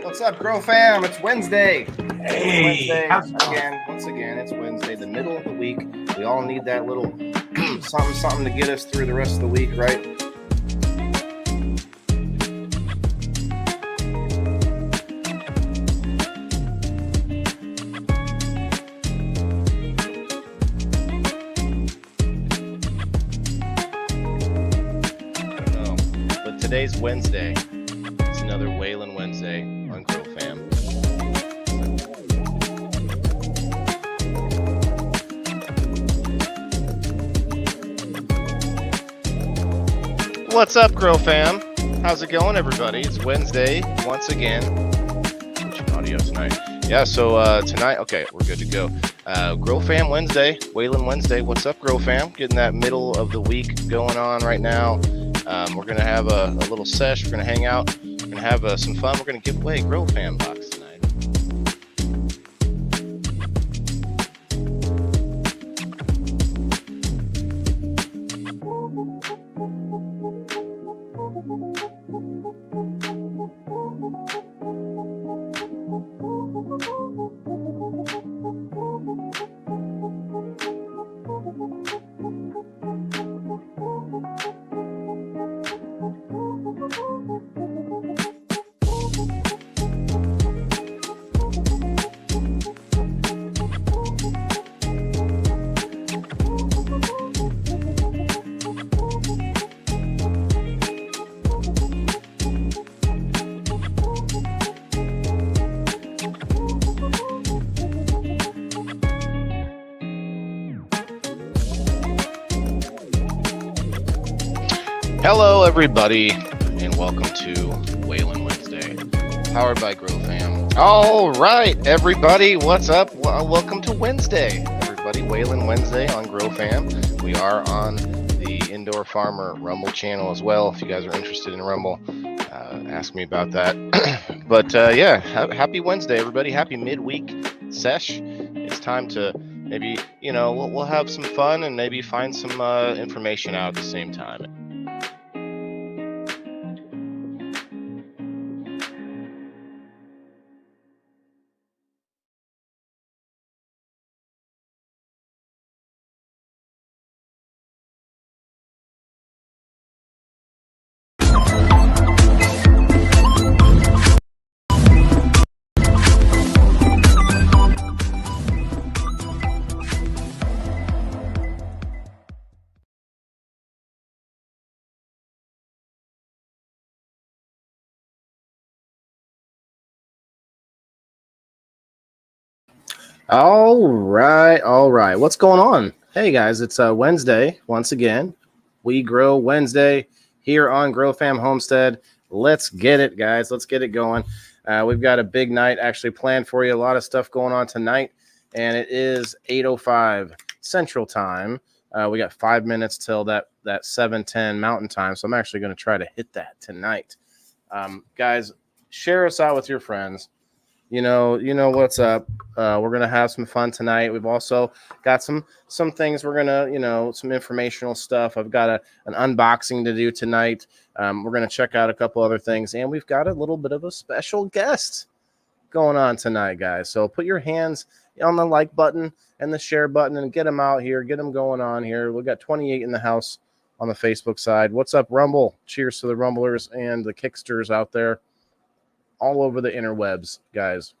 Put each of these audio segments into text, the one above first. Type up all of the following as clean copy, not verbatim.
What's up, Grow Fam? It's Wednesday. Hey, Once again, it's Wednesday, the middle of the week. We all need that little something to get us through the rest of the week, right? I don't know, but today's Wednesday. It's another Waylon Wednesday on Grow Fam. What's up, Grow Fam? How's it going, everybody? It's Wednesday once again. Switching audio tonight. Yeah, so tonight, okay, we're good to go. Grow Fam Wednesday, Waylon Wednesday. What's up, Grow Fam? Getting that middle of the week going on right now. We're gonna have a little sesh. We're gonna hang out. We're gonna have some fun. We're gonna give away Grow Fam box tonight. Hello, everybody, and welcome to Waylon Wednesday, powered by Grow Fam. All right, everybody, what's up? Welcome to Wednesday, everybody. Waylon Wednesday on Grow Fam. We are on the Indoor Farmer Rumble channel as well. If you guys are interested in Rumble, ask me about that. But yeah, happy Wednesday, everybody. Happy midweek sesh. It's time to maybe, we'll have some fun and maybe find some information out at the same time. All right. What's going on? Hey guys, it's Wednesday once again. We Grow Wednesday here on Grow Fam Homestead. Let's get it, guys. Let's get it going. We've got a big night actually planned for you. A lot of stuff going on tonight, and it is 8:05 Central Time. We got 5 minutes till that 7:10 Mountain Time, so I'm actually going to try to hit that tonight. Guys, share us out with your friends. You know what's up. We're gonna have some fun tonight. We've also got some things we're gonna, some informational stuff. I've got an unboxing to do tonight. We're gonna check out a couple other things, and we've got a little bit of a special guest going on tonight, guys. So put your hands on the like button and the share button and get them out here, get them going on here. We've got 28 in the house on the Facebook side. What's up, Rumble? Cheers to the Rumblers and the Kicksters out there. all over the interwebs, guys.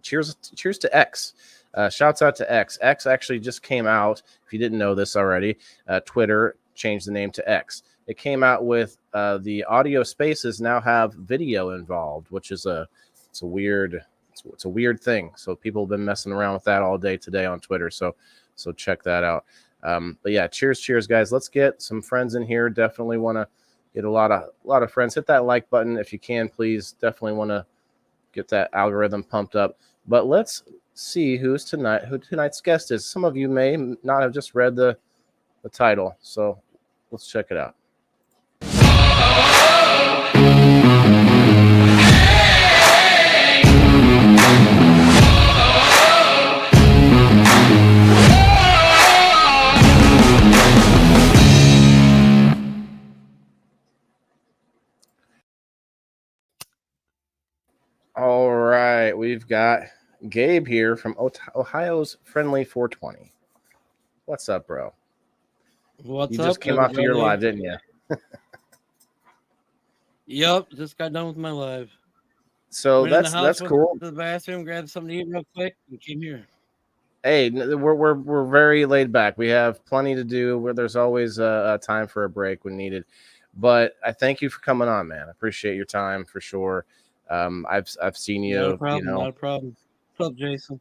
Cheers to X. Shouts out to X. X actually just came out. If you didn't know this already, Twitter changed the name to X. It came out with the audio spaces now have video involved, which is a weird thing. So people have been messing around with that all day today on Twitter. So check that out. But yeah, cheers, guys. Let's get some friends in here. Definitely want to get a lot of friends. Hit that like button if you can, please. Definitely want to get that algorithm pumped up. But let's see who tonight's guest is. Some of you may not have just read the title, so let's check it out. All right, we've got Gabe here from Ohio's Friendly 420. What's up, bro? What's up? You just came off of your live, didn't you? Yep, just got done with my live. So Went that's cool. To the bathroom, grabbed something to eat real quick, and came here. Hey, we're very laid back. We have plenty to do. Where there's always a time for a break when needed. But I thank you for coming on, man. I appreciate your time for sure. I've seen you. Not a problem. You know, not a problem. What's up, Jason?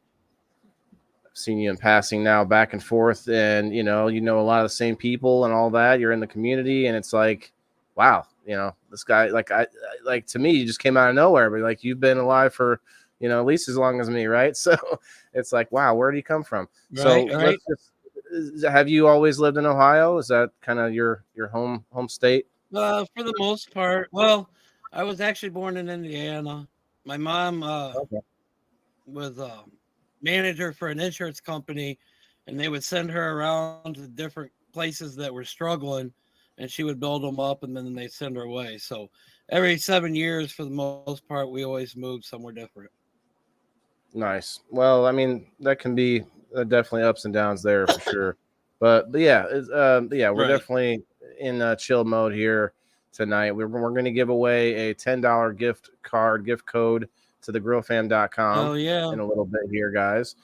I've seen you in passing now, back and forth, and you know a lot of the same people and all that. You're in the community, and it's like, wow, this guy, like to me, you just came out of nowhere. But like you've been alive for at least as long as me, right? So it's like, wow, where did he come from? Right. Have you always lived in Ohio? Is that kind of your home state? For the most part. Well, I was actually born in Indiana. My mom was a manager for an insurance company, and they would send her around to different places that were struggling, and she would build them up, and then they'd send her away. So every 7 years, for the most part, we always moved somewhere different. Nice. Well, I mean, that can be definitely ups and downs there for sure. But yeah, we're definitely in chill mode here tonight. We're going to give away a $10 gift code to thegrillfam.com in a little bit here, guys.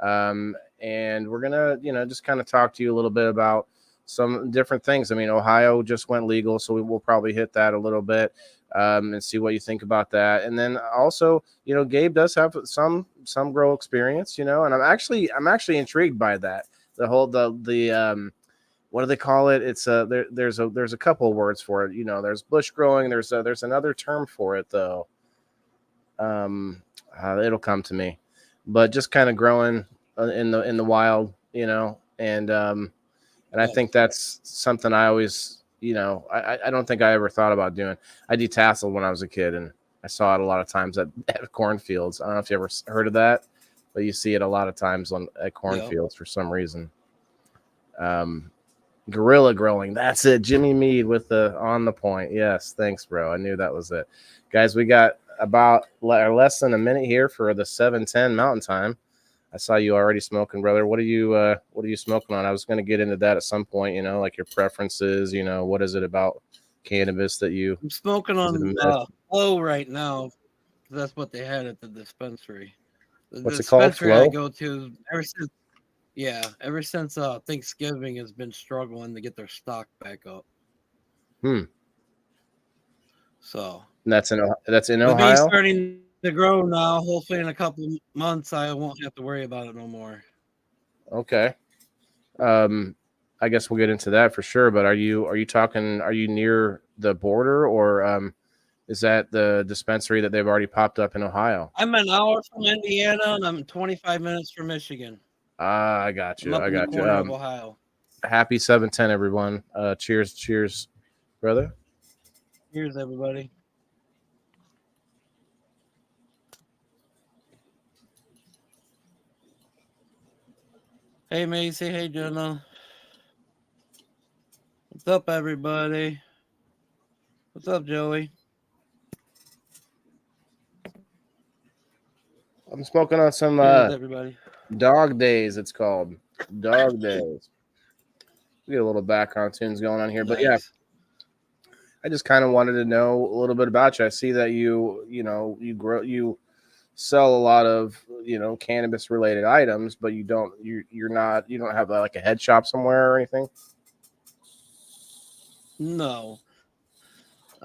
And we're going to, just kind of talk to you a little bit about some different things. I mean, Ohio just went legal, so we will probably hit that a little bit and see what you think about that. And then also, Gabe does have some grow experience, and I'm actually intrigued by that. The whole the what do they call it? It's there's a couple of words for it. There's bush growing. There's another term for it though. It'll come to me, but just kind of growing in the wild, and I think that's something I always, I don't think I ever thought about doing. I detasseled when I was a kid, and I saw it a lot of times at cornfields. I don't know if you ever heard of that, but you see it a lot of times at cornfields for some reason. Guerrilla growing. That's it. Jimmy Mead with the on the point. Yes. Thanks, bro. I knew that was it. Guys, we got about less than a minute here for the 7:10 Mountain Time. I saw you already smoking, brother. What are you smoking on? I was going to get into that at some point, like your preferences, what is it about cannabis that I'm smoking on Flow right now. That's what they had at the dispensary. What's it called? Flow? I go to ever since Thanksgiving has been struggling to get their stock back up. So and that's in Ohio. Starting to grow now. Hopefully, in a couple of months, I won't have to worry about it no more. Okay. I guess we'll get into that for sure. But are you near the border, or is that the dispensary that they've already popped up in Ohio? I'm an hour from Indiana, and I'm 25 minutes from Michigan. I got you. I got you. Of Ohio. Happy 7:10, everyone. Cheers, brother. Cheers, everybody. Hey, Macy. Hey, Jenna. What's up, everybody? What's up, Joey? I'm smoking on some everybody. Dog Days. It's called Dog Days. We get a little background tunes going on here, but yeah, I just kind of wanted to know a little bit about you. I see that you sell a lot of cannabis related items, but you don't have like a head shop somewhere or anything. No,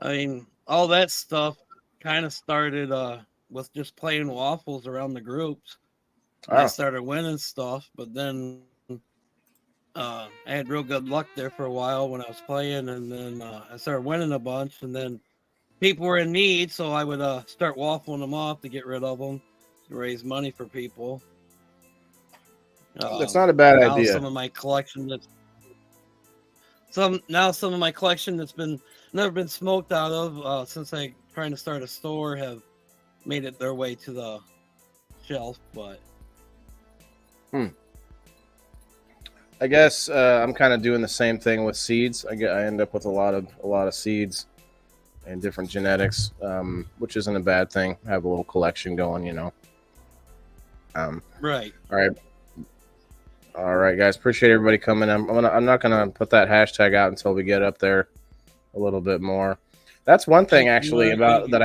I mean all that stuff kind of started with just playing waffles around the groups. And I Oh, started winning stuff, but then I had real good luck there for a while when I was playing, and then I started winning a bunch, and then people were in need, so I would start waffling them off to get rid of them, to raise money for people. that's not a bad Now idea. some of my collection that's been never been smoked out of since I trying to start a store have made it their way to the shelf, but I guess I'm kind of doing the same thing with seeds. I end up with a lot of seeds and different genetics, which isn't a bad thing. I have a little collection going. right. All right, guys. Appreciate everybody coming. I'm not gonna put that hashtag out until we get up there a little bit more. That's one thing actually about that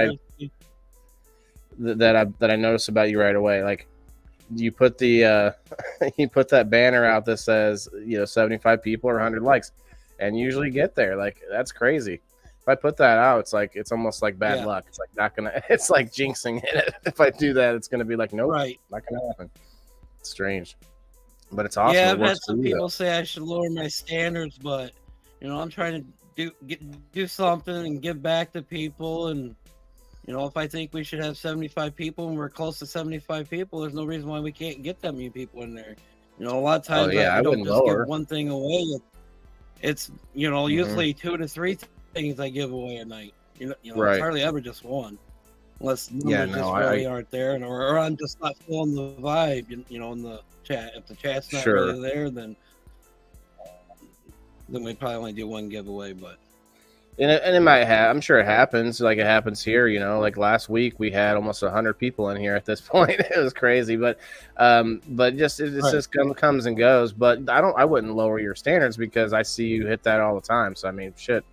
I noticed about you right away. Like you put the you put that banner out that says 75 people or 100 likes, and usually get there. Like that's crazy. If I put that out, it's almost like bad luck. It's like not gonna. It's like jinxing it. If I do that, it's gonna be like nope, Right. not gonna happen. It's strange, but it's awesome. Yeah, I've had some people say I should lower my standards, but I'm trying to do something and give back to people, and if I think we should have 75 people and we're close to 75 people, there's no reason why we can't get that many people in there. A lot of times I don't just give one thing away. It's usually 2 to 3 things I give away a night. Right. It's hardly ever just one, unless numbers really aren't there, or I'm just not feeling the vibe. In the chat, if the chat's not really there, then we probably only do one giveaway. But and it might have. I'm sure it happens. Like it happens here. Like last week we had almost 100 people in here at this point. It was crazy, but just comes and goes. But I wouldn't lower your standards because I see you hit that all the time. So I mean, shit,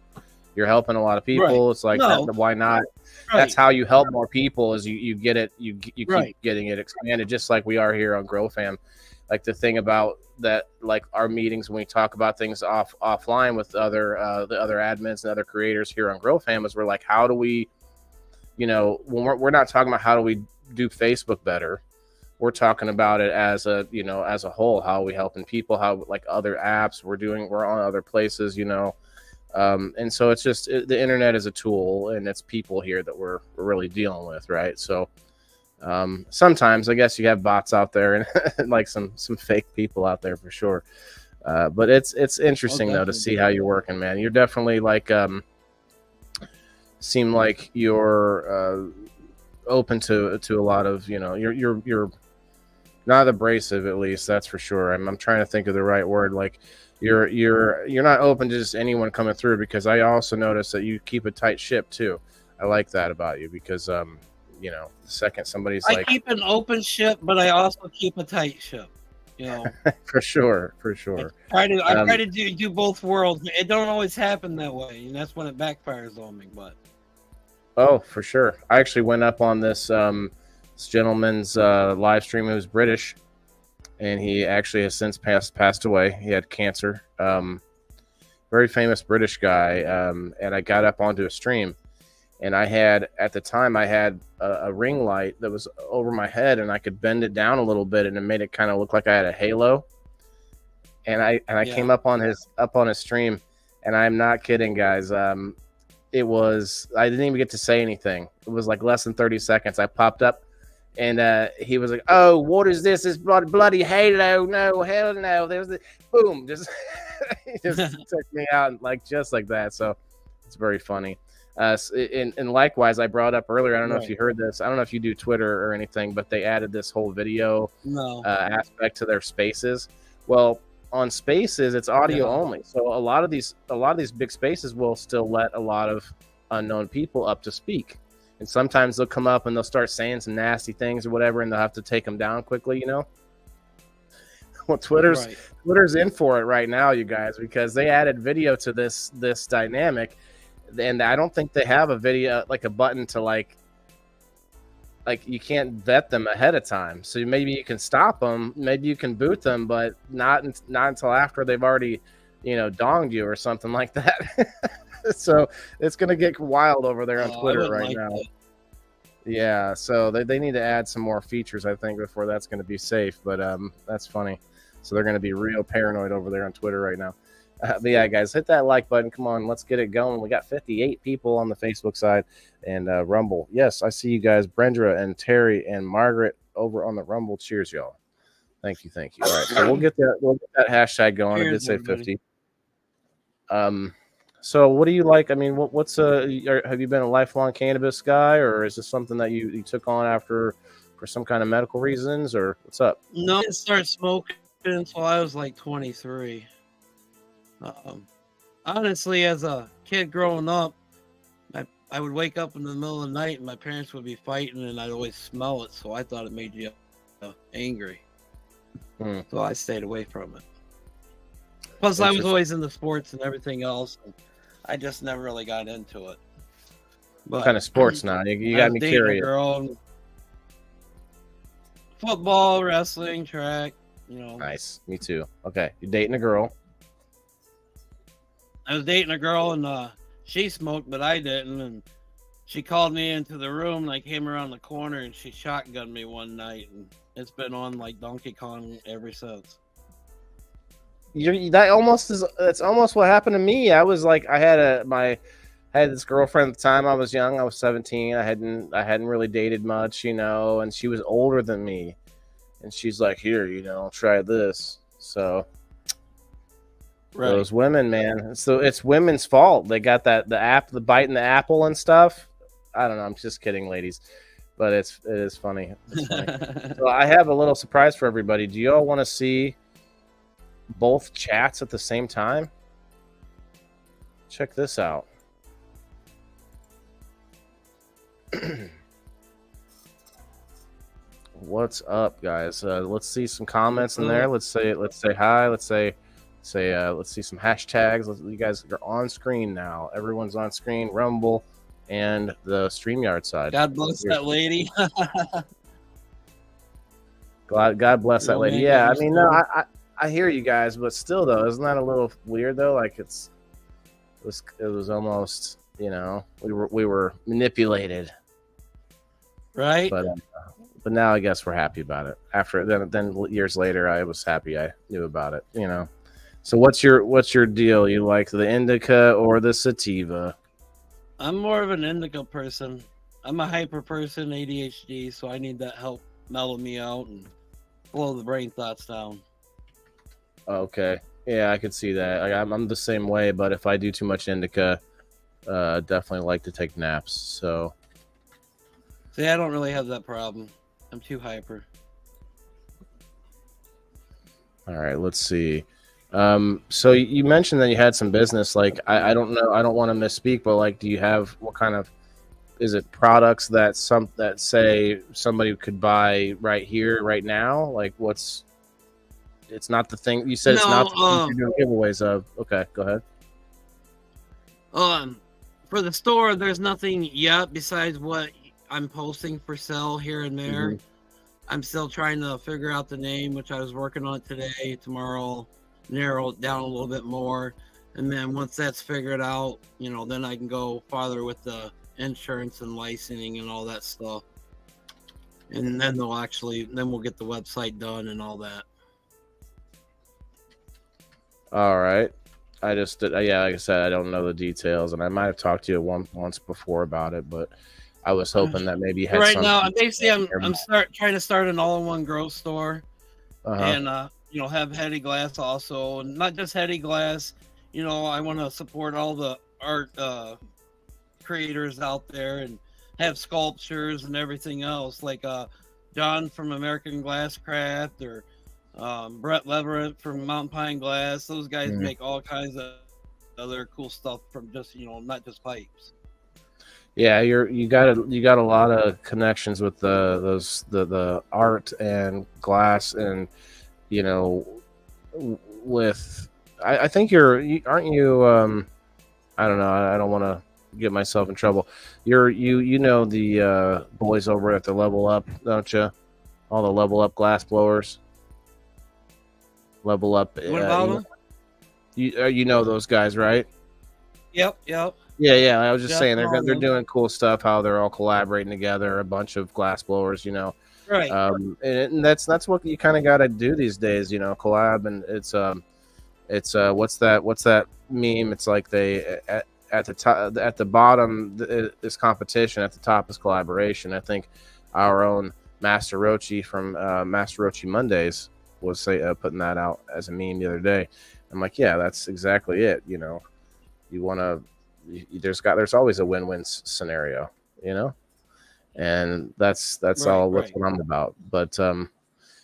you're helping a lot of people. Right. It's like why not? Right. That's how you help more people. Is you get it. You keep getting it expanded, just like we are here on Grow Fam. Like the thing about that, like our meetings when we talk about things offline with the other admins and other creators here on Grow Fam is we're like, how do we, when we're not talking about how do we do Facebook better, we're talking about it as a as a whole. How are we helping people? How like other apps we're on other places, and so it's just the internet is a tool and it's people here that we're really dealing with, right? So. Sometimes I guess you have bots out there and like some fake people out there for sure. But it's interesting though to see how you're working, man. You're definitely like seem like you're open to a lot of you're not abrasive, at least that's for sure. I'm trying to think of the right word. Like you're not open to just anyone coming through, because I also notice that you keep a tight ship too. I like that about you because the second somebody's I keep an open ship, but I also keep a tight ship. For sure. I try to do both worlds. It don't always happen that way, and that's when it backfires on me. But for sure. I actually went up on this gentleman's live stream who's British, and he actually has since passed away. He had cancer. Very famous British guy, and I got up onto a stream. And at the time I had a ring light that was over my head, and I could bend it down a little bit, and it made it kind of look like I had a halo. And I came up on his stream, and I'm not kidding, guys. I didn't even get to say anything. It was like less than 30 seconds. I popped up, and he was like, "Oh, what is this? This bloody halo? No, hell no!" There's the boom. Just he just took me out just like that. So it's very funny. And likewise, I brought up earlier, I don't know if you heard this. I don't know if you do Twitter or anything, but they added this whole video aspect to their Spaces. Well, on Spaces, it's audio only. So a lot of these big spaces will still let a lot of unknown people up to speak. And sometimes they'll come up and they'll start saying some nasty things or whatever, and they'll have to take them down quickly, Well, Twitter's in for it right now, you guys, because they added video to this dynamic. and I don't think they have a video, like a button to like you can't vet them ahead of time. So maybe you can stop them, maybe you can boot them, but not until after they've already, donged you or something like that. So it's gonna get wild over there on Twitter right now. That. Yeah, so they need to add some more features, I think, before that's going to be safe. But that's funny. So they're going to be real paranoid over there on Twitter right now. But yeah, guys, hit that like button. Come on, let's get it going. We got 58 people on the Facebook side and Rumble. Yes, I see you guys, Brenda and Terry and Margaret over on the Rumble. Cheers, y'all. Thank you. All right, so we'll get that hashtag going. Cheers, I did say 50. So what do you like? I mean, what's have you been a lifelong cannabis guy, or is this something that you took on after for some kind of medical reasons, or what's up? No, I didn't start smoking until I was like 23. Honestly, as a kid growing up, I would wake up in the middle of the night and my parents would be fighting and I'd always smell it. So I thought it made you angry. So I stayed away from it. Plus, I was always into sports and everything else. And I just never really got into it. But what kind of sports now? You got me curious. Football, wrestling, track, Nice. Me too. Okay. You're dating a girl. I was dating a girl and she smoked, but I didn't. And she called me into the room and I came around the corner and she shotgunned me one night. And it's been on like Donkey Kong ever since. That's almost what happened to me. I was like, I had this girlfriend at the time. I was young. I was 17. I hadn't really dated much, and she was older than me. And she's like, here, try this. So right. Those women, man. So it's women's fault. They got the biting the apple and stuff. I don't know. I'm just kidding, ladies. But it is funny. It's funny. So I have a little surprise for everybody. Do you all want to see both chats at the same time? Check this out. What's up, guys? Let's see some comments in there. Let's say hi. Let's see some hashtags. You guys are on screen now. Everyone's on screen. Rumble and the StreamYard side. God bless that lady. God bless that lady. Yeah, I mean, no, I hear you guys, but still, though, isn't that a little weird though? Like it was almost, we were manipulated, right? But now I guess we're happy about it. After then years later, I was happy I knew about it. So what's your deal? You like the indica or the sativa? I'm more of an indica person. I'm a hyper person, ADHD, so I need that help mellow me out and slow the brain thoughts down. Okay. Yeah, I could see that. I'm the same way, but if I do too much indica, definitely like to take naps. So, see, I don't really have that problem. I'm too hyper. All right, let's see. So you mentioned that you had some business. Like, I don't know. I don't want to misspeak, but like, do you have what kind of? Is it products that say somebody could buy right here, right now? Like, what's? It's not the thing you said. No, it's not the thing you're doing giveaways of. Okay, go ahead. For the store, there's nothing yet besides what I'm posting for sale here and there. Mm-hmm. I'm still trying to figure out the name, which I was working on today. Tomorrow, narrow it down a little bit more, and then once that's figured out, then I can go farther with the insurance and licensing and all that stuff. And then we'll get the website done and all that. All right. Like I said, I don't know the details, and I might have talked to you once before about it, but I was hoping that maybe you had right now. Basically, I'm trying to start an all-in-one grow store, and have Heady Glass also, and not just Heady Glass. I want to support all the art creators out there and have sculptures and everything else, like John from American Glass Craft or Brett Leverett from Mountain Pine Glass. Those guys make all kinds of other cool stuff from just not just pipes. Yeah, you got a lot of connections with the art and glass, and with I think aren't you I don't know, I don't want to get myself in trouble. You know the boys over at the Level Up, don't you? All the Level Up glass blowers. Level Up. What about them? You know those guys, right? Yep. Yeah. I was just saying they're them. doing cool stuff. How they're all collaborating together. A bunch of glass blowers, you know. Right. And that's what you kind of got to do these days, you know. Collab, and it's what's that meme? It's like they at the top, at the bottom is competition, at the top is collaboration. I think our own Master Rochi from Master Rochi Mondays was putting that out as a meme the other day. I'm like, yeah, that's exactly it. You know, you want to. There's always a win-win scenario, you know, and that's what I'm about. But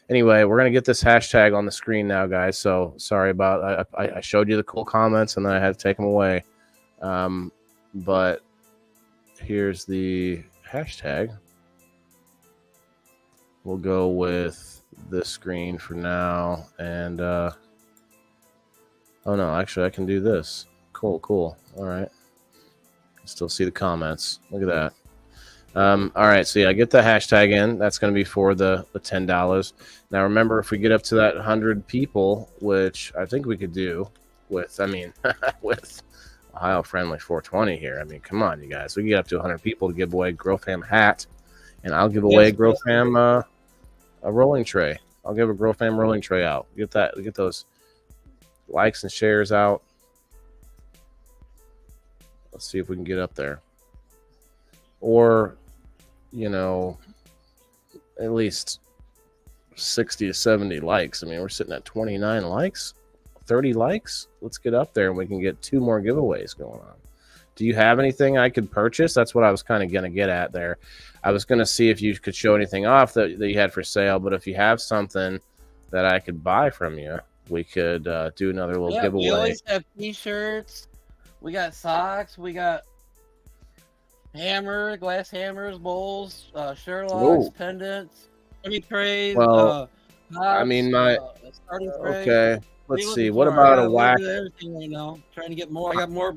anyway, we're gonna get this hashtag on the screen now, guys. So sorry about I showed you the cool comments and then I had to take them away. But here's the hashtag. We'll go with this screen for now, and oh no, actually I can do this. Cool. All right. Still see the comments. Look at that. All right, so yeah, get the hashtag in. That's going to be for the $10. Now remember, if we get up to that 100 people, which I think we could do with with Ohio Friendly 420 here. I mean, come on, you guys. We can get up to 100 people to give away Grow Fam hat, and I'll give away Grow Fam a rolling tray. I'll give a Grow Fam rolling tray out. Get those likes and shares out. Let's see if we can get up there. Or, you know, at least 60 to 70 likes. I mean, we're sitting at 29 likes, 30 likes. Let's get up there and we can get 2 more giveaways going on. Do you have anything I could purchase? That's what I was kind of going to get at there. I was going to see if you could show anything off that you had for sale, but if you have something that I could buy from you, we could do another little giveaway. We always have t-shirts. We got socks. We got glass hammers, bowls, Sherlocks, pendants, trays. Well, pots, I mean, starting tray. Okay. Let's see. What about a whack? Everything right now. Trying to get more. I got more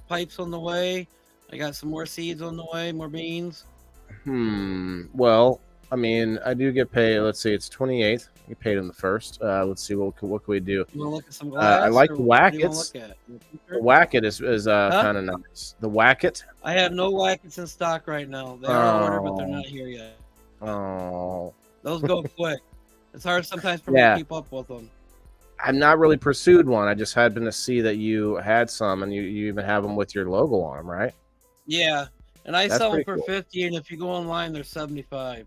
pipes on the way. I got some more seeds on the way. More beans. Well, I mean, I do get paid. Let's see. It's 28th. I get paid on the 1st. Let's see. What can we do? You want to look at some glass? I like the Wackets. The Wacket is kind of nice. The Wacket. I have no Wackets in stock right now. They are ordered, but they're not here yet. Oh. Those go quick. It's hard sometimes for me to keep up with them. I've not really pursued one. I just happened to see that you had some, and you even have them with your logo on them, right? Yeah, and I sell them for $50, and if you go online, they're $75.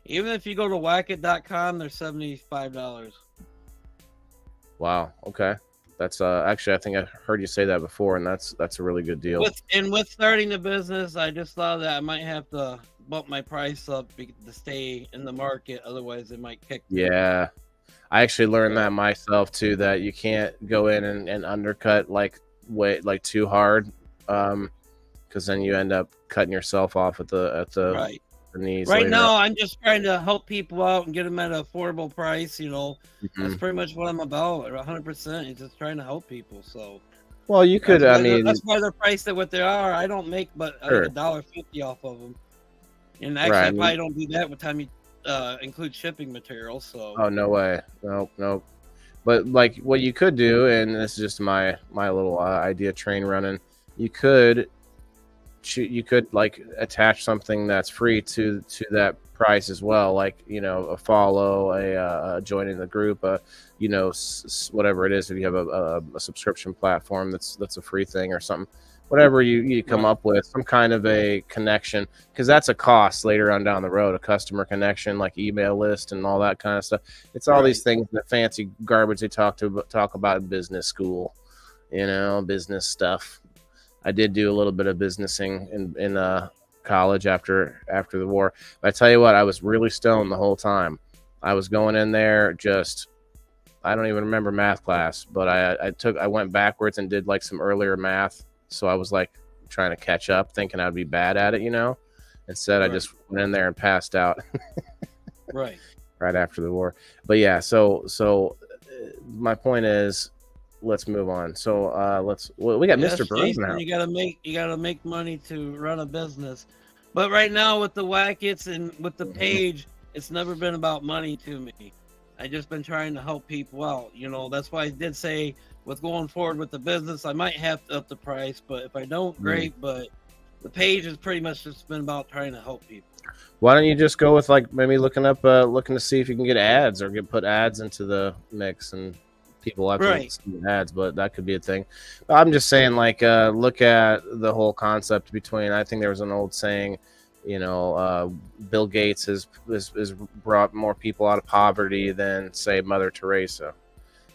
Even if you go to wacket.com, they're $75. Wow. Okay. That's actually, I think I heard you say that before, and that's a really good deal. With starting the business, I just thought that I might have to bump my price up to stay in the market. Otherwise, it might kick. Yeah. I actually learned that myself too, that you can't go in and undercut too hard, because then you end up cutting yourself off at the knees. Right now, I'm just trying to help people out and get them at an affordable price. You know, that's pretty much what I'm about. 100%. Just trying to help people. So, well, you could. That's why they're priced at what they are. I don't make but $1.50 off of them. And actually, I probably don't do that with time you include shipping materials. So. Oh, no way. Nope. But like what you could do, and this is just my little idea train running, you could like attach something that's free to that price as well, like, you know, a follow, a joining the group, you know, whatever it is. If you have a subscription platform that's a free thing or something, whatever you come up with, some kind of a connection, because that's a cost later on down the road, a customer connection, like email list and all that kind of stuff. It's all these things, that fancy garbage they talk about in business school, you know, business stuff. I did do a little bit of businessing in college after the war. But I tell you what, I was really stoned the whole time. I was going in there, I don't even remember math class, but I went backwards and did like some earlier math. So I was like trying to catch up, thinking I'd be bad at it, you know. Instead, I just went in there and passed out. Right after the war. But yeah, so my point is, let's move on. So we got Yes, Mr. Burns Jason, now. you gotta make money to run a business. But right now with the Wackets and with the page, it's never been about money to me. I just been trying to help people out. You know, that's why I did say with going forward with the business, I might have to up the price, but if I don't, great. But the page has pretty much just been about trying to help people. Why don't you just go with like maybe looking to see if you can get ads or put ads into the mix, and people have to see ads, but that could be a thing. I'm just saying, like, look at the whole concept between. I think there was an old saying, Bill Gates has brought more people out of poverty than, say, Mother Teresa.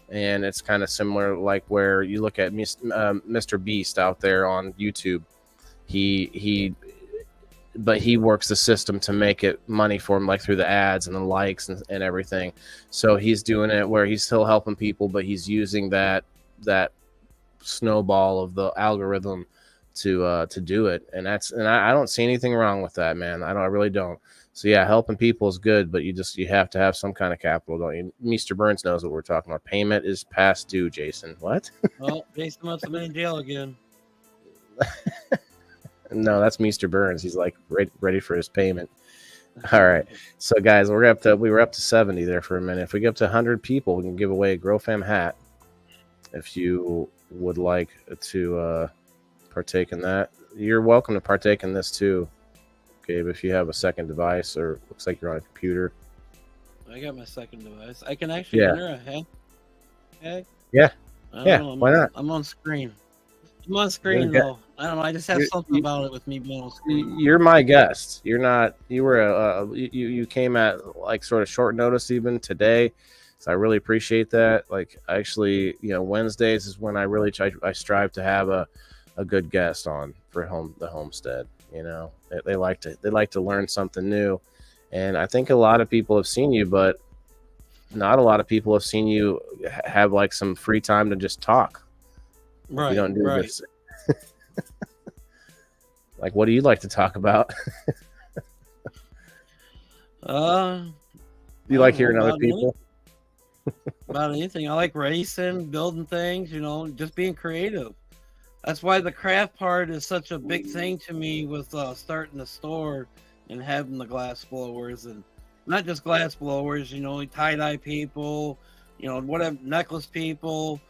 And it's kind of similar, like where you look at Mr. Beast out there on YouTube. He works the system to make it money for him, like through the ads and the likes and everything. So he's doing it where he's still helping people, but he's using that snowball of the algorithm to do it. And I don't see anything wrong with that, man. I really don't. So yeah, helping people is good, but you have to have some kind of capital, don't you? Mr. Burns knows what we're talking about. Payment is past due, Jason. What? Well, Jason must have been in jail again. No, that's Mr. Burns. He's like ready for his payment. All right. So guys, we were up to 70 there for a minute. If we get up to 100 people, we can give away a GrowFam hat. If you would like to partake in that, you're welcome to partake in this too, Gabe, if you have a second device or looks like you're on a computer. I got my second device. I can actually enter a hashtag. Yeah. Why not? I'm on screen. I'm on screen though. I don't know. I just have something about it with me being on screen. You're my guest. You're not. You were. You came at like sort of short notice even today, so I really appreciate that. Like actually, Wednesdays is when I really I strive to have a good guest on for the homestead. They like to learn something new, and I think a lot of people have seen you, but not a lot of people have seen you have like some free time to just talk. Right. You don't do this. Like, what do you like to talk about? You like hearing other people? About anything. I like racing, building things, just being creative. That's why the craft part is such a big thing to me with starting the store and having the glass blowers, and not just glass blowers, tie-dye people, whatever, necklace people.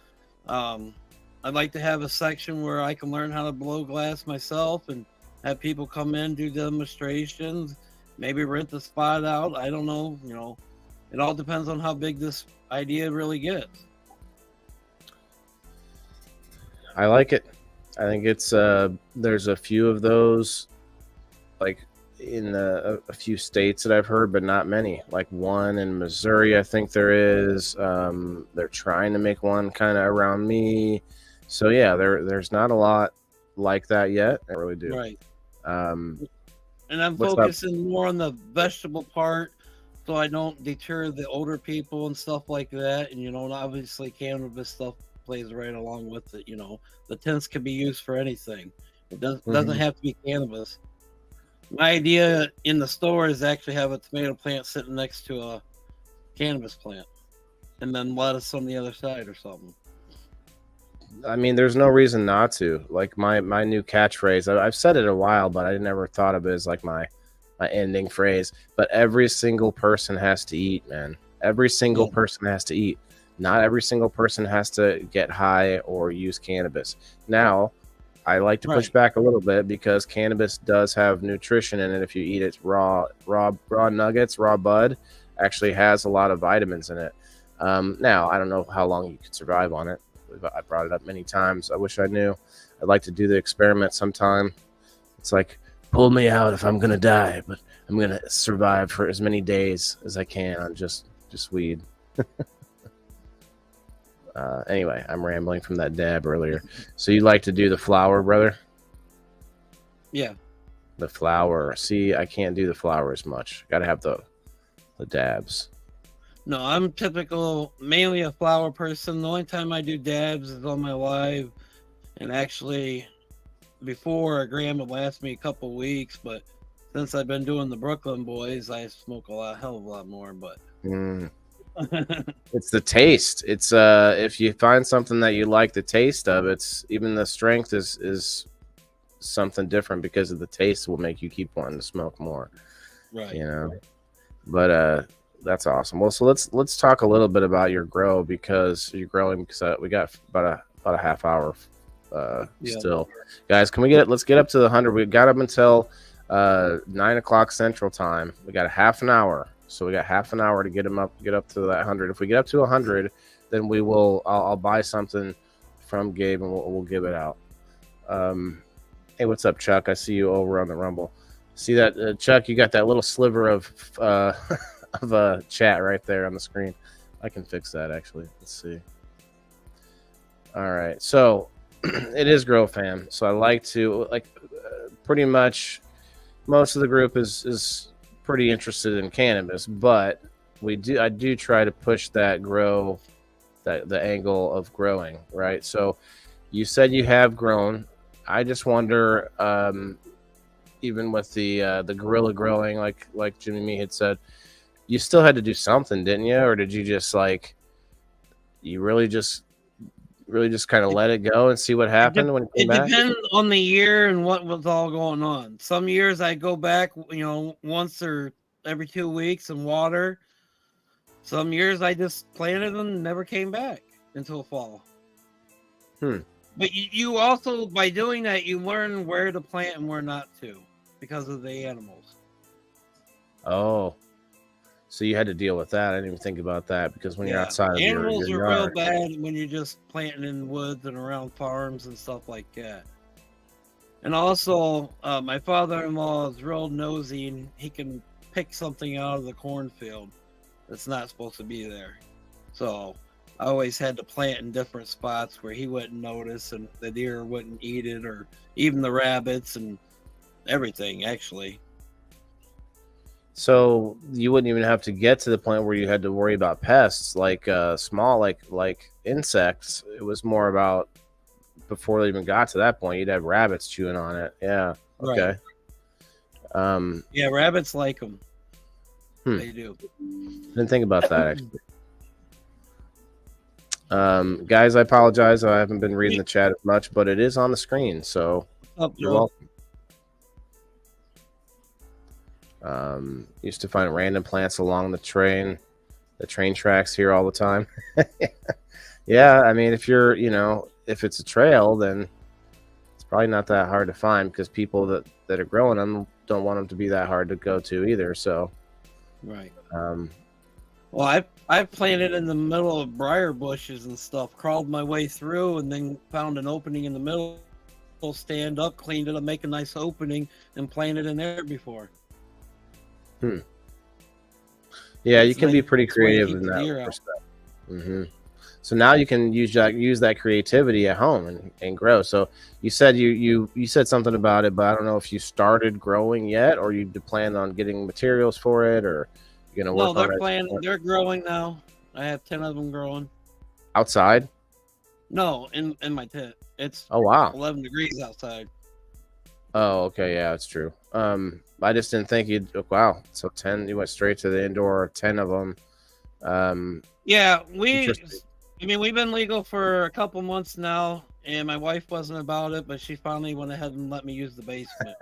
I'd like to have a section where I can learn how to blow glass myself and have people come in, do demonstrations, maybe rent the spot out. I don't know. It all depends on how big this idea really gets. I like it. I think it's there's a few of those, like in a few states that I've heard, but not many. Like one in Missouri, I think there is. They're trying to make one kind of around me. So yeah, there's not a lot like that yet. I really do. Right. And I'm focusing more on the vegetable part, so I don't deter the older people and stuff like that. And obviously cannabis stuff plays right along with it. The tents can be used for anything. It doesn't have to be cannabis. My idea in the store is actually have a tomato plant sitting next to a cannabis plant, and then lettuce on the other side or something. I mean, there's no reason not to. Like my new catchphrase, I've said it a while, but I never thought of it as like my ending phrase. But every single person has to eat, man. Every single person has to eat. Not every single person has to get high or use cannabis. Now, I like to push back a little bit because cannabis does have nutrition in it. If you eat it raw nuggets, raw bud, actually has a lot of vitamins in it. Now, I don't know how long you could survive on it. I brought it up many times. I wish I knew. I'd like to do the experiment sometime. It's like, pull me out if I'm going to die, but I'm going to survive for as many days as I can on just weed. Anyway, I'm rambling from that dab earlier. So you like to do the flower, brother? Yeah. The flower. See, I can't do the flower as much. Got to have the dabs. No, I'm mainly a flower person. The only time I do dabs is on my live. And actually, before, a gram would last me a couple weeks. But since I've been doing the Brooklyn Boys, I smoke hell of a lot more. But It's the taste. It's if you find something that you like the taste of, it's even the strength is something different because of the taste will make you keep wanting to smoke more. Right. You know. But that's awesome. Well, so let's talk a little bit about your grow because you're growing because we got about a half hour still. Guys, can we let's get up to the 100. We got up until 9 o'clock Central Time. We got a half an hour. So we got half an hour to get up to that 100. If we get up to 100, then we will. I'll buy something from Gabe and we'll give it out. Hey, what's up, Chuck? I see you over on the Rumble. See that, Chuck? You got that little sliver of chat right there on the screen. I can fix that actually. Let's see. All right, so it is Grow Fam. So I like to pretty much most of the group is pretty interested in cannabis, but I do try to push that the angle of growing, right? So you said you have grown. I just wonder, even with the guerrilla growing, like Jimmy Me had said, you still had to do something, didn't you? Or did you just you really just kind of let it go and see what happened when it came back? It depends on the year and what was all going on. Some years I go back, once or every 2 weeks and water. Some years I just planted them and never came back until fall. But you also, by doing that, you learn where to plant and where not to because of the animals. Oh, so you had to deal with that. I didn't even think about that because when you're outside of animals your are yard, real bad when you're just planting in woods and around farms and stuff like that. And also, my father-in-law is real nosy and he can pick something out of the cornfield that's not supposed to be there. So I always had to plant in different spots where he wouldn't notice and the deer wouldn't eat it, or even the rabbits and everything, actually. So you wouldn't even have to get to the point where you had to worry about pests like small like insects. It was more about before they even got to that point, you'd have rabbits chewing on it. Yeah. Okay. Right. Yeah, rabbits like them. They do. Didn't think about that actually. Guys, I apologize. I haven't been reading the chat as much, but it is on the screen, so you're welcome. Used to find random plants along the train tracks here all the time. Yeah, I mean, if it's a trail, then it's probably not that hard to find because people that are growing them don't want them to be that hard to go to either. So, right. Well, I've planted in the middle of briar bushes and stuff, crawled my way through, and then found an opening in the middle, stand up, cleaned it up, make a nice opening, and planted in there before. Yeah, you can be pretty creative in that respect. So now you can use that creativity at home and grow. So you said you said something about it, but I don't know if you started growing yet, or you plan on getting materials for it, or you're gonna work on it. No, they're growing now. I have 10 of them growing. Outside? No, in my tent. It's 11 degrees outside. Oh, okay, yeah, that's true. I just didn't think you'd. Wow, so 10. You went straight to the indoor. 10 of them. Yeah, we've been legal for a couple months now, and my wife wasn't about it, but she finally went ahead and let me use the basement.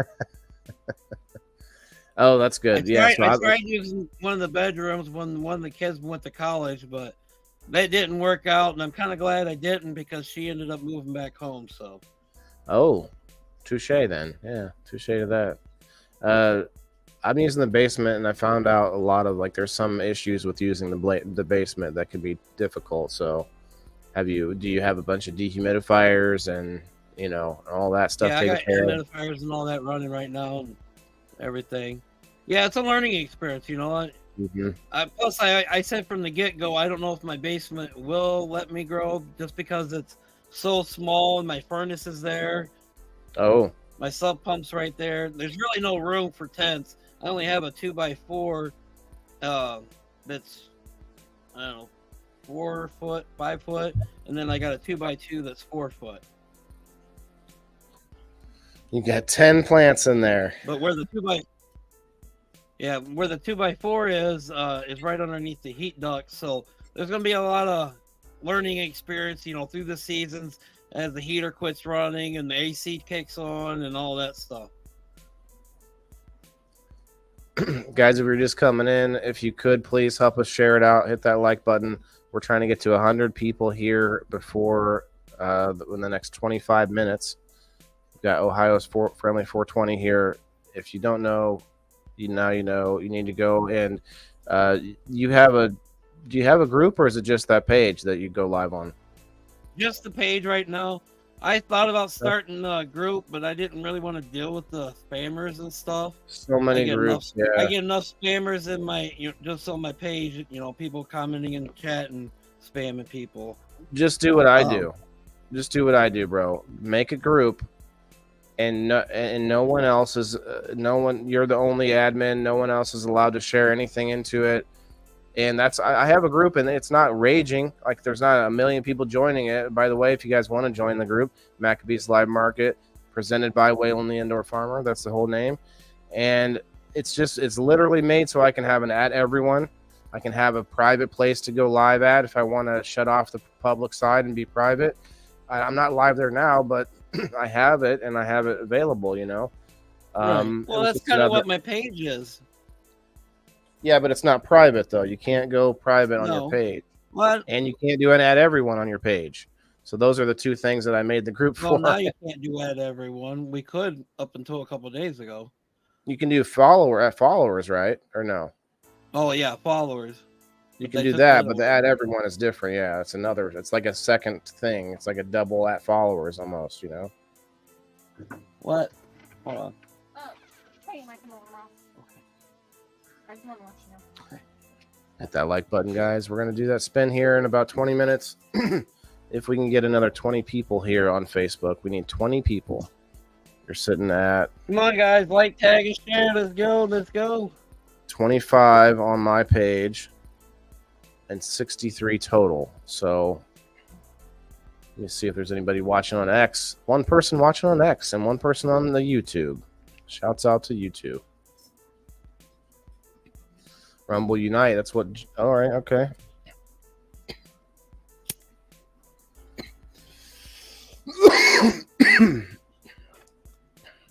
Oh, that's good. I tried using one of the bedrooms when one of the kids went to college, but that didn't work out, and I'm kind of glad I didn't because she ended up moving back home. So. Oh, touche then. Yeah, touche to that. I'm using the basement, and I found out a lot of there's some issues with using the basement that could be difficult. So, do you have a bunch of dehumidifiers and all that stuff? Yeah, I got humidifiers and all that running right now and everything. Yeah, it's a learning experience. You know what? Plus, I said from the get-go, I don't know if my basement will let me grow just because it's so small and my furnace is there. Oh. My sub pump's right there. There's really no room for tents. I only have a 2x4 that's, I don't know, 4 foot, 5 foot, and then I got a 2x2 that's 4 foot. You got 10 plants in there. But where the 2x Yeah, where the 2x4 is right underneath the heat duct. So there's gonna be a lot of learning experience, through the seasons as the heater quits running and the AC kicks on and all that stuff. Guys, if you're just coming in, if you could please help us share it out, hit that like button. We're trying to get to 100 people here before in the next 25 minutes. We've got Ohio's Friendly 420 here. If you don't know, now you know. You need to go and do you have a group, or is it just that page that you go live on? Just the page right now. I thought about starting a group, but I didn't really want to deal with the spammers and stuff. So many groups. I get enough spammers in my just on my page. People commenting in the chat and spamming people. Just do what I do. Just do what I do, bro. Make a group, and no one else is you're the only admin. No one else is allowed to share anything into it. And I have a group, and it's not raging. Like, there's not a million people joining it. By the way, if you guys want to join the group, Maccabees Live Market, presented by Waylon the Indoor Farmer. That's the whole name. And it's literally made so I can have an at everyone. I can have a private place to go live at if I want to shut off the public side and be private. I'm not live there now, but I have it, and I have it available, Right. Well, that's kind of what my page is. Yeah, but it's not private, though. You can't go private on your page. What? And you can't do an add everyone on your page. So those are the two things that I made the group for. Now you can't do add everyone. We could up until a couple of days ago. You can do followers, right? Or no? Oh, yeah, followers. You can do that, but the add everyone is different. Yeah, it's like a second thing. It's like a double at followers almost, What? Hold on. Hit that like button, guys. We're going to do that spin here in about 20 minutes. If we can get another 20 people here on Facebook, we need 20 people. You're sitting at... Come on, guys. Like, tag, and share. Let's go. Let's go. 25 on my page and 63 total. So let me see if there's anybody watching on X. One person watching on X and one person on the YouTube. Shouts out to YouTube. Rumble Unite. That's what. All right. Okay.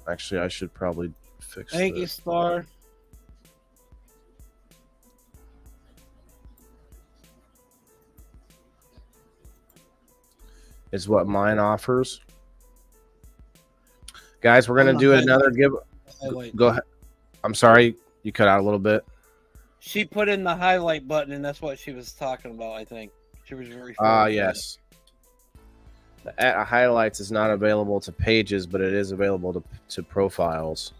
Actually, I should probably fix this. Thank you, Star. Is what mine offers. Guys, we're going to do another give. Go ahead. I'm sorry. You cut out a little bit. She put in the highlight button, and that's what she was talking about, I think. She was yes. The highlights is not available to pages, but it is available to profiles.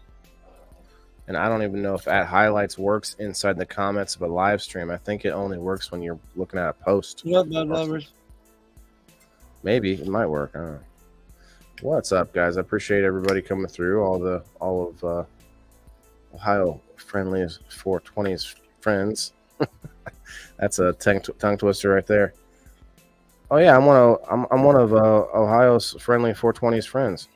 And I don't even know if at highlights works inside the comments of a live stream. I think it only works when you're looking at a post. What up, lovers? Maybe it might work. I don't know. What's up, guys? I appreciate everybody coming through. All of Ohio Friendly's 420's friends. That's a tongue twister right there. Oh yeah, I'm one of Ohio's Friendly 420's friends.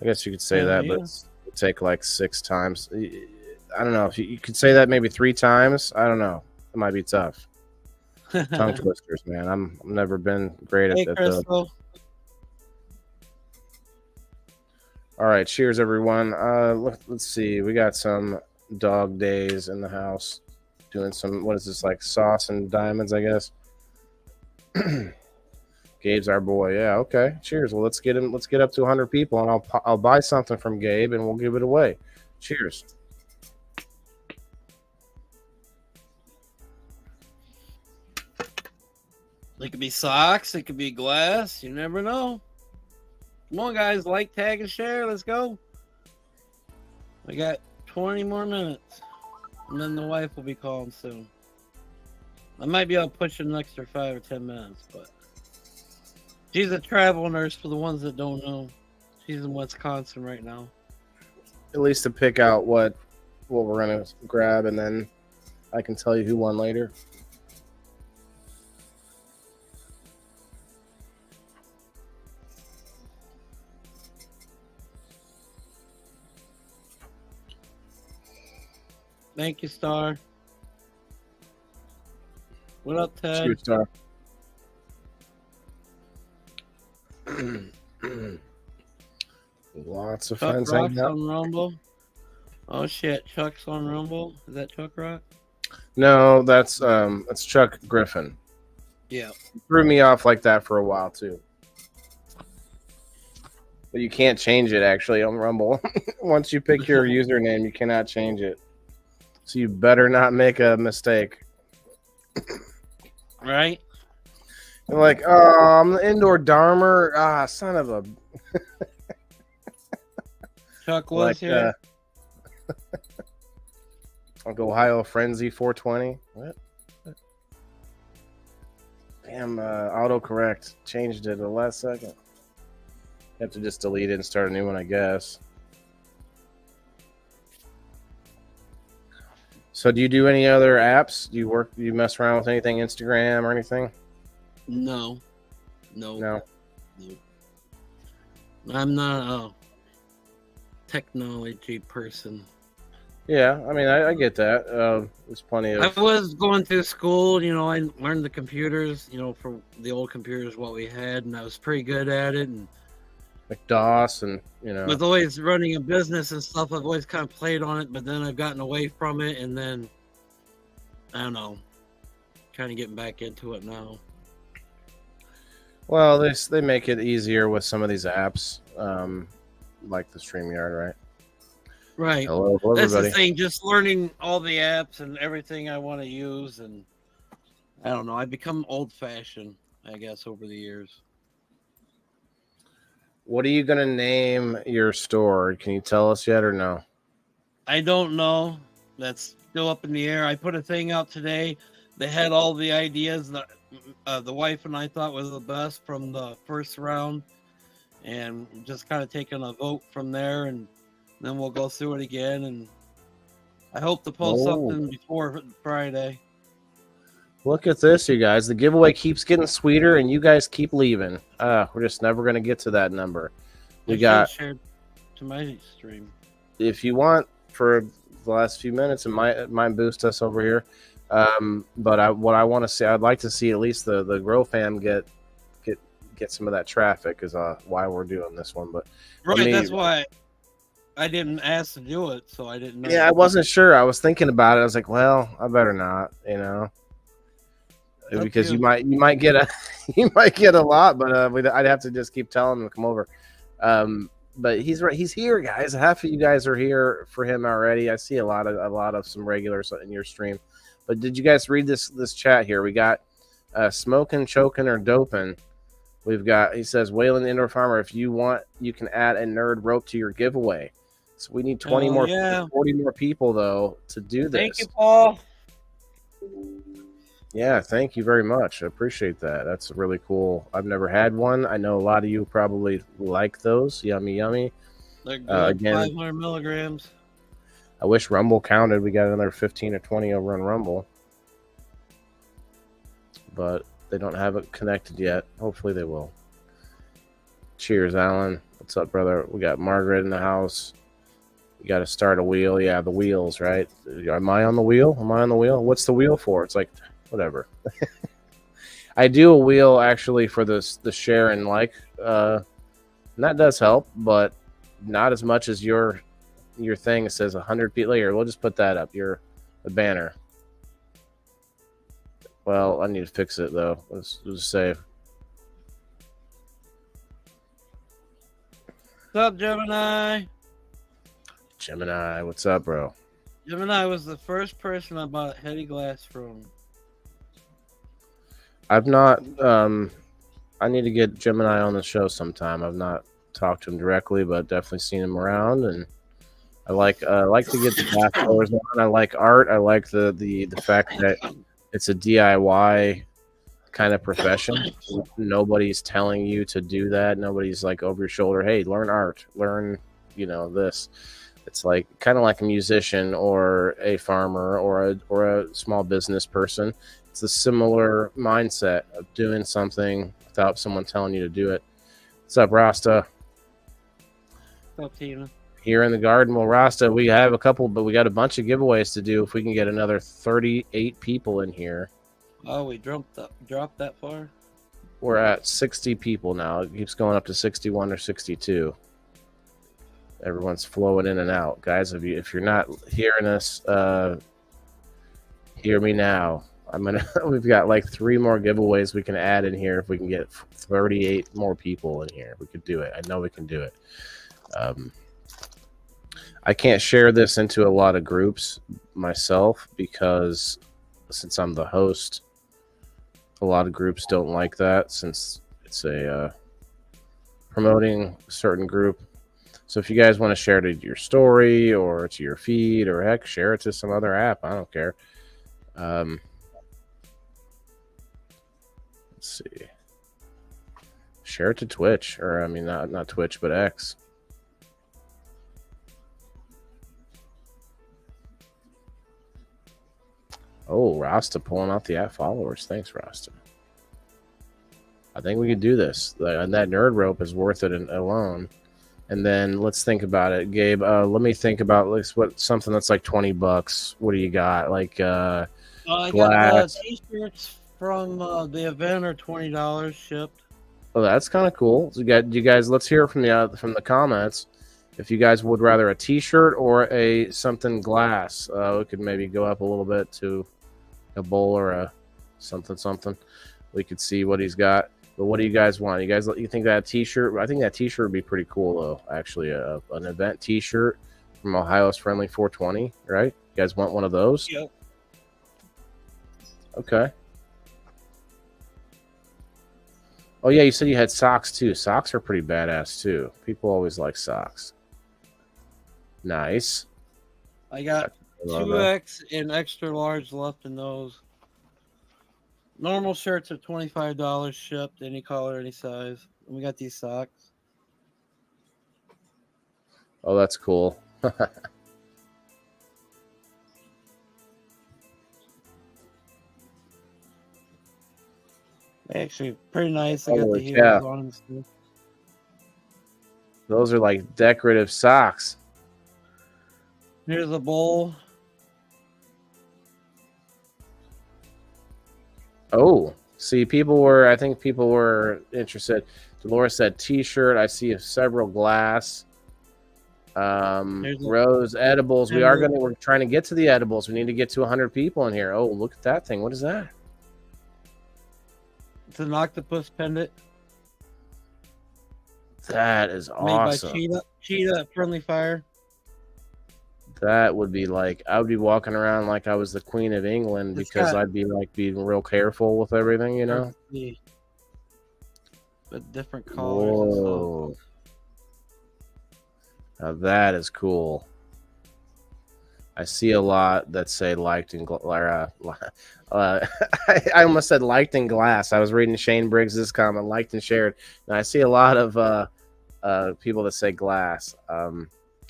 I guess you could say that, but it would take like 6 times. I don't know if you could say that maybe 3 times. I don't know. It might be tough. Tongue twisters, man. I've never been great at that. All right, cheers, everyone. Let's see. We got some dog days in the house. Doing some, what is this, like sauce and diamonds, I guess. Gabe's our boy. Yeah, okay. Cheers. Well, let's get up to 100 people, and I'll buy something from Gabe, and we'll give it away. Cheers. It could be socks. It could be glass. You never know. Come on, guys. Like, tag, and share. Let's go. We got 20 more minutes. And then the wife will be calling soon. I might be able to push an extra 5 or 10 minutes, but she's a travel nurse for the ones that don't know. She's in Wisconsin right now. At least to pick out what we're going to grab, and then I can tell you who won later. Thank you, Star. What up, Ted? Shoot, Star. Lots of Chuck friends Rock's hanging out. on Rumble. Oh shit, Chuck's on Rumble. Is that Chuck Rock? No, that's Chuck Griffin. Yeah. He threw me off like that for a while too. But you can't change it actually on Rumble. Once you pick your username, you cannot change it. So you better not make a mistake. Right? You're like, oh, I'm the indoor Dharmer. Ah, son of a. Chuck was here. Like Ohio Frenzy 420. What? Damn, autocorrect changed it at the last second. You have to just delete it and start a new one, I guess. So, do you do any other apps? Do you mess around with anything, Instagram or anything? No. No. I'm not a technology person. Yeah, I mean, I get that. There's plenty of. I was going through school, I learned the computers, for the old computers, what we had, and I was pretty good at it. And McDOS and with always running a business and stuff, I've always kind of played on it, but then I've gotten away from it, and then I don't know, kind of getting back into it now. Well, they make it easier with some of these apps, like the StreamYard, right? Right. Hello, That's everybody. the thing, just learning all the apps and everything I want to use, and I don't know, I've become old-fashioned, I guess, over the years. What are you going to name your store? Can you tell us yet or no? I don't know. That's still up in the air. I put a thing out today. They had all the ideas that the wife and I thought was the best from the first round, and just kind of taking a vote from there, and then we'll go through it again. And I hope to post something before Friday. Look at this, you guys. The giveaway keeps getting sweeter, and you guys keep leaving. We're just never going to get to that number. We got shared to my stream. If you want, for the last few minutes, it might boost us over here. But what I want to see, I'd like to see at least the Grow fam get some of that traffic is why we're doing this one. But right, that's why I didn't ask to do it, so I didn't know. Yeah, I wasn't sure. I was thinking about it. I was like, well, I better not, because you might get a lot, but I'd have to just keep telling him to come over. But he's right. He's here, guys. Half of you guys are here for him already. I see a lot of some regulars in your stream. But did you guys read this chat here? We got smoking, choking, or doping. We've got, he says, Wayland Indoor Farmer, if you want, you can add a nerd rope to your giveaway. So we need 40 more people, though, to do this. Thank you, Paul. Yeah, thank you very much. I appreciate that. That's really cool. I've never had one. I know a lot of you probably like those. Yummy, yummy. They're good, again, 500 milligrams. I wish Rumble counted. We got another 15 or 20 over on Rumble. But they don't have it connected yet. Hopefully they will. Cheers, Alan. What's up, brother? We got Margaret in the house. You got to start a wheel. Yeah, the wheels, right? Am I on the wheel? Am I on the wheel? What's the wheel for? It's like, whatever. I do a wheel actually for the share and like. And that does help, but not as much as your thing. It says 100 people later. We'll just put that up. The banner. Well, I need to fix it though. Let's save. What's up, Gemini? Gemini, what's up, bro? Gemini was the first person I bought Heady Glass from. I've not. I need to get Gemini on the show sometime. I've not talked to him directly, but definitely seen him around, and I like to get the glass blowers on. I like art. I like the fact that it's a DIY kind of profession. Nobody's telling you to do that. Nobody's like over your shoulder. Hey, learn art. Learn, this. It's like kind of like a musician or a farmer or a small business person. It's a similar mindset of doing something without someone telling you to do it. What's up, Rasta? What's up, Tina? here in the garden. Well, Rasta, we have a couple, but we got a bunch of giveaways to do if we can get another 38 people in here. Oh, we dropped that far? We're at 60 people now. It keeps going up to 61 or 62. Everyone's flowing in and out. Guys, if you're not hearing us, hear me now. We've got like 3 more giveaways we can add in here if we can get 38 more people in here. We could do it. I know we can do it. I can't share this into a lot of groups myself because since I'm the host, a lot of groups don't like that since it's a promoting a certain group. So if you guys want to share it to your story or to your feed or heck, share it to some other app. I don't care. Let's see. Share it to Twitch, or I mean, not Twitch, but X. Oh, Rasta pulling out the app followers. Thanks, Rasta. I think we could do this. And that nerd rope is worth it alone. And then let's think about it, Gabe. Let me think about something that's like $20. What do you got? Like I glass. got the t-shirts from the event are $20 shipped. Oh, that's kind of cool. So you guys, let's hear from the comments. If you guys would rather a T-shirt or a something glass, we could maybe go up a little bit to a bowl or a something. We could see what he's got. But what do you guys want? You think that T-shirt? I think that T-shirt would be pretty cool, though. Actually, an event T-shirt from Ohio's Friendly 420, right? You guys want one of those? Yep. Okay. Oh yeah, you said you had socks too. Socks are pretty badass too. People always like socks. Nice. I got 2X and extra large left in those. Normal shirts are $25 shipped, any color, any size. And we got these socks. Oh, that's cool. Actually, pretty nice. I got the heels on them still. Those are like decorative socks. Here's a bowl. Oh, see, I think people were interested. Dolores said T-shirt. I see several glass. Rose edibles. We're trying to get to the edibles. We need to get to 100 people in here. Oh, look at that thing. What is that? It's an octopus pendant. That is awesome. Made by Cheetah at Friendly Fire. That would be like, I would be walking around like I was the Queen of England because I'd be like being real careful with everything, you know? But different colors. Whoa. Now that is cool. I see a lot that say liked in I almost said liked in glass. I was reading Shane Briggs's comment, liked and shared. And I see a lot of people that say glass.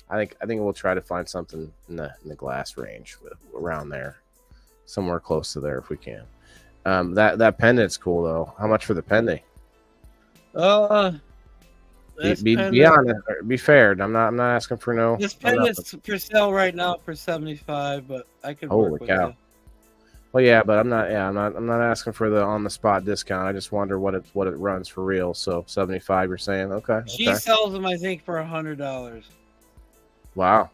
I think we'll try to find something in the glass range around there, somewhere close to there if we can. That pendant's cool though. How much for the pendant? Be honest, be fair. I'm not asking for no. This pendant's for sale right now for $75, but I could work with it. Well, yeah, but I'm not asking for the on the spot discount. I just wonder what it runs for real. So 75, you're saying? Okay. She sells them, I think, for $100. Wow,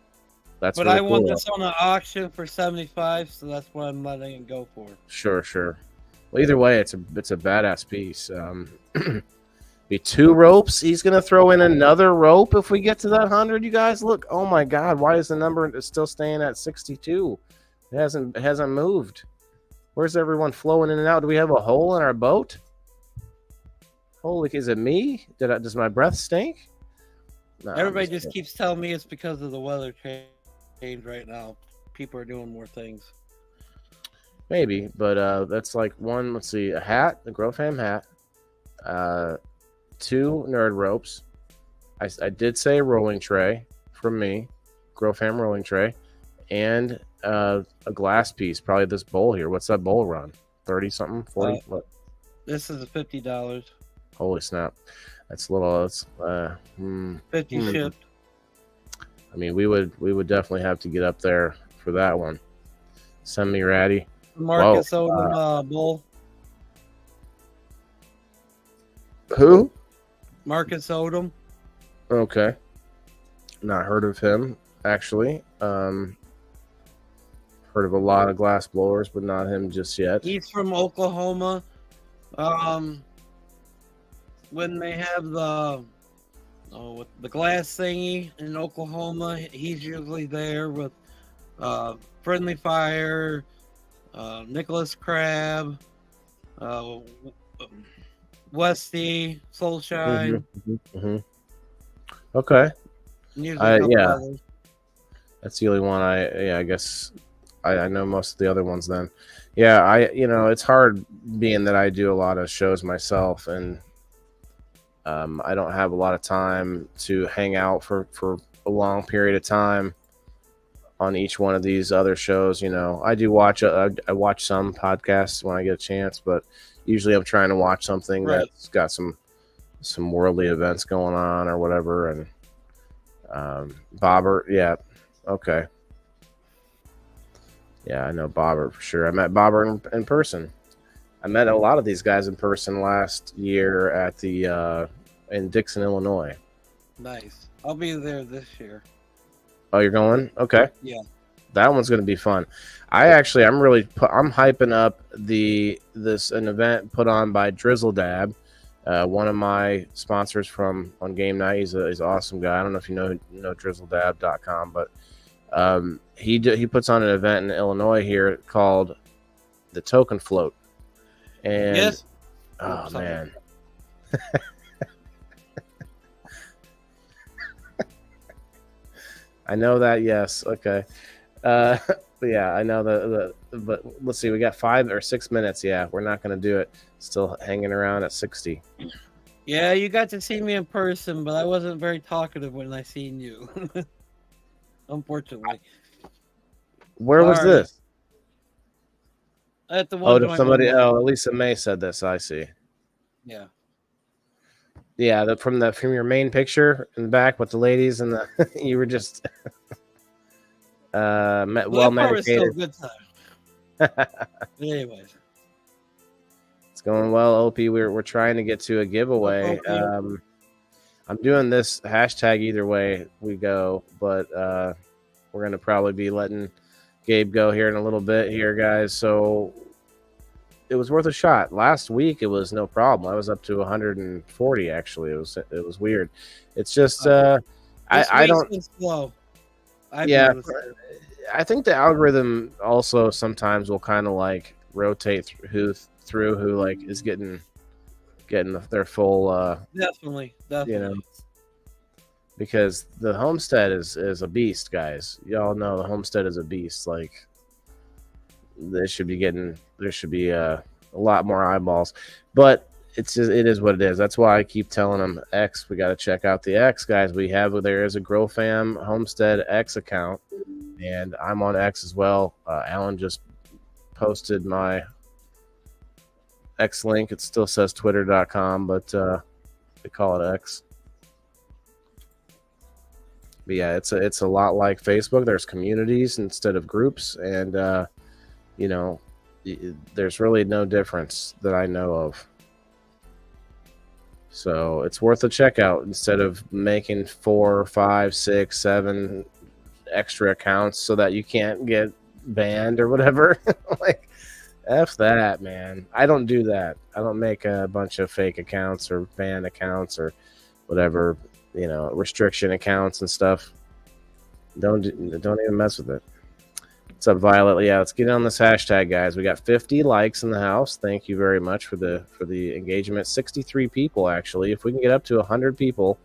that's. But really I won cool. this on an auction for 75, so that's what I'm letting it go for. Sure. Well, either way, it's a badass piece. Be 2 ropes. He's gonna throw in another rope if we get to that 100. You guys, look. Oh my God, why is the number still staying at 62? It hasn't moved. Where's everyone flowing in and out? Do we have a hole in our boat? Holy, is it me? Does my breath stink? No, everybody just keeps telling me it's because of the weather change right now. People are doing more things. Maybe, but that's like one. Let's see, a hat, the Grow Fam hat. 2 nerd ropes. I did say a rolling tray from me, Grow Fam rolling tray, and a glass piece. Probably this bowl here. What's that bowl run? 30 something, 40. What? This is $50. Holy snap! That's a little. That's 50 shipped. I mean, we would definitely have to get up there for that one. Semi Ratty. Marcus Odom Bull. Who? Marcus Odom. Okay. Not heard of him, actually. Heard of a lot of glass blowers, but not him just yet. He's from Oklahoma. When they have the glass thingy in Oklahoma, he's usually there with Friendly Fire, Nicholas Crab, Westy, Soulshine. Okay. Yeah. That's the only one I guess I know most of the other ones then. Yeah, it's hard being that I do a lot of shows myself, and I don't have a lot of time to hang out for a long period of time on each one of these other shows. I do watch I watch some podcasts when I get a chance, but usually I'm trying to watch something that's got some worldly events going on or whatever. And Bobber, yeah, okay. Yeah, I know Bobber for sure. I met Bobber in person. I met a lot of these guys in person last year at the in Dixon, Illinois. Nice. I'll be there this year. Oh, you're going? Okay. Yeah. That one's going to be fun. I'm hyping up an event put on by Drizzle Dab, one of my sponsors from on game night. He's an awesome guy. I don't know if you know drizzledab.com, but he puts on an event in Illinois here called the Token Float. And yes. Oh man. I know that. Yes. Okay. Yeah, I know but let's see. We got 5 or 6 minutes. Yeah, we're not going to do it. Still hanging around at 60. Yeah, you got to see me in person, but I wasn't very talkative when I seen you. Unfortunately. Where was this? At the one. Oh, somebody. Oh, Lisa May said this. I see. Yeah. Yeah, from your main picture in the back with the ladies and the you were just well medicated. Good time. Anyways, it's going well, Opie. We're trying to get to a giveaway. I'm doing this hashtag either way we go, but we're gonna probably be letting Gabe go here in a little bit here, guys. So it was worth a shot. Last week it was no problem. I was up to 140 actually. It was weird. It's just I don't slow. Yeah, I think the algorithm also sometimes will kind of like rotate through who like is getting their full definitely. Because the Homestead is a beast, guys. Y'all know the Homestead is a beast. Like there should be a lot more eyeballs, but it is what it is. That's why I keep telling them X. We got to check out the X, guys. There is a GrowFam Homestead X account, and I'm on X as well. Alan just posted my X link. It still says twitter.com, but they call it X. But yeah, it's a lot like Facebook. There's communities instead of groups, and there's really no difference that I know of. So it's worth a check out instead of making 4, 5, 6, 7 extra accounts so that you can't get banned or whatever. Like, F that, man. I don't do that. I don't make a bunch of fake accounts or ban accounts or whatever, restriction accounts and stuff. Don't even mess with it. What's up, Violet? Yeah, let's get on this hashtag, guys. We got 50 likes in the house. Thank you very much for the engagement. 63 people, actually. If we can get up to 100 people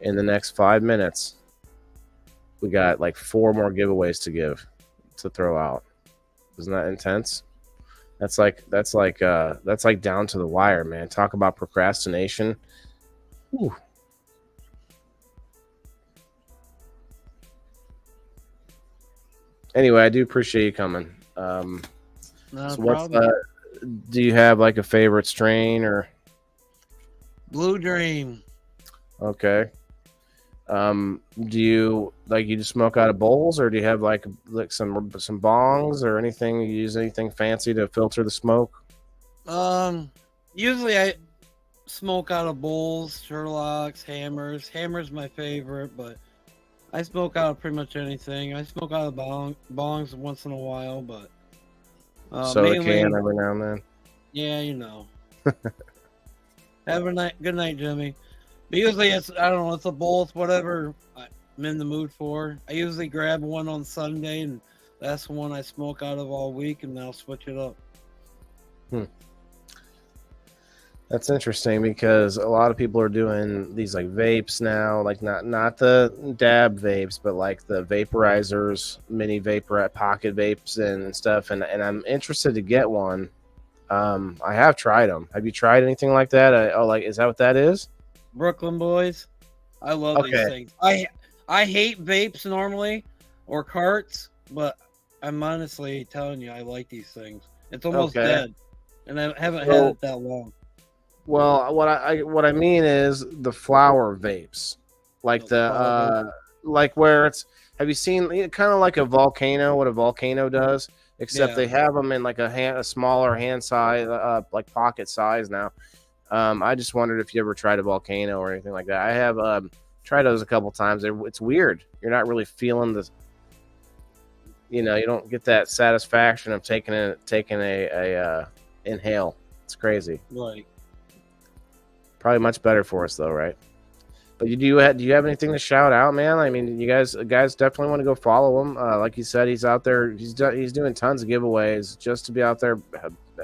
in the next 5 minutes, we got like 4 more giveaways to throw out. Isn't that intense? That's like down to the wire, man. Talk about procrastination. Whew. Anyway, I do appreciate you coming. Do you have like a favorite strain or? Blue Dream. Okay. Do you just smoke out of bowls, or do you have like some bongs or anything? You use anything fancy to filter the smoke? Usually I smoke out of bowls, Sherlocks, hammers. Hammers my favorite, but I smoke out of pretty much anything. I smoke out of bongs once in a while, but Soda mainly, can every now and then. yeah, you know. Have a good night, Jimmy. But usually it's, I don't know, it's a bowl, it's whatever I'm in the mood for. I usually grab one on Sunday, and that's the one I smoke out of all week, and then I'll switch it up. That's interesting because a lot of people are doing these like vapes now, like not the dab vapes, but like the vaporizers, mini vapor pocket vapes and stuff. And I'm interested to get one. I have tried them. Have you tried anything like that? Is that what that is? Brooklyn boys, I love these things. I hate vapes normally or carts, but I'm honestly telling you, I like these things. It's almost dead, and I haven't had it that long. Well, what I mean is the flower vapes, like like where it's. Have you seen kind of like a volcano? What a volcano does, except they have them in like a smaller hand size, like pocket size now. I just wondered if you ever tried a volcano or anything like that. I have tried those a couple times. It's weird. You're not really feeling the. You don't get that satisfaction of taking a inhale. It's crazy. Right. Probably much better for us though, right? But do you have anything to shout out, man? I mean, you guys definitely want to go follow him. Like you said, he's out there. He's doing tons of giveaways just to be out there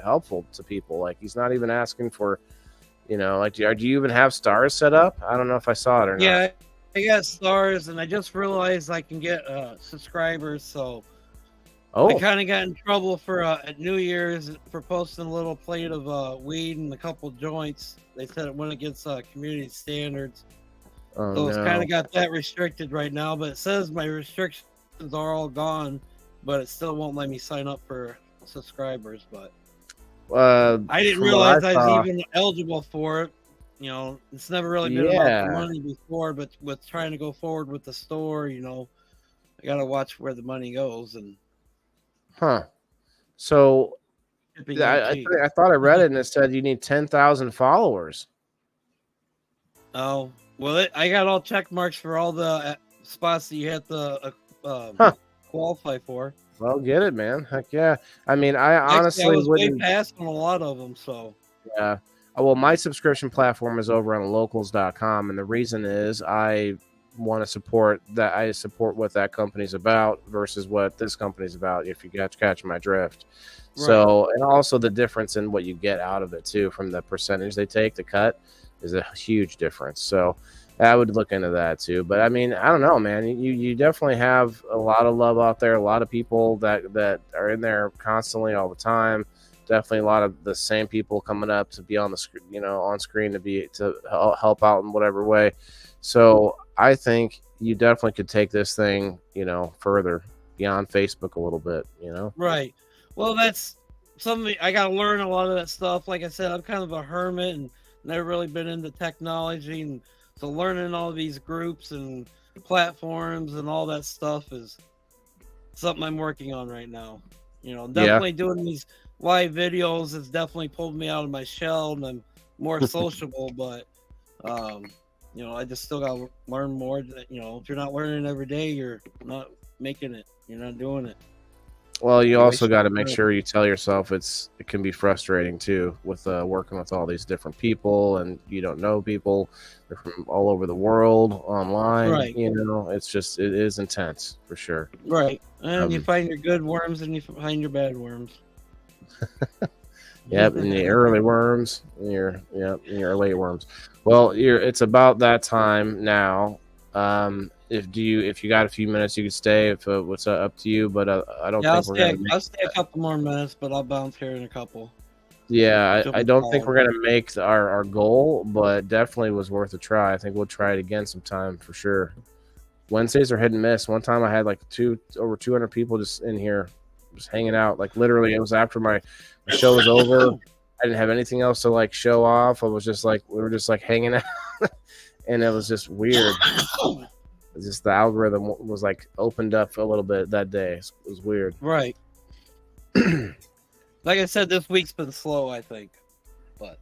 helpful to people. Like he's not even asking for, like do you even have stars set up? I don't know if I saw it or not. Yeah, I got stars, and I just realized I can get subscribers. So I kind of got in trouble for at New Year's for posting a little plate of weed and a couple joints. They said it went against community standards. So it's kind of got that restricted right now, but it says my restrictions are all gone, but it still won't let me sign up for subscribers. But I didn't realize I was even eligible for it. It's never really been about the money before, but with trying to go forward with the store, I got to watch where the money goes. And so I thought I read it and it said you need 10,000 followers. Oh, well, I got all check marks for all the spots that you have to qualify for. Well, get it, man. Heck yeah. I mean, I honestly was way past on a lot of them, so. Yeah. Well, my subscription platform is over on locals.com, and the reason is I want to support that. I support what that company's about versus what this company's about, if you catch my drift. Right. So, and also the difference in what you get out of it, too, from the percentage they take, the cut, is a huge difference. So I would look into that too. But I mean, I don't know, man. You definitely have a lot of love out there. A lot of people that are in there constantly all the time. Definitely a lot of the same people coming up to be on the screen, on screen to help out in whatever way. So I think you definitely could take this thing, further beyond Facebook a little bit, Right. Well, that's something I got to learn a lot of that stuff. Like I said, I'm kind of a hermit and never really been into technology, and so learning all these groups and platforms and all that stuff is something I'm working on right now. Definitely doing these live videos has definitely pulled me out of my shell, and I'm more sociable, but I just still got to learn more. That if you're not learning every day, you're not making it. You're not doing it. Well, you also got to make sure you tell yourself it can be frustrating too with working with all these different people, and you don't know people. They're from all over the world online. Right. It is intense for sure. Right. And you find your good worms and you find your bad worms. Yep, and the early worms and your late worms. Well, it's about that time now. If you got a few minutes, you could stay. If what's up to you, but I don't think we're gonna. I'll stay a couple more minutes, but I'll bounce here in a couple. Yeah, I don't think we're gonna make our goal, but definitely was worth a try. I think we'll try it again sometime for sure. Wednesdays are hit and miss. One time I had like over 200 people just in here, just hanging out. Like literally, it was after my show was over. I didn't have anything else to like show off. I was just like we were just like hanging out, and it was just weird. It's just the algorithm was like opened up a little bit that day. It was weird. Right. Like I said, this week's been slow, I think. But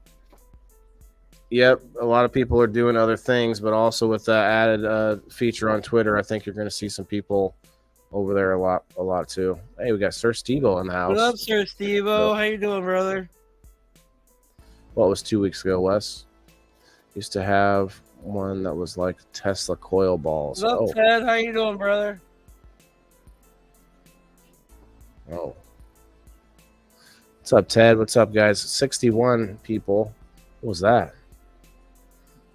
yep, a lot of people are doing other things, but also with that added feature on Twitter, I think you're going to see some people over there a lot too. Hey, we got Sir Steve-O in the house. What up, Sir Steve-O? How you doing, brother? What was 2 weeks ago, Wes? Used to have one that was like Tesla coil balls. What up, Ted? How you doing, brother? Oh. What's up, Ted? What's up, guys? 61 people. What was that?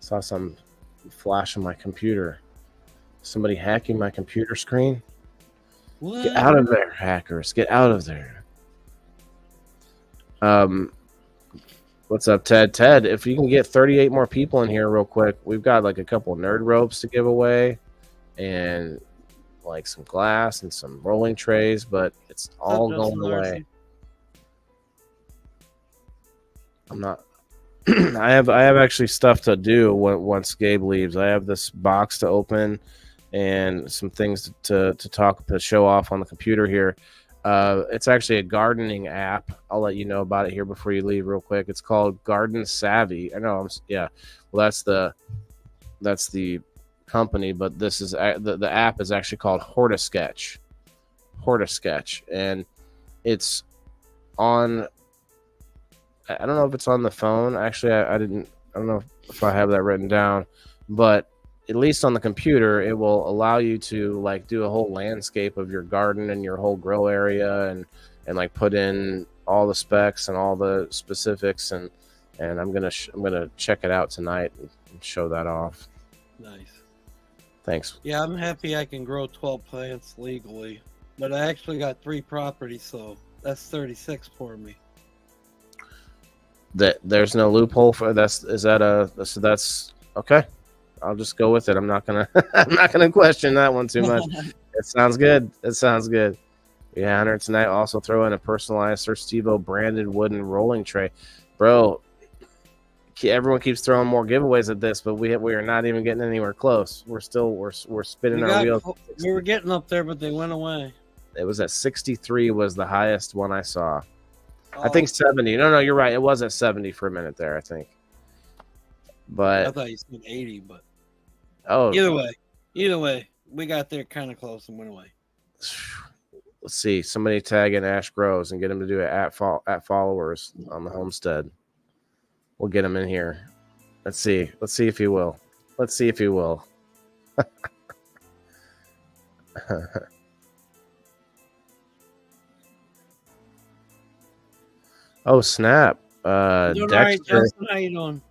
Saw some flash on my computer. Somebody hacking my computer screen? What? Get out of there, hackers. Get out of there. What's up, Ted? Ted, if you can get 38 more people in here real quick, we've got like a couple nerd ropes to give away and like some glass and some rolling trays, but it's all going away. I'm not. I have actually stuff to do once Gabe leaves. I have this box to open and some things to show off on the computer here. It's actually a gardening app. I'll let you know about it here before you leave real quick. It's called Garden Savvy. I know. Well, that's the company, but this is the app is actually called Hortisketch, and it's on. I don't know if it's on the phone. Actually, I don't know if I have that written down, but at least on the computer, it will allow you to like do a whole landscape of your garden and your whole grow area and like put in all the specs and all the specifics and I'm gonna check it out tonight and show that off. Nice. Thanks. Yeah, I'm happy I can grow 12 plants legally, but I actually got 3 properties, so that's 36 for me. There's no loophole for that's okay. I'll just go with it. I'm not gonna question that one too much. It sounds good. Yeah, Hunter tonight also throw in a personalized Sir Steve-O branded wooden rolling tray, bro. Everyone keeps throwing more giveaways at this, but we are not even getting anywhere close. We're spinning our wheels. We were getting up there, but they went away. It was at 63 was the highest one I saw. Oh. I think 70. No, you're right. It was at 70 for a minute there, I think. But I thought you said 80, but either way, we got there kind of close and went away. Let's see. Somebody tag in Ash Grows and get him to do it at followers on the homestead. We'll get him in here. Let's see if he will. Oh snap! Dexter. Right, Justin, how you doing?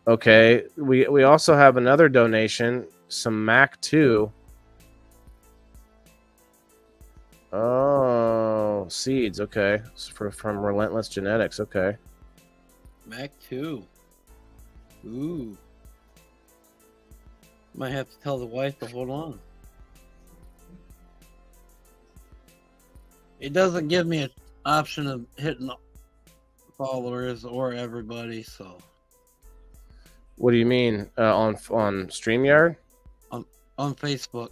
Okay, we also have another donation, some Mac 2. Oh, seeds. Okay, from Relentless Genetics. Okay, Mac 2. Ooh, might have to tell the wife to hold on. It doesn't give me an option of hitting followers or everybody, so. What do you mean on StreamYard? On Facebook.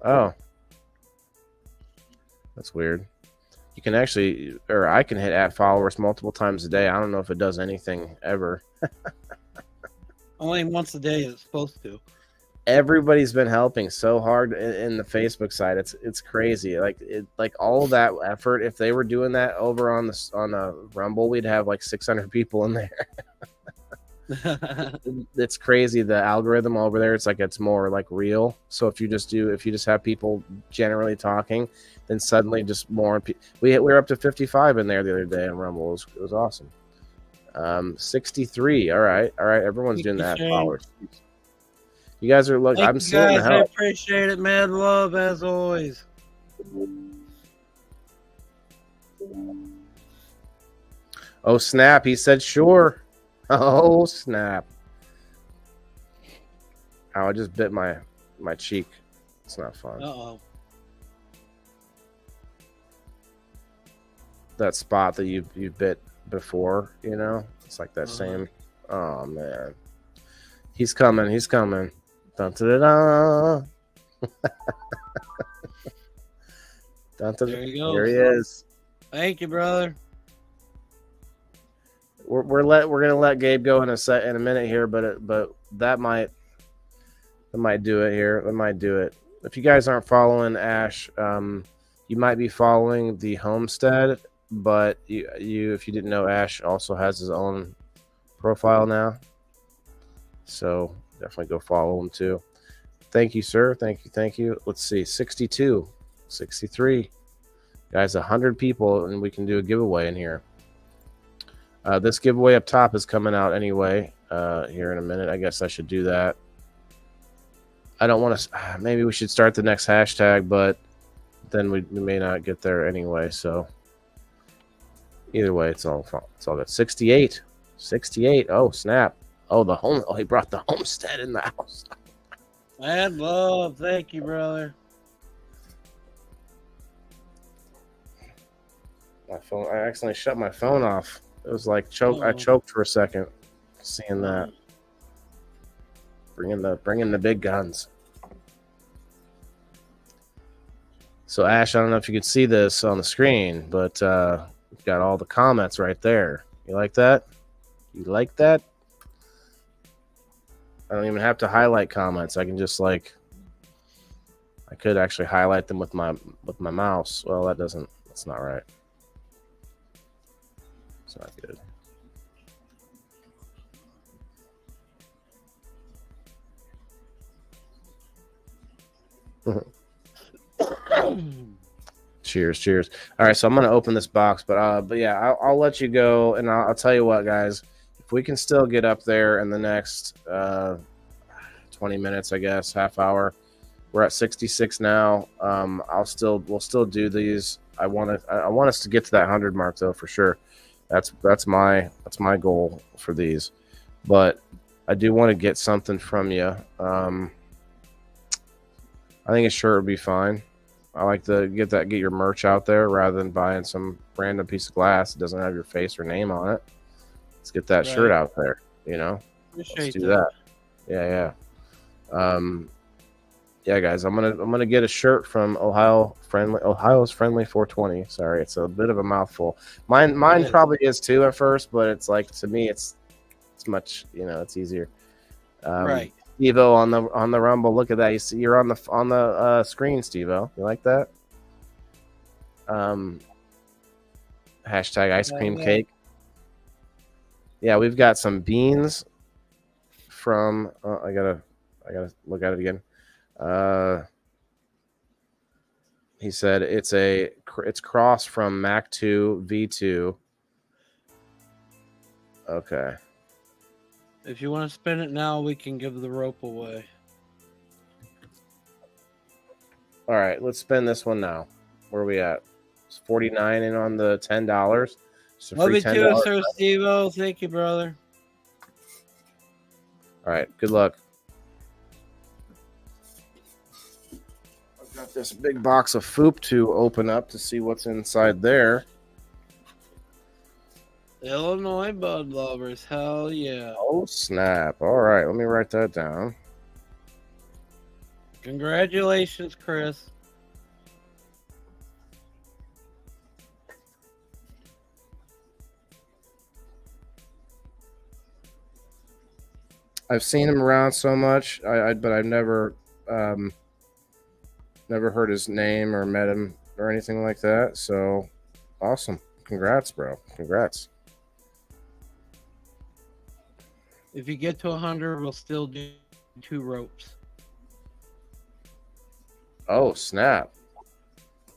Oh, that's weird. You can actually, or I can hit at followers multiple times a day. I don't know if it does anything ever. Only once a day it's supposed to. Everybody's been helping so hard in the Facebook side. It's crazy. Like all of that effort. If they were doing that over on Rumble, we'd have like 600 people in there. It's crazy. The algorithm over there, it's more like real. So if you just have people generally talking, then suddenly just more we were up to 55 in there the other day on Rumble. It was awesome. 63. All right. Everyone's doing that. Followers. You guys are look. I'm seeing the help. I appreciate it. Mad love as always. Oh snap! He said sure. Oh snap! Oh, I just bit my cheek. It's not fun. Uh-oh. That spot that you bit before, it's like that same. Oh man, he's coming. Dun, dun, dun, dun. Dun, dun, There he Here he goes. is. Thank you, brother. We're gonna let Gabe go in a minute here, but that might do it here. That might do it. If you guys aren't following Ash, you might be following the Homestead, but you if you didn't know, Ash also has his own profile now. So definitely go follow him too. Thank you, sir. Thank you. Let's see, 62, 63. Guys, 100 people, and we can do a giveaway in here. This giveaway up top is coming out anyway here in a minute. I guess I should do that. I don't want to. Maybe we should start the next hashtag, but then we may not get there anyway. So either way, it's all good. 68. Oh, snap. Oh, he brought the Homestead in the house. Mad love. Thank you, brother. My phone. I accidentally shut my phone off. It was like I choked for a second, seeing that. Bringing the big guns. So Ash, I don't know if you could see this on the screen, but we've got all the comments right there. You like that? You like that? I don't even have to highlight comments. I can just I could actually highlight them with my mouse. Well, that's not right. It's not good. Cheers. All right, so I'm gonna open this box, but yeah, I'll let you go, and I'll tell you what, guys. If we can still get up there in the next 20 minutes, I guess, half hour. We're at 66 now. We'll still do these. I want us to get to that 100 mark though, for sure. That's my goal for these. But I do want to get something from you. I think a shirt would be fine. I like to get your merch out there rather than buying some random piece of glass that doesn't have your face or name on it. Let's get that shirt out there. Let's do that. Yeah. Yeah, guys, I'm gonna get a shirt from Ohio's Friendly 420. Sorry, it's a bit of a mouthful. Mine probably is too at first, but it's like, to me, it's much, it's easier. Right. Steve-O on the Rumble. Look at that. You see, you're on the screen, Steve-O. You like that? Hashtag ice cream cake. Yeah, we've got some beans from. I gotta look at it again. He said it's cross from Mac 2 V2. Okay. If you want to spin it now, we can give the rope away. All right, let's spin this one now. Where are we at? It's 49 in on the $10. So Love free you too, $10. Sir Steve-O. Thank you, brother. All right, good luck. I've got this big box of Foop to open up to see what's inside there. Illinois Bud Lovers. Hell yeah. Oh, snap. All right, let me write that down. Congratulations, Chris. I've seen him around so much, but I've never heard his name or met him or anything like that. So awesome. Congrats, bro. Congrats. If you get to 100, we'll still do 2 ropes. Oh, snap.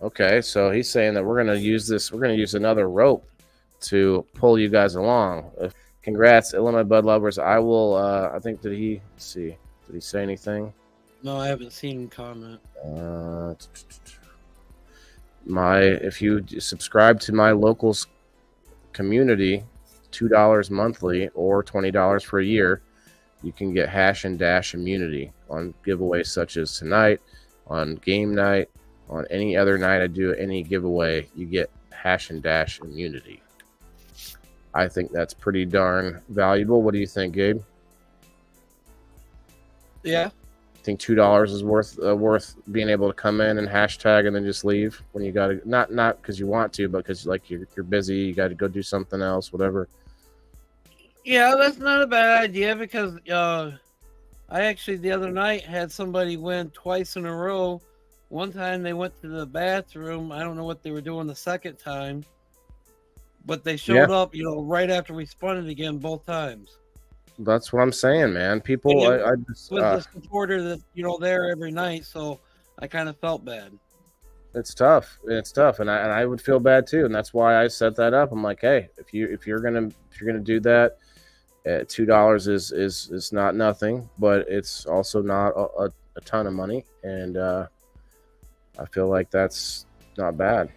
Okay, so he's saying that we're going to use another rope to pull you guys along. Congrats, Illinois Bud Lovers. I will, I think, did he say anything? No, I haven't seen him comment. If you subscribe to my locals community, $2 monthly or $20 for a year, you can get Hash and Dash immunity on giveaways such as tonight, on game night, on any other night I do any giveaway. You get Hash and Dash immunity. I think that's pretty darn valuable. What do you think, Gabe? Yeah, think $2 is worth being able to come in and hashtag and then just leave when you got to not because you want to, but because like you're busy, you got to go do something else, whatever. Yeah, that's not a bad idea because I actually the other night had somebody win twice in a row. One time they went to the bathroom. I don't know what they were doing the second time, but they showed up, right after we spun it again both times. That's what I'm saying, man. People, I just was the supporter that there every night, so I kind of felt bad. It's tough. And I would feel bad too, and that's why I set that up. I'm like, hey, if you're gonna do that, $2 is not nothing, but it's also not a ton of money, and I feel like that's not bad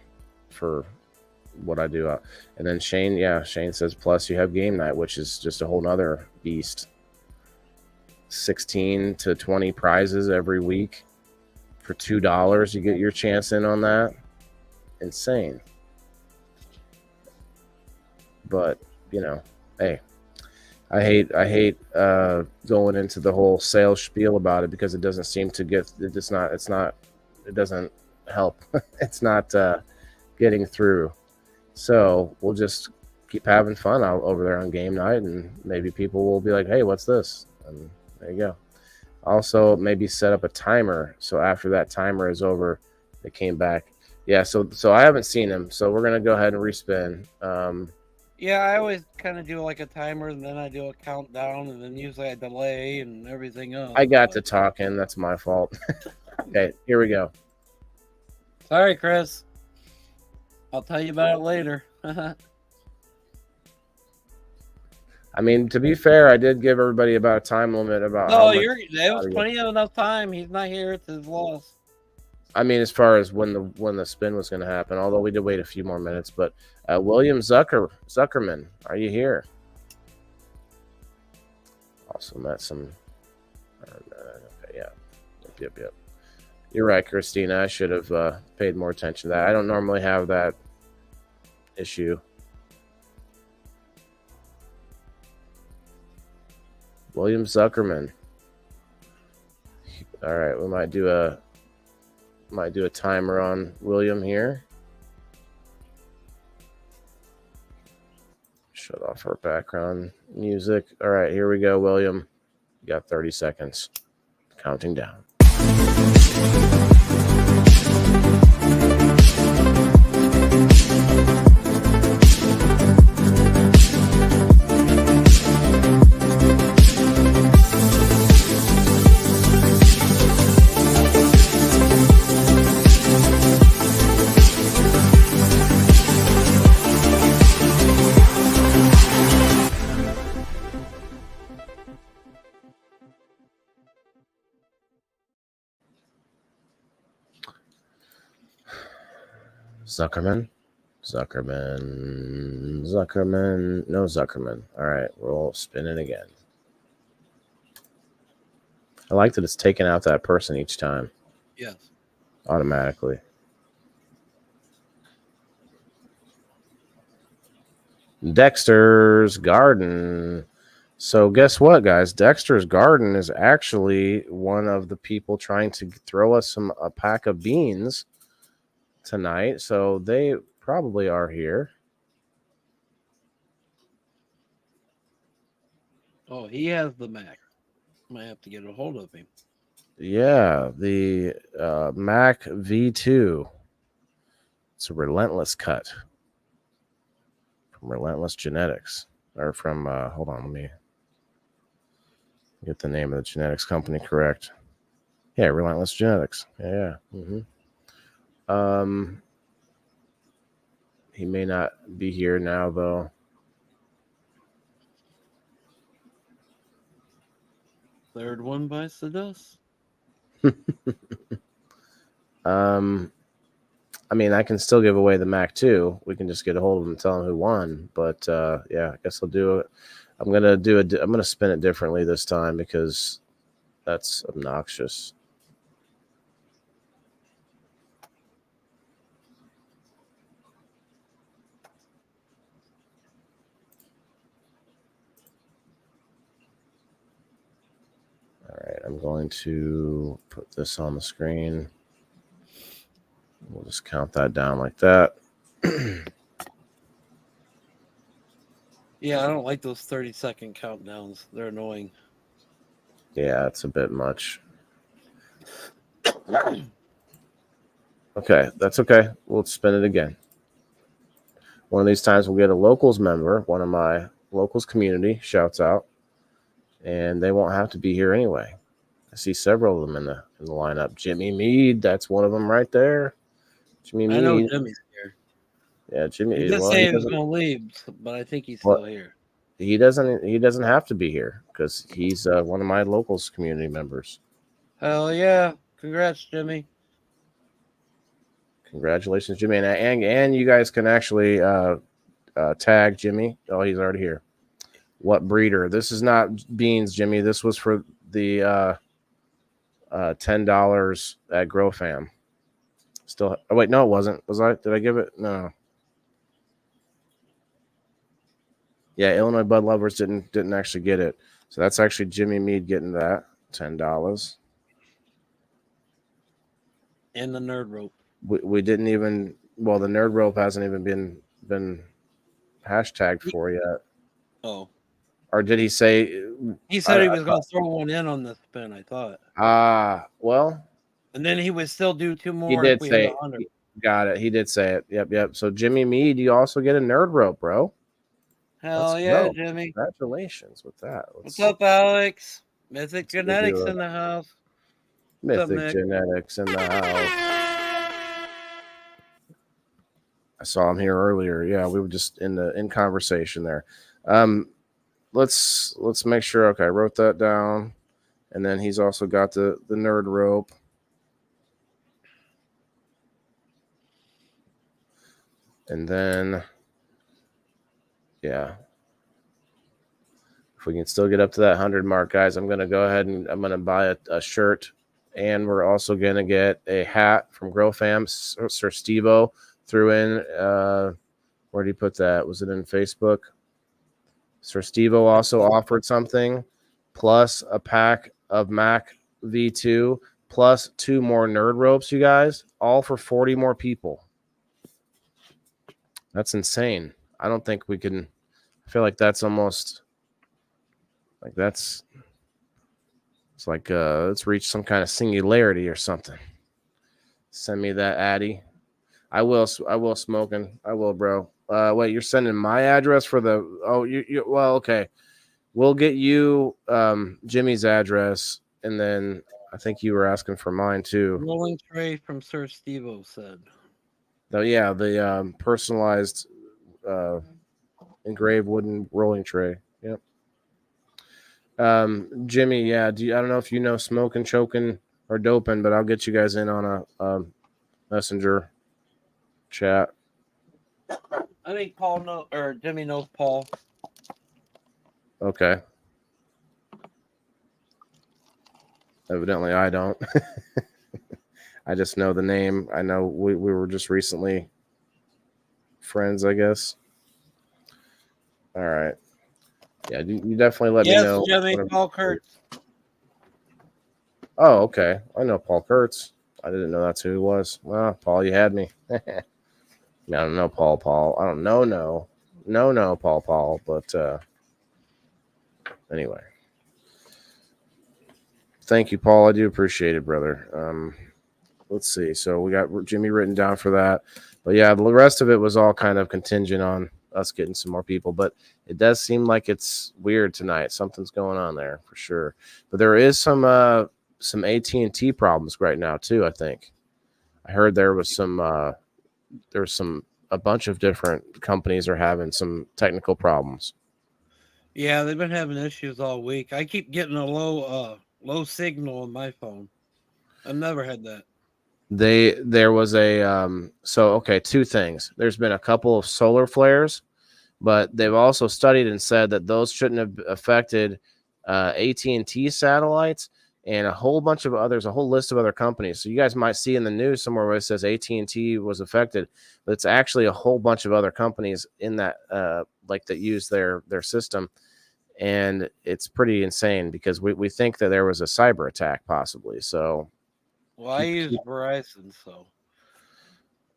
for what I do. And then Shane says, plus you have game night, which is just a whole nother beast. 16 to 20 prizes every week for $2. You get your chance in on that. Insane. But hey, I hate going into the whole sales spiel about it because it doesn't seem to get it doesn't help. It's not getting through. So we'll just keep having fun out over there on game night, and maybe people will be like, hey, what's this? And there you go. Also, maybe set up a timer so after that timer is over, they came back. Yeah, so I haven't seen him, so we're gonna go ahead and respin. Yeah, I always kind of do like a timer, and then I do a countdown, and then usually I delay and everything else. I got to talking. That's my fault. Okay, here we go. Sorry, Chris. I'll tell you about it later. I mean, to be fair, I did give everybody about a time limit about. No, there was plenty of enough time. He's not here; it's his loss. I mean, as far as when the spin was going to happen, although we did wait a few more minutes. But William Zuckerman, are you here? Also met some. Okay, yeah, yep. You're right, Christina. I should have paid more attention to that. I don't normally have that issue. William Zuckerman. All right, we might do a timer on William here. Shut off our background music. All right, here we go, William. You got 30 seconds. Counting down. Zuckerman. No Zuckerman. All right, we'll spin it again. I like that it's taking out that person each time. Yes. Automatically. Dexter's Garden. So guess what, guys? Dexter's Garden is actually one of the people trying to throw us a pack of beans tonight. So they probably are here. Oh, he has the Mac. Might have to get a hold of him. Yeah, the Mac V2. It's a relentless cut from Relentless Genetics. Or from, hold on, let me get the name of the genetics company correct. Yeah, Relentless Genetics. Yeah. Mm-hmm. He may not be here now, though. Third one bites the dust. I mean, I can still give away the Mac too. We can just get a hold of him and tell him who won. But yeah, I guess I'll do it. I'm gonna spin it differently this time because that's obnoxious. All right, I'm going to put this on the screen. We'll just count that down like that. Yeah, I don't like those 30-second countdowns. They're annoying. Yeah, it's a bit much. Okay, that's okay. We'll spin it again. One of these times we'll get a locals member, one of my locals community shouts out, and they won't have to be here anyway. I see several of them in the lineup. Jimmy Mead, that's one of them right there. Jimmy Mead. I know Jimmy's here. Yeah, Jimmy. He did say he was going to leave, but I think he's still here. He doesn't have to be here because he's one of my locals community members. Hell yeah! Congrats, Jimmy. Congratulations, Jimmy, and you guys can actually tag Jimmy. Oh, he's already here. What breeder? This is not beans, Jimmy. This was for the $10 at GrowFam. Still, oh wait, no, it wasn't. Was I? Did I give it? No. Yeah, Illinois Bud Lovers didn't actually get it. So that's actually Jimmy Mead getting that $10. And the Nerd Rope. We didn't even. Well, the Nerd Rope hasn't even been hashtagged for yet. Oh. Or did he say? He said he was going to throw one in on the spin. I thought. Well. And then he would still do two more. He did say. Got it. He did say it. Yep. So Jimmy Mead, you also get a Nerd Rope, bro. Hell yeah, Jimmy! Congratulations with that. What's up, Alex? Mythic Genetics in the house. Mythic Genetics in the house. I saw him here earlier. Yeah, we were just in conversation there. Let's make sure. Okay, I wrote that down, and then he's also got the Nerd Rope. And then, yeah, if we can still get up to that 100 mark, guys, I'm going to go ahead and I'm going to buy a shirt. And we're also going to get a hat from GrowFam. Sir Steve-O threw in, where did he put that? Was it in Facebook? Sir Steve-O also offered something, plus a pack of Mac V2, plus 2 more Nerd Ropes, you guys, all for 40 more people. That's insane. I don't think we can. I feel like that's almost like it's like let's reach some kind of singularity or something. Send me that, Addy. I will smoking. I will, bro. Wait, you're sending my address for the? Oh, you. Well, okay. We'll get you Jimmy's address, and then I think you were asking for mine too. Rolling tray from Sir Steve-O said. Oh yeah, the personalized engraved wooden rolling tray. Yep. Jimmy, yeah. I don't know if you know smoking, choking, or doping, but I'll get you guys in on a messenger chat. I think Jimmy knows Paul. Okay. Evidently, I don't. I just know the name. I know we were just recently friends, I guess. All right. Yeah, you definitely let me know. Yes, Jimmy, Paul Kurtz. Oh, okay. I know Paul Kurtz. I didn't know that's who he was. Well, Paul, you had me. I don't know Paul. I don't know. No, Paul. But anyway. Thank you, Paul. I do appreciate it, brother. Let's see. So we got Jimmy written down for that. But yeah, the rest of it was all kind of contingent on us getting some more people. But it does seem like it's weird tonight. Something's going on there for sure. But there is some AT&T problems right now too, I think. I heard there was a bunch of different companies are having some technical problems. Yeah, they've been having issues all week. I keep getting a low signal on my phone. I've never had that. There was two things. There's been a couple of solar flares, but they've also studied and said that those shouldn't have affected AT&T satellites and a whole bunch of others, a whole list of other companies. So you guys might see in the news somewhere where it says AT&T was affected, but it's actually a whole bunch of other companies in that that use their system. and it's pretty insane because we think that there was a cyber attack possibly. So Well, I use Verizon, so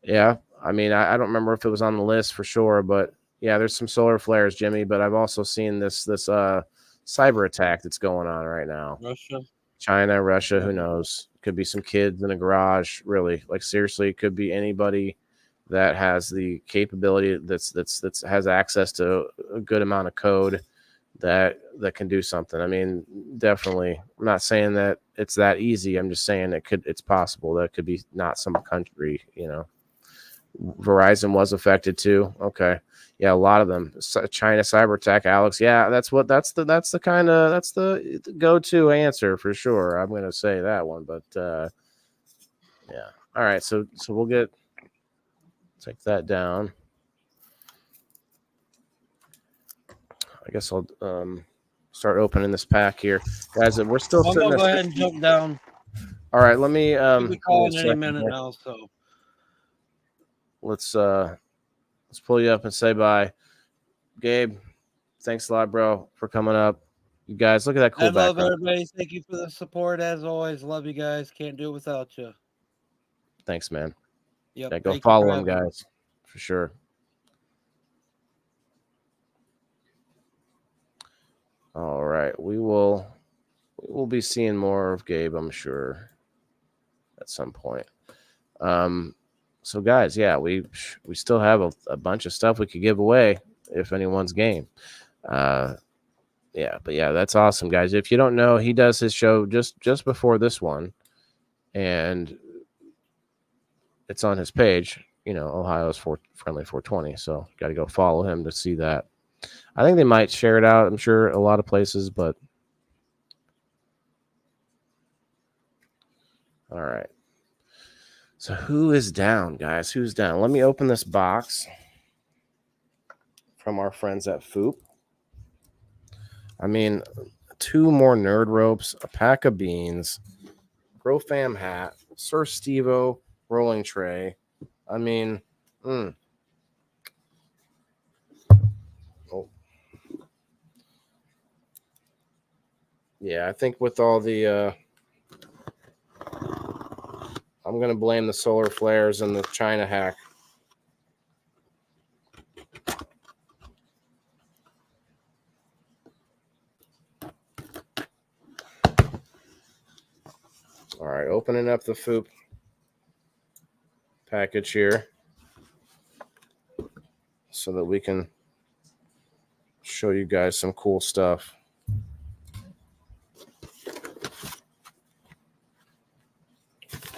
yeah, I mean, I don't remember if it was on the list for sure, but yeah, there's some solar flares, Jimmy. But I've also seen this cyber attack that's going on right now. Russia, China, Russia, yeah. who knows? Could be some kids in a garage. Really, like seriously, it could be anybody that has the capability that's has access to a good amount of code that can do something. I mean, definitely. I'm not saying that it's that easy. I'm just saying it's possible. That could be not some country, you know. Verizon was affected too. Okay. Yeah, a lot of them. China cyber attack, Alex. Yeah, that's the go-to answer for sure. I'm gonna say that one, but yeah. All right, so we'll take that down. I guess I'll start opening this pack here, guys. We're still I'm sitting. gonna go ahead and jump down. All right, let me We'll be calling any minute now, so let's pull you up and say bye. Gabe, thanks a lot, bro, for coming up. You guys, look at that cool I love background. everybody. Thank you for the support as always. Love you guys. Can't do it without you. Thanks, man. Yep. Yeah, go follow them, guys, for sure. All right, we will be seeing more of Gabe, I'm sure, at some point. So guys, yeah, we still have a bunch of stuff we could give away if anyone's game. Yeah, but yeah, that's awesome, guys. If you don't know, he does his show just before this one, and it's on his page. You know, Ohio's Friendly 420. So got to go follow him to see that. I think they might share it out. I'm sure a lot of places, but all right. So who is down, guys? Who's down? Let me open this box from our friends at Foop. I mean, 2 more nerd ropes, a pack of beans, Grow Fam hat, Sir Steve-O rolling tray. I mean, oh. Yeah, I think with all the I'm going to blame the solar flares and the China hack. All right, opening up the Foop package here so that we can show you guys some cool stuff.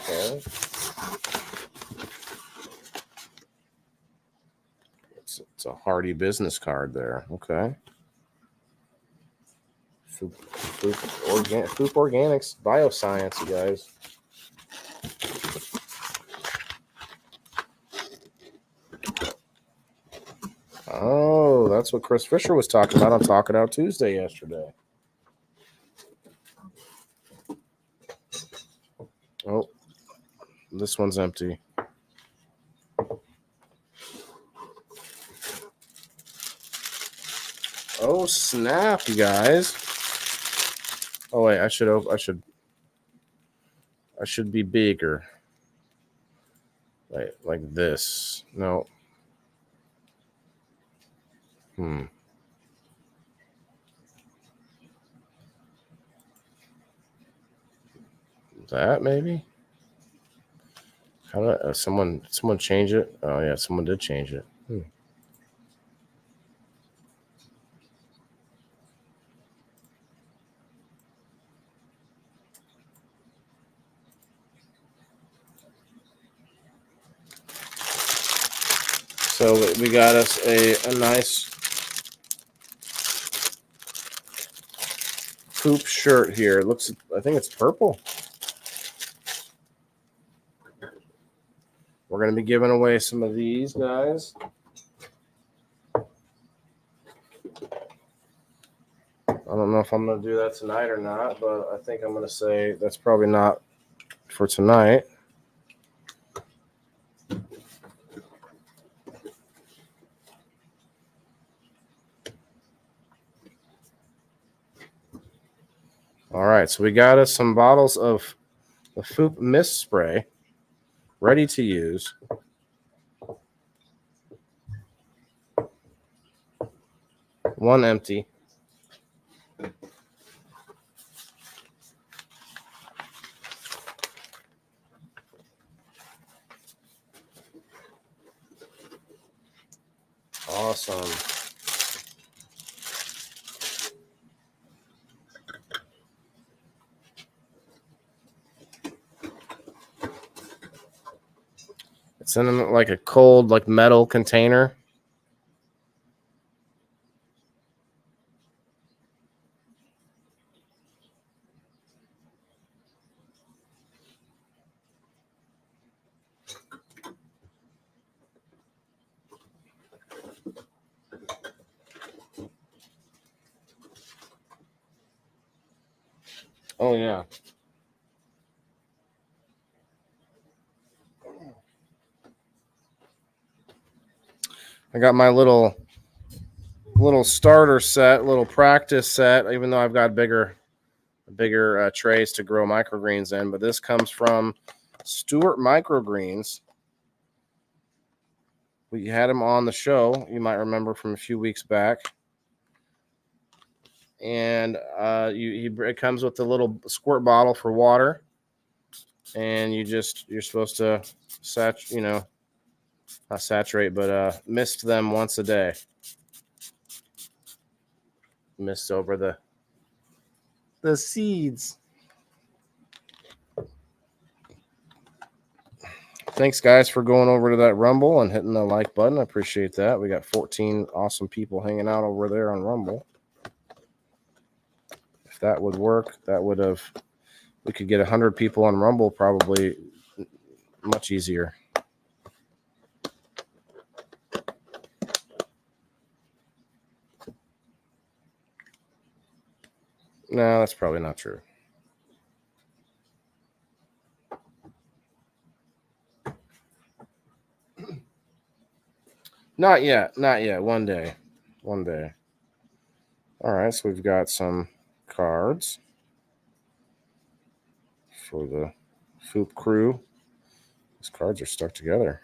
Okay. It's a Hardy business card there. Okay. Foop Organics Bioscience, you guys. Oh, that's what Chris Fisher was talking about on Talking Out Tuesday yesterday. Oh, this one's empty. Oh, snap, you guys. Oh, wait, I should be bigger. Like this. No. That maybe? How did someone change it? Oh yeah, someone did change it. So we got us a nice Foop shirt here. It looks, I think it's purple. We're going to be giving away some of these, guys. I don't know if I'm going to do that tonight or not, but I think I'm going to say that's probably not for tonight. All right, so we got us some bottles of the Foop Mist Spray ready to use. One empty. Awesome. It's in like a cold, like metal container. Oh yeah. I got my little starter set, little practice set, even though I've got bigger trays to grow microgreens in. But this comes from Stewart Microgreens. We had him on the show, you might remember, from a few weeks back. And it comes with a little squirt bottle for water. And you're supposed to not saturate, but mist them once a day. Mist over the seeds. Thanks, guys, for going over to that Rumble and hitting the like button. I appreciate that. We got 14 awesome people hanging out over there on Rumble. If that would work, we could get 100 people on Rumble probably much easier. No, that's probably not true. Not yet. One day. All right, so we've got some cards for the Foop crew. These cards are stuck together.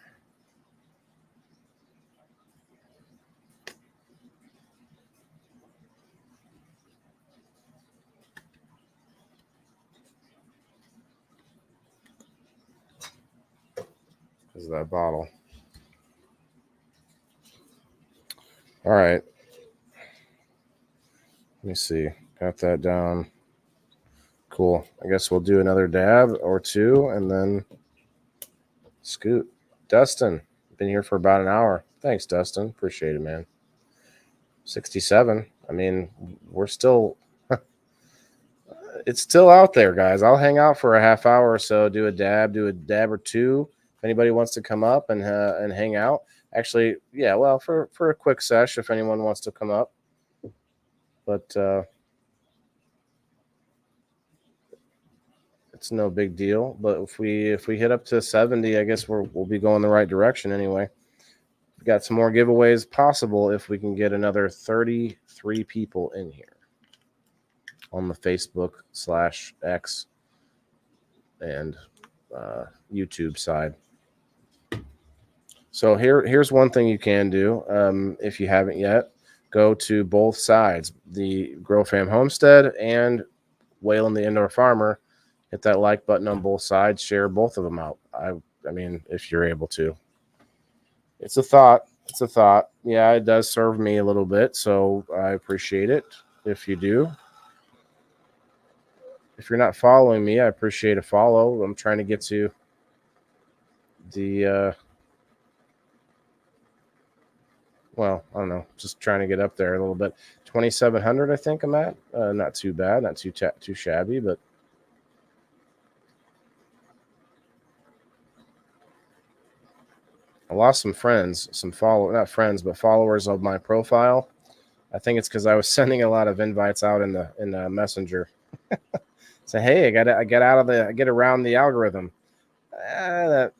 Because of that bottle. All right. Let me see. Got that down. Cool. I guess we'll do another dab or two and then scoot. Dustin, been here for about an hour. Thanks, Dustin. Appreciate it, man. 67. I mean, we're still it's still out there, guys. I'll hang out for a half hour or so, do a dab or two. If anybody wants to come up and hang out. Actually, yeah, well, for a quick sesh if anyone wants to come up. But it's no big deal. But if we hit up to 70, I guess we'll be going the right direction anyway. We got some more giveaways possible if we can get another 33 people in here on the Facebook/X and YouTube side. So here's one thing you can do if you haven't yet. Go to both sides, the Grow Fam Homestead and Waylon the Indoor Farmer. Hit that like button on both sides. Share both of them out. I mean, if you're able to. It's a thought. Yeah, it does serve me a little bit, so I appreciate it if you do. If you're not following me, I appreciate a follow. I'm trying to get to the well, I don't know, just trying to get up there a little bit. 2,700, I think I'm at. Not too bad, not too shabby, but I lost some friends, not friends, but followers of my profile. I think it's because I was sending a lot of invites out in the messenger. Say, hey, I get around the algorithm. That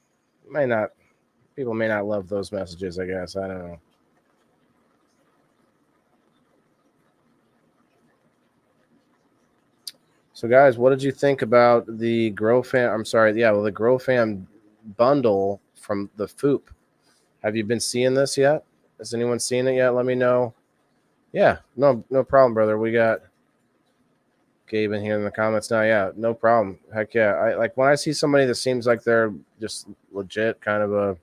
people may not love those messages, I guess. I don't know. So, guys, what did you think about the Grow Fam? I'm sorry, yeah, well, the Grow Fam bundle from the FOOP. Have you been seeing this yet? Has anyone seen it yet? Let me know. Yeah, no problem, brother. We got Gabe in here in the comments now. Yeah, no problem. Heck yeah. I like when I see somebody that seems like they're just legit, kind of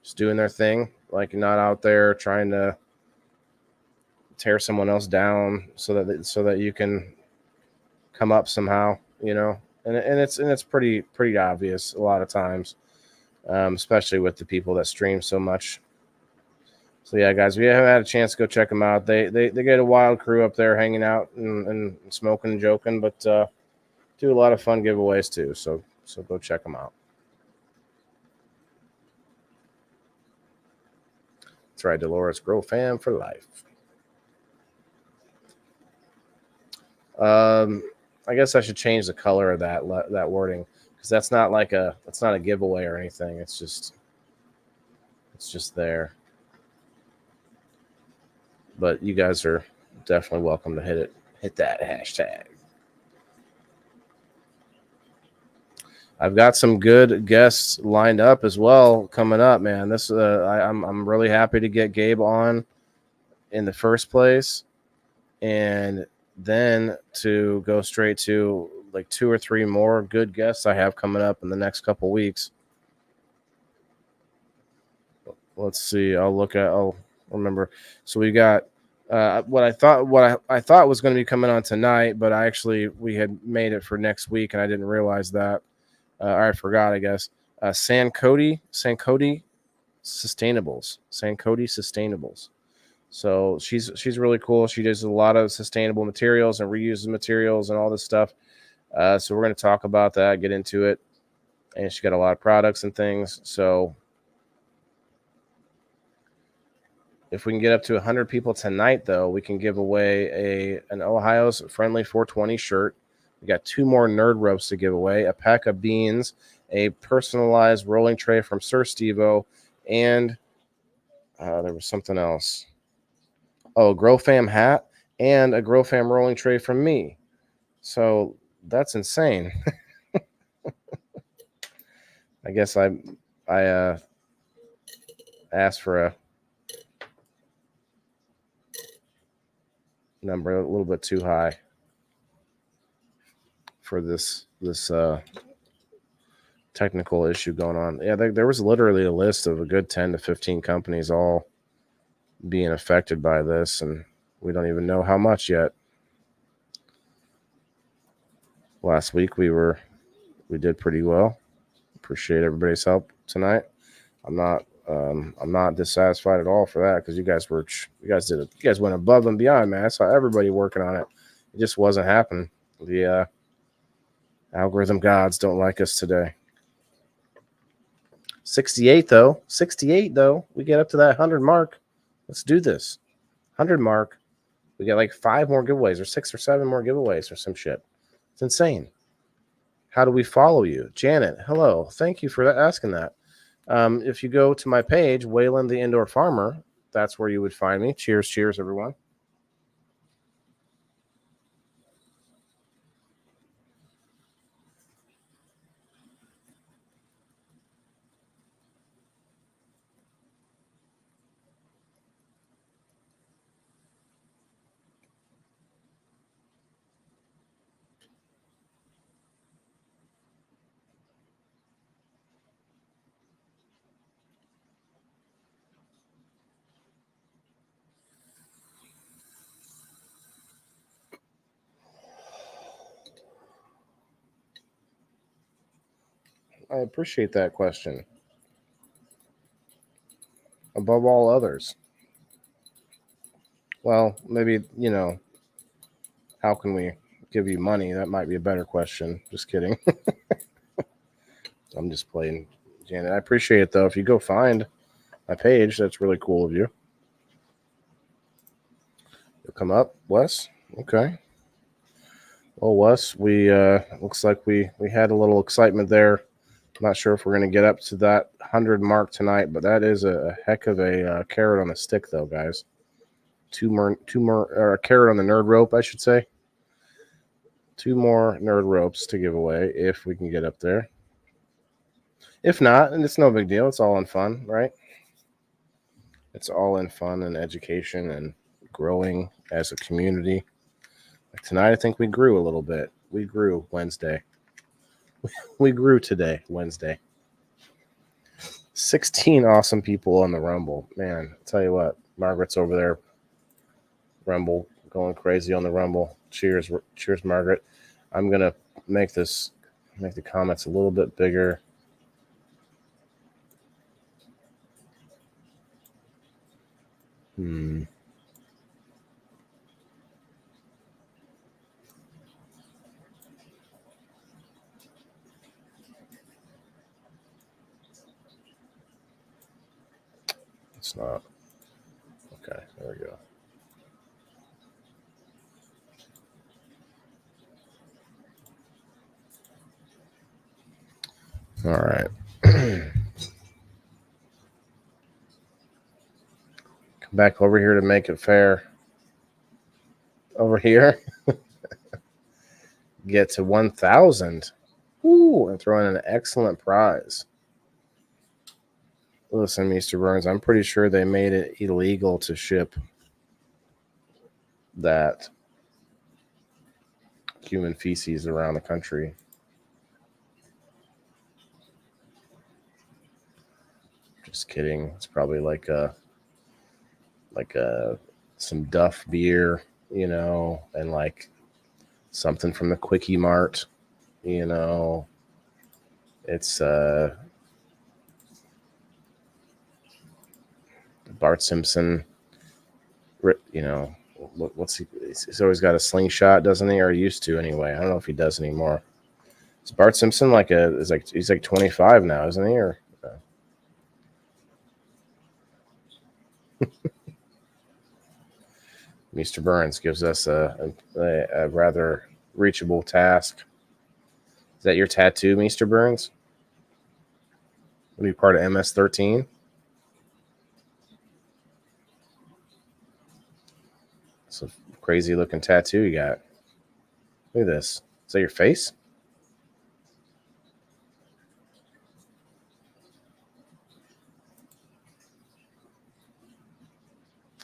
just doing their thing, like not out there trying to tear someone else down so that you can come up somehow, you know. And it's pretty obvious a lot of times, especially with the people that stream so much. So yeah, guys, we haven't had a chance to go check them out. They get a wild crew up there hanging out and smoking and joking, but do a lot of fun giveaways too. So go check them out. That's right, Dolores, Grow Fam for life. I guess I should change the color of that wording, because that's not a giveaway or anything. It's just there. But you guys are definitely welcome to hit that hashtag. I've got some good guests lined up as well coming up, man. This I'm really happy to get Gabe on in the first place, and then to go straight to like 2 or 3 more good guests I have coming up in the next couple weeks. Let's see. I'll remember. So we got what I thought was going to be coming on tonight, but we had made it for next week, and I didn't realize that. I forgot, I guess. Sancody Sustainables. So she's really cool. She does a lot of sustainable materials and reuses materials and all this stuff. So we're going to talk about that, get into it. And she got a lot of products and things. So if we can get up to 100 people tonight, though, we can give away an Ohio's Friendly 420 shirt. We got 2 more nerd ropes to give away, a pack of beans, a personalized rolling tray from Sir Steve-O, and there was something else. Oh, a Grow Fam hat and a Grow Fam rolling tray from me. So that's insane. I guess I asked for a number a little bit too high for this technical issue going on. Yeah, there was literally a list of a good 10 to 15 companies all being affected by this, and we don't even know how much yet. Last week we did pretty well. Appreciate everybody's help tonight. I'm not dissatisfied at all for that, because you guys went above and beyond, man. I saw everybody working on it. It just wasn't happening. The algorithm gods don't like us today. 68 though. We get up to that 100 mark. Let's do this. 100 mark. We get like 5 more giveaways, or 6 or 7 more giveaways, or some shit. It's insane. How do we follow you? Janet, hello. Thank you for asking that. If you go to my page, Waylon the Indoor Farmer, that's where you would find me. Cheers, everyone. I appreciate that question. Above all others. Well, maybe, how can we give you money? That might be a better question. Just kidding. I'm just playing, Janet. I appreciate it, though. If you go find my page, that's really cool of you. You'll come up, Wes? Okay. Well, Wes, we looks like we had a little excitement there. I'm not sure if we're going to get up to that 100 mark tonight, but that is a heck of a carrot on a stick, though, guys. 2 more, or a carrot on the nerd rope, I should say. 2 more nerd ropes to give away if we can get up there. If not, and it's no big deal. It's all in fun, right? It's all in fun and education and growing as a community. Like tonight, I think we grew a little bit. We grew Wednesday. We grew today, Wednesday. 16 awesome people on the Rumble. Man, I'll tell you what, Margaret's over there. Rumble, going crazy on the Rumble. Cheers, Margaret. I'm going to make the comments a little bit bigger. It's not. Okay, there we go. All right. Come back over here to make it fair. Over here. Get to 1,000. Ooh, and throw in an excellent prize. Listen, Mr. Burns, I'm pretty sure they made it illegal to ship that human feces around the country. Just kidding. It's probably like some Duff beer, and like something from the Quickie Mart, It's Bart Simpson, what's he? He's always got a slingshot, doesn't he? Or used to anyway. I don't know if he does anymore. Is Bart Simpson he's like 25 now, isn't he? Or Mr. Burns gives us a rather reachable task. Is that your tattoo, Mr. Burns? Are you part of MS-13? It's a crazy looking tattoo you got. Look at this. Is that your face?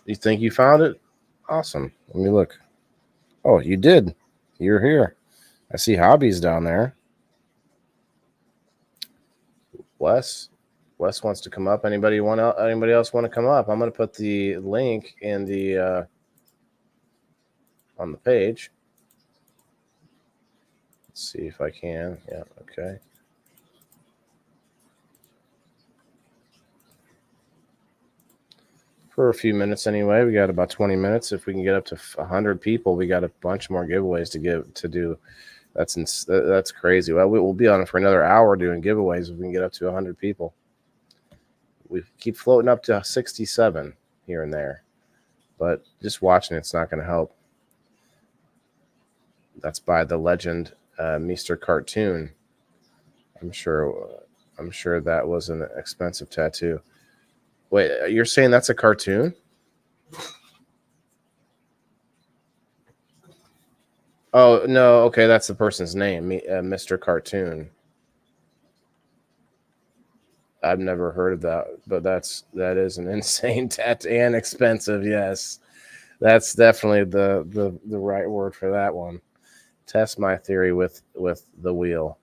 You think you found it? Awesome. Let me look. Oh, you did. You're here. I see hobbies down there. Wes wants to come up. Anybody else want to come up? I'm going to put the link in the on the page. Let's see if I can. Yeah, okay. For a few minutes anyway. We got about 20 minutes. If we can get up to 100 people, we got a bunch more giveaways to do. That's crazy. Well, we'll be on for another hour doing giveaways if we can get up to 100 people. We keep floating up to 67 here and there, but just watching it's not going to help. That's by the legend Mr. Cartoon. I'm sure that was an expensive tattoo. Wait, you're saying that's a cartoon? Oh, no. Okay, that's the person's name, Mr. Cartoon. I've never heard of that, but that is an insane tattoo and expensive. Yes, that's definitely the right word for that one. Test my theory with the wheel.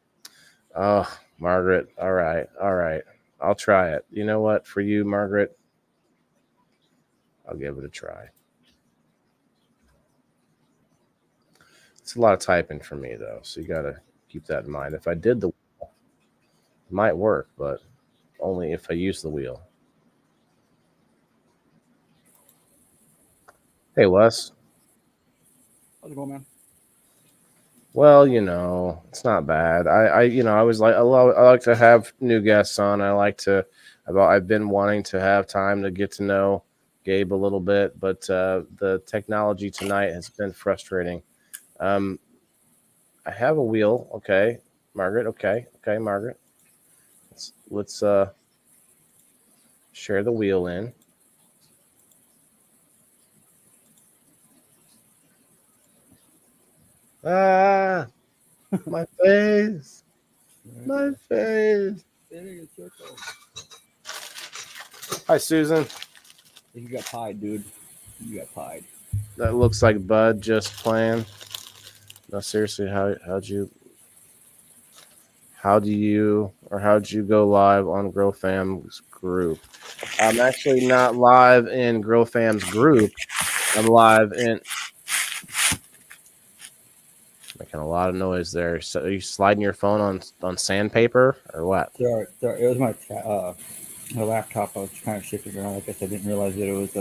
Oh, Margaret. All right. I'll try it. You know what? For you, Margaret, I'll give it a try. It's a lot of typing for me, though, so you got to keep that in mind. If I did the wheel, it might work, but only if I use the wheel. Hey, Wes. How's it going, man? Well, it's not bad. I was like, I like to have new guests on. I've been wanting to have time to get to know Gabe a little bit, but the technology tonight has been frustrating. I have a wheel. Okay, Margaret. Okay, Margaret. Let's share the wheel in. Ah, my face. My face. Hi, Susan. You got pied, dude. You got pied. That looks like Bud just playing. No, seriously, how'd you go live on GrowFam's group? I'm actually not live in GrowFam's group. I'm live in making a lot of noise there. So are you sliding your phone on sandpaper or what? Sorry, it was my laptop. I was kind of shifting around. I guess I didn't realize that it was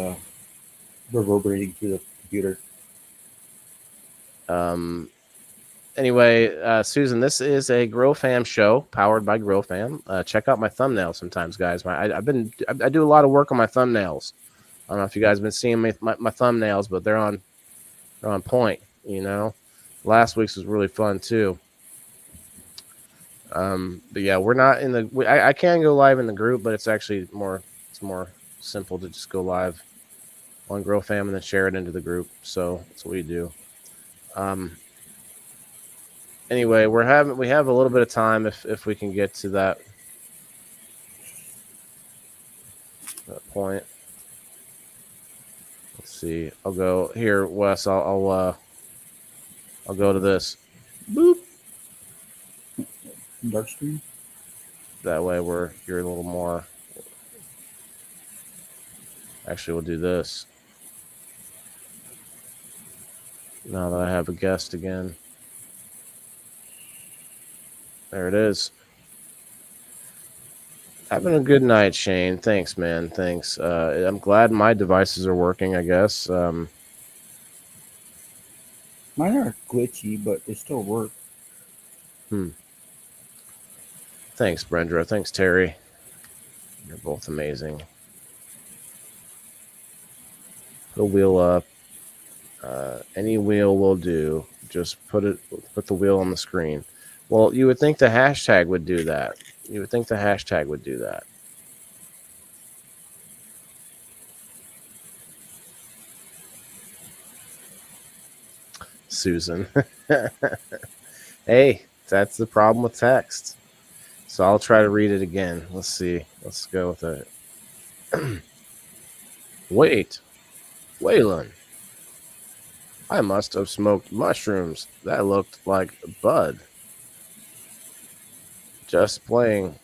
reverberating through the computer. Anyway, Susan, this is a GrowFam show powered by GrowFam. Check out my thumbnails sometimes, guys. I do a lot of work on my thumbnails. I don't know if you guys have been seeing my thumbnails, but they're on point. You know, last week's was really fun too. But yeah, we're not in the. I can go live in the group, but it's actually more simple to just go live on GrowFam and then share it into the group. So that's what we do. Anyway, we have a little bit of time if we can get to that point. Let's see. I'll go here, Wes. I'll go to this. Boop. Dark screen. That way you're a little more. Actually, we'll do this. Now that I have a guest again. There it is. Having a good night, Shane. Thanks, man. Thanks. I'm glad my devices are working, I guess. Mine are glitchy, but they still work. Thanks, Brendra. Thanks, Terry. You're both amazing. Put a wheel up. Any wheel will do. Just put the wheel on the screen. Well, you would think the hashtag would do that. Susan. Hey, that's the problem with text. So I'll try to read it again. Let's see. Let's go with it. Wait, Waylon. I must have smoked mushrooms. That looked like bud. Just playing.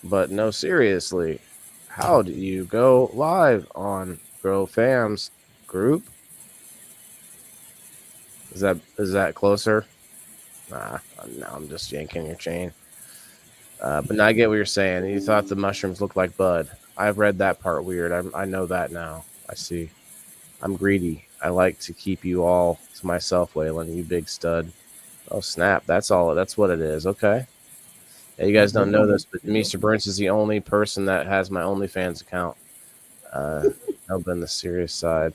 But no, seriously. How do you go live on GrowFam's group? Is that closer? Nah, no, I'm just yanking your chain. But now I get what you're saying. You thought the mushrooms looked like bud. I've read that part weird. I know that now. I see. I'm greedy. I like to keep you all to myself, Waylon. You big stud. Oh snap! That's all. That's what it is. Okay. Yeah, you guys don't know this, but Mr. Burns is the only person that has my OnlyFans account. I've been the serious side.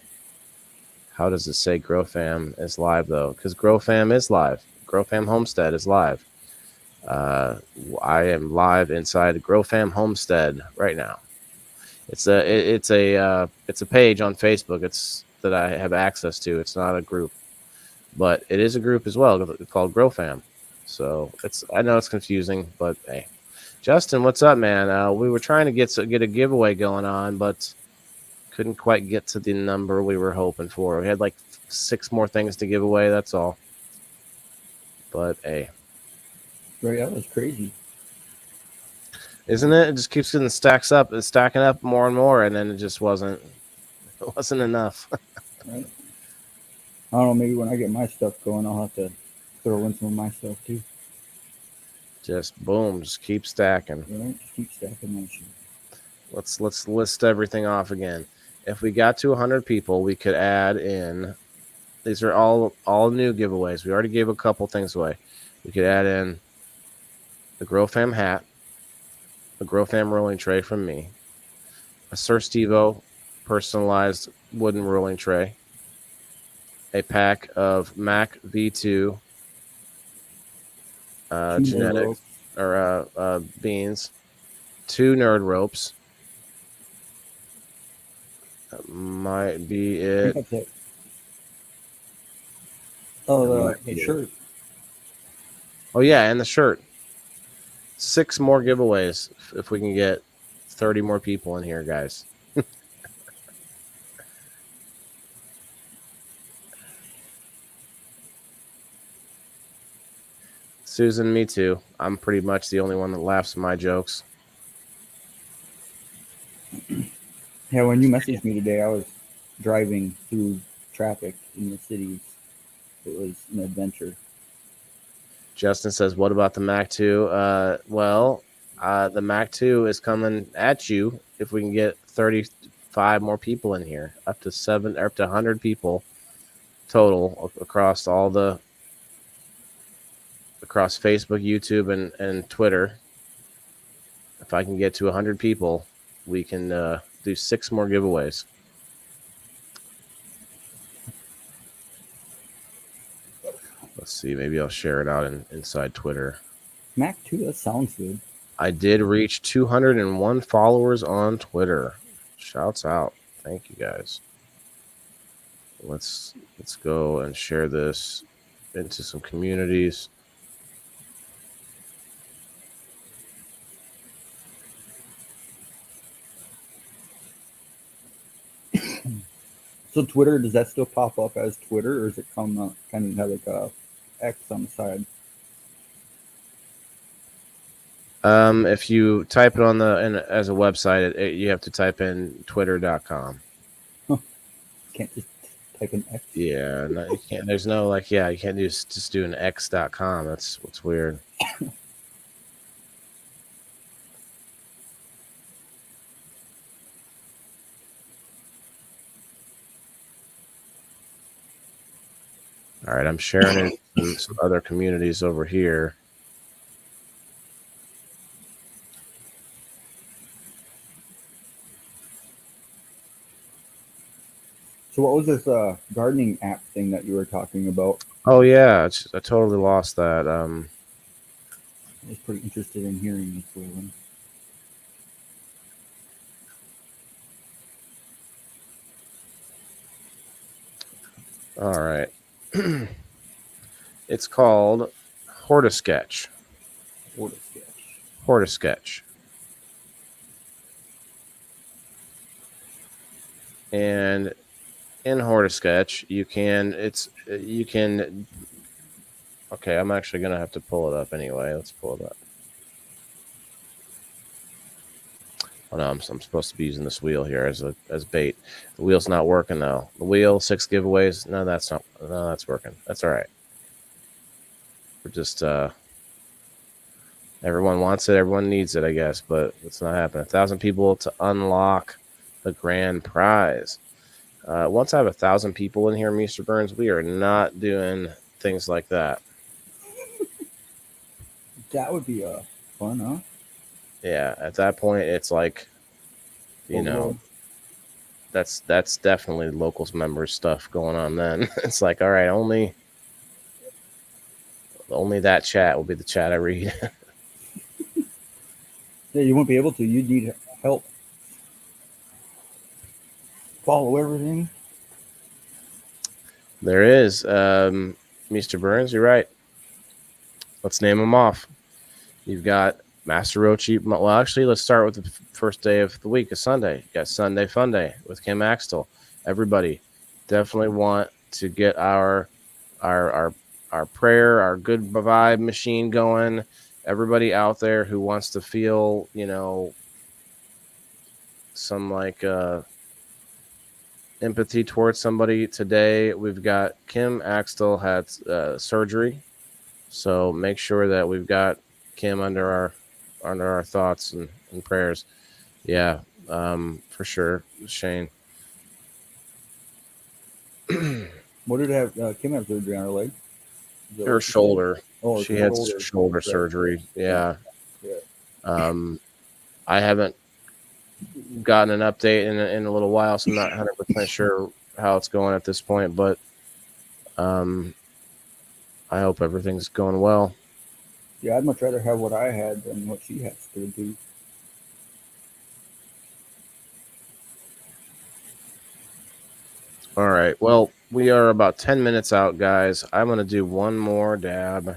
How does it say GrowFam is live though? Because GrowFam is live. GrowFam Homestead is live. I am live inside GrowFam Homestead right now. It's a page on Facebook. It's that I have access to. It's not a group, but it is a group as well called GrowFam. So I know it's confusing, but hey, Justin, what's up, man? We were trying to get a giveaway going on, but couldn't quite get to the number we were hoping for. We had like 6 more things to give away. That's all. But hey, Right, that was crazy. Isn't it? It just keeps getting stacking up more and more, and then it just wasn't enough. Right. I don't know. Maybe when I get my stuff going, I'll have to throw in some of my stuff too. Just boom, just keep stacking. Right, just keep stacking that shit. Let's list everything off again. If we got to 100 people, we could add in. These are all new giveaways. We already gave a couple things away. We could add in the GrowFam hat, a GrowFam rolling tray from me, a Sir Stevo personalized wooden rolling tray, a pack of Mac V2 genetic or beans, 2 nerd ropes. That might be it. Oh, the shirt. Oh yeah, and the shirt. 6 more giveaways if we can get 30 more people in here, guys. Susan, me too. I'm pretty much the only one that laughs at my jokes. Yeah, when you messaged me today, I was driving through traffic in the cities. It was an adventure. Justin says, what about the Mac 2? The Mac 2 is coming at you if we can get 35 more people in here, up to 100 people total across across Facebook, YouTube, and Twitter. If I can get to 100 people, we can do 6 more giveaways. Let's see. Maybe I'll share it out inside Twitter. Mac 2, that sounds good. I did reach 201 followers on Twitter. Shouts out. Thank you, guys. Let's go and share this into some communities. So Twitter, does that still pop up as Twitter, or does it come up kind of have like a X on the side? If you type it as a website, you have to type in twitter.com. Can't just type in X. Yeah, no, you can't. There's no you can't just do an x.com. That's what's weird. All right, I'm sharing it in some other communities over here. So what was this gardening app thing that you were talking about? Oh yeah, I totally lost that. I was pretty interested in hearing this one. All right. It's called Hortisketch. Hortisketch. And in Hortisketch, you can. Okay, I'm actually gonna have to pull it up anyway. Let's pull it up. Oh no, I'm supposed to be using this wheel here as bait. The wheel's not working though. The wheel, 6 giveaways. No, that's working. That's all right. We're just everyone wants it, everyone needs it, I guess, but it's not happening. 1,000 people to unlock the grand prize. Once I have 1,000 people in here, Mr. Burns, we are not doing things like that. That would be fun, huh? Yeah, at that point, it's like, that's definitely locals members stuff going on. Then it's like, all right, only that chat will be the chat I read. Yeah, you won't be able to. You'd need help. Follow everything. There is, Mr. Burns. You're right. Let's name them off. You've got Master Rochi. Well, actually, let's start with the first day of the week, a Sunday. You got Sunday Fun Day with Kim Axtell. Everybody definitely want to get our prayer, our good vibe machine going. Everybody out there who wants to feel, some empathy towards somebody today. We've got Kim Axtell had surgery, so make sure that we've got Kim under our thoughts and prayers. Yeah, for sure, Shane. What did have Kim have surgery on her leg? Her shoulder. Oh, she had shoulder surgery. Yeah. I haven't gotten an update in a little while, so I'm not 100% sure how it's going at this point, but I hope everything's going well. Yeah, I'd much rather have what I had than what she has to do. All right. Well, we are about 10 minutes out, guys. I'm going to do one more dab.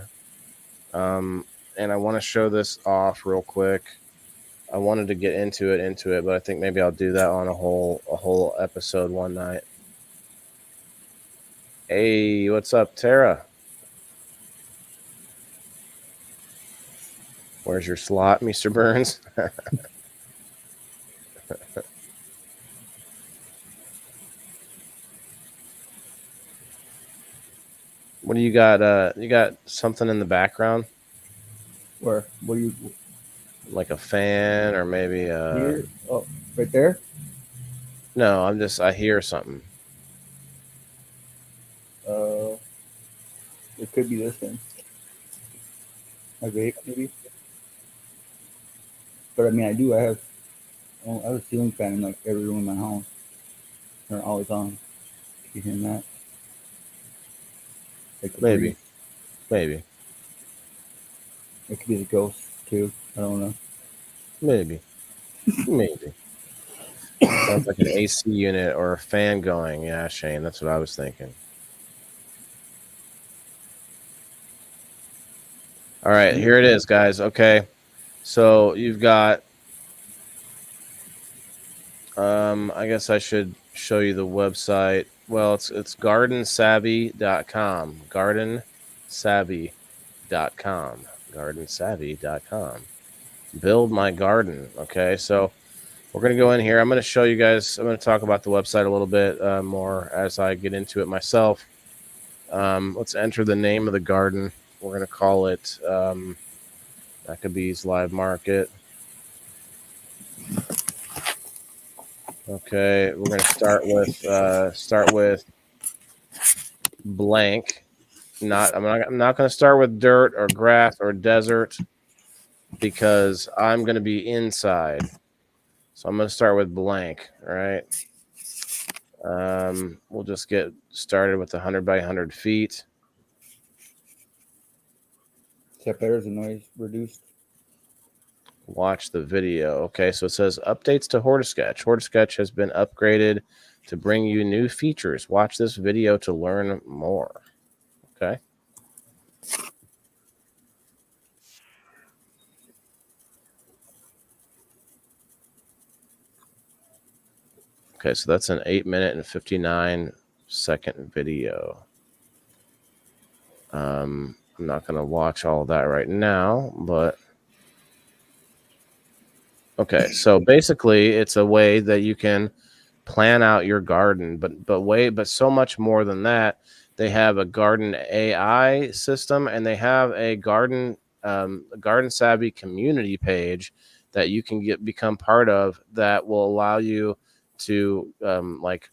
And I want to show this off real quick. I wanted to get into it, but I think maybe I'll do that on a whole episode one night. Hey, what's up, Tara? Where's your slot, Mr. Burns? What do you got? You got something in the background? Where? What do you? Like a fan or maybe Here? Oh, right there. No, I hear something. It could be this thing. A vape, maybe. But I mean, I have a ceiling fan in like every room in my house. They're always on. You hearing that? Like Maybe. It could be the ghost too. I don't know. Maybe. Sounds like an AC unit or a fan going. Yeah, Shane, that's what I was thinking. All right, here it is, guys. Okay, so you've got. I guess I should show you the website. Well, it's gardensavvy.com. Gardensavvy.com. Build my garden. Okay, so we're going to go in here. I'm going to show you guys. I'm going to talk about the website a little bit more as I get into it myself. Let's enter the name of the garden. We're going to call it Maccabees Live Market. Okay, we're going to start with blank. I'm not going to start with dirt or grass or desert because I'm going to be inside. So I'm going to start with blank. All right. We'll just get started with 100 by 100 feet. Is that better? Is the noise reduced? Watch the video. Okay, so it says updates to HortiSketch. HortiSketch has been upgraded to bring you new features. Watch this video to learn more. Okay. Okay, so that's an 8-minute and 59-second video. I'm not going to watch all of that right now, but okay, so basically it's a way that you can plan out your garden, but so much more than that. They have a garden AI system, and they have a Garden Savvy community page that you can become part of that will allow you to like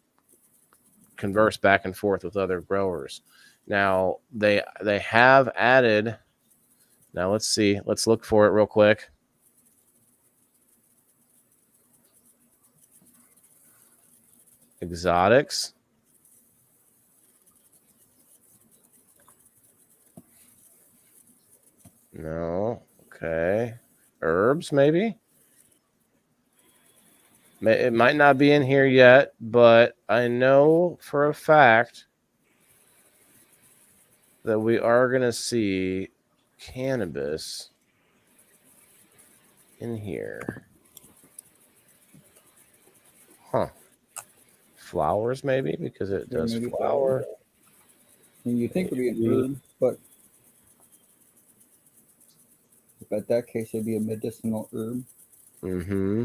converse back and forth with other growers. Now they have added. Now let's see. Let's look for it real quick. Exotics. No. Okay. Herbs, maybe. It might not be in here yet, but I know for a fact that we are going to see cannabis in here. Huh. Flowers, maybe, because it does flower. And you think it would be an herb, but in that case, it'd be a medicinal herb. Mm-hmm.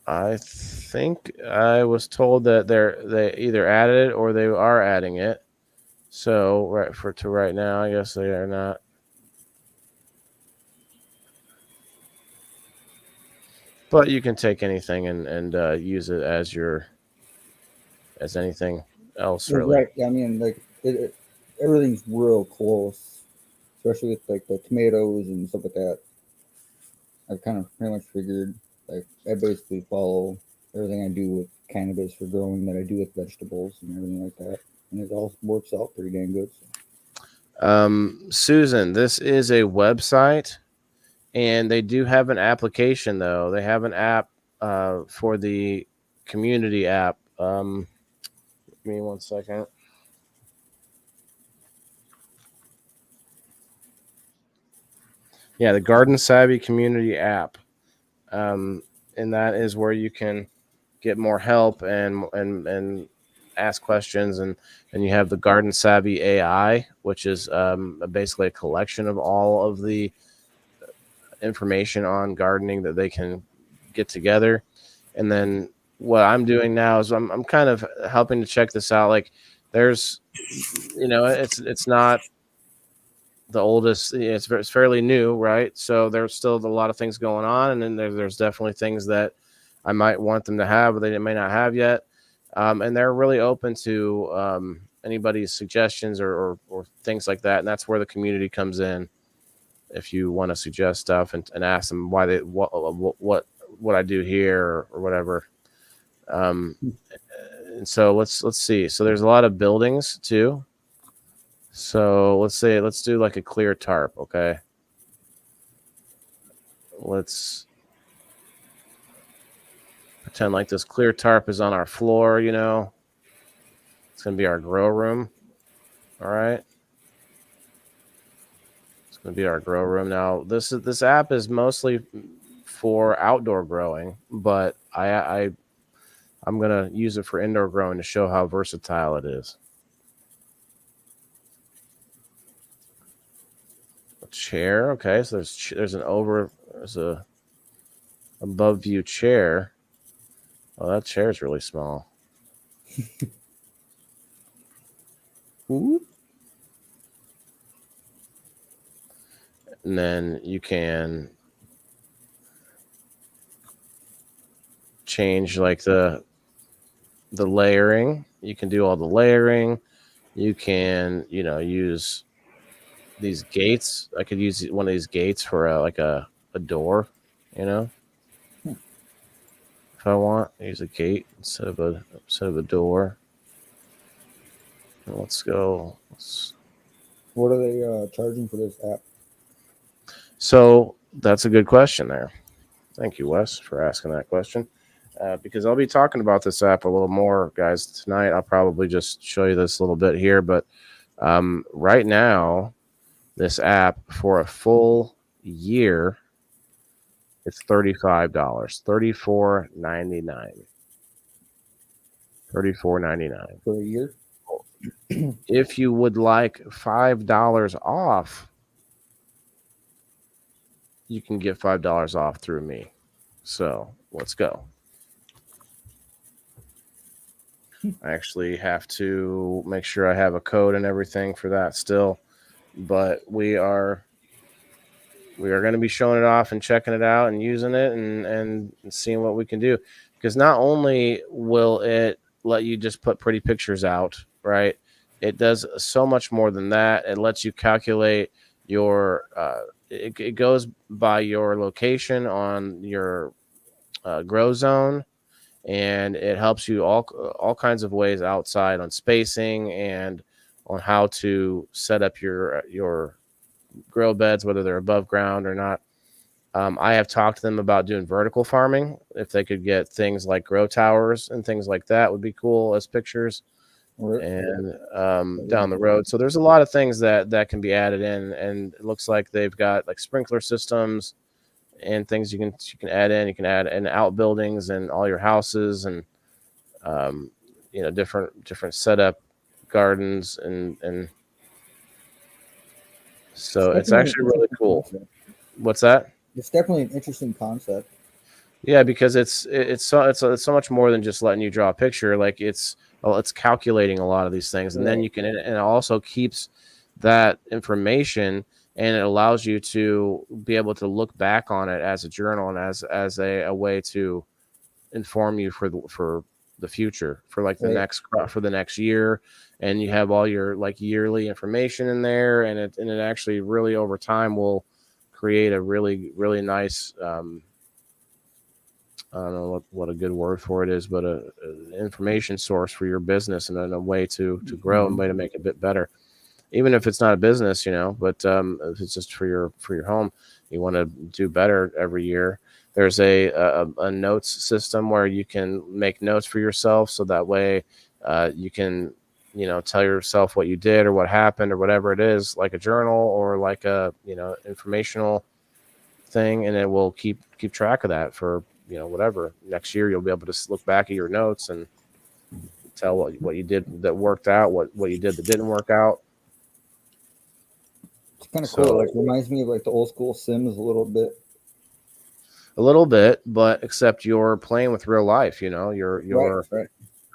I think I was told that they either added it or they are adding it. So right now, I guess they are not. But you can take anything and use it as anything else, really. Right. I mean, like everything's real close, especially with like the tomatoes and stuff like that. I've kind of pretty much figured, like, I basically follow everything I do with cannabis for growing that I do with vegetables and everything like that, and it all works out pretty dang good. So. Susan, this is a website, and they do have an application though. They have an app for the community app. Give me 1 second. Yeah, the Garden Savvy community app. And that is where you can get more help and ask questions, and you have the Garden Savvy AI, which is basically a collection of all of the information on gardening that they can get together. And then what I'm doing now is I'm kind of helping to check this out. Like there's, it's not the oldest, it's fairly new, right? So there's still a lot of things going on, and then there's definitely things that I might want them to have, but they may not have yet. And they're really open to anybody's suggestions or things like that. And that's where the community comes in. If you want to suggest stuff and ask them why they what I do here or whatever. And so let's see. So there's a lot of buildings too. So let's do like a clear tarp. Okay. Let's pretend like this clear tarp is on our floor, It's going to be our grow room. All right. It's going to be our grow room. Now, this app is mostly for outdoor growing, but I'm going to use it for indoor growing to show how versatile it is. A chair. Okay. So there's a above view chair. Oh, that chair is really small. Ooh. And then you can change like the layering. You can do all the layering. You can, use these gates. I could use one of these gates for a door, If I want, use a gate instead of a door. Let's go. What are they charging for this app? So that's a good question there. Thank you, Wes, for asking that question. Because I'll be talking about this app a little more, guys, tonight. I'll probably just show you this a little bit here. But right now, this app for a full year, it's $35, $34.99. $34.99 for a year. If you would like $5 off, you can get $5 off through me. So let's go. I actually have to make sure I have a code and everything for that still, but we are going to be showing it off and checking it out and using it and seeing what we can do, because not only will it let you just put pretty pictures out, right? It does so much more than that. It lets you calculate your it goes by your location on your grow zone, and it helps you all kinds of ways outside on spacing and on how to set up your grow beds, whether they're above ground or not. I have talked to them about doing vertical farming. If they could get things like grow towers and things like that, would be cool as pictures. And down the road. So there's a lot of things that can be added in, and it looks like they've got like sprinkler systems and things you can add in. You can add in outbuildings and all your houses, and different setup gardens, and so it's actually really cool. What's that? It's definitely an interesting concept. Yeah, because it's so much more than just letting you draw a picture. Like it's calculating a lot of these things, and then you can, and it also keeps that information, and it allows you to be able to look back on it as a journal and as a way to inform you for the future, for like the next crop, for the next year. And you have all your like yearly information in there, and it actually really over time will create a really, really nice I don't know what a good word for it is, but an information source for your business, and then a way to grow and a way to make it a bit better. Even if it's not a business, but if it's just for your home, you want to do better every year. there's a notes system where you can make notes for yourself, so that way you can tell yourself what you did or what happened or whatever it is, like a journal or like a informational thing, and it will keep track of that for whatever. Next year you'll be able to look back at your notes and tell what you did that worked out, what you did that didn't work out. It's kind of So- cool. Like reminds me of like the old school Sims a little bit. But except you're playing with real life. You're Right.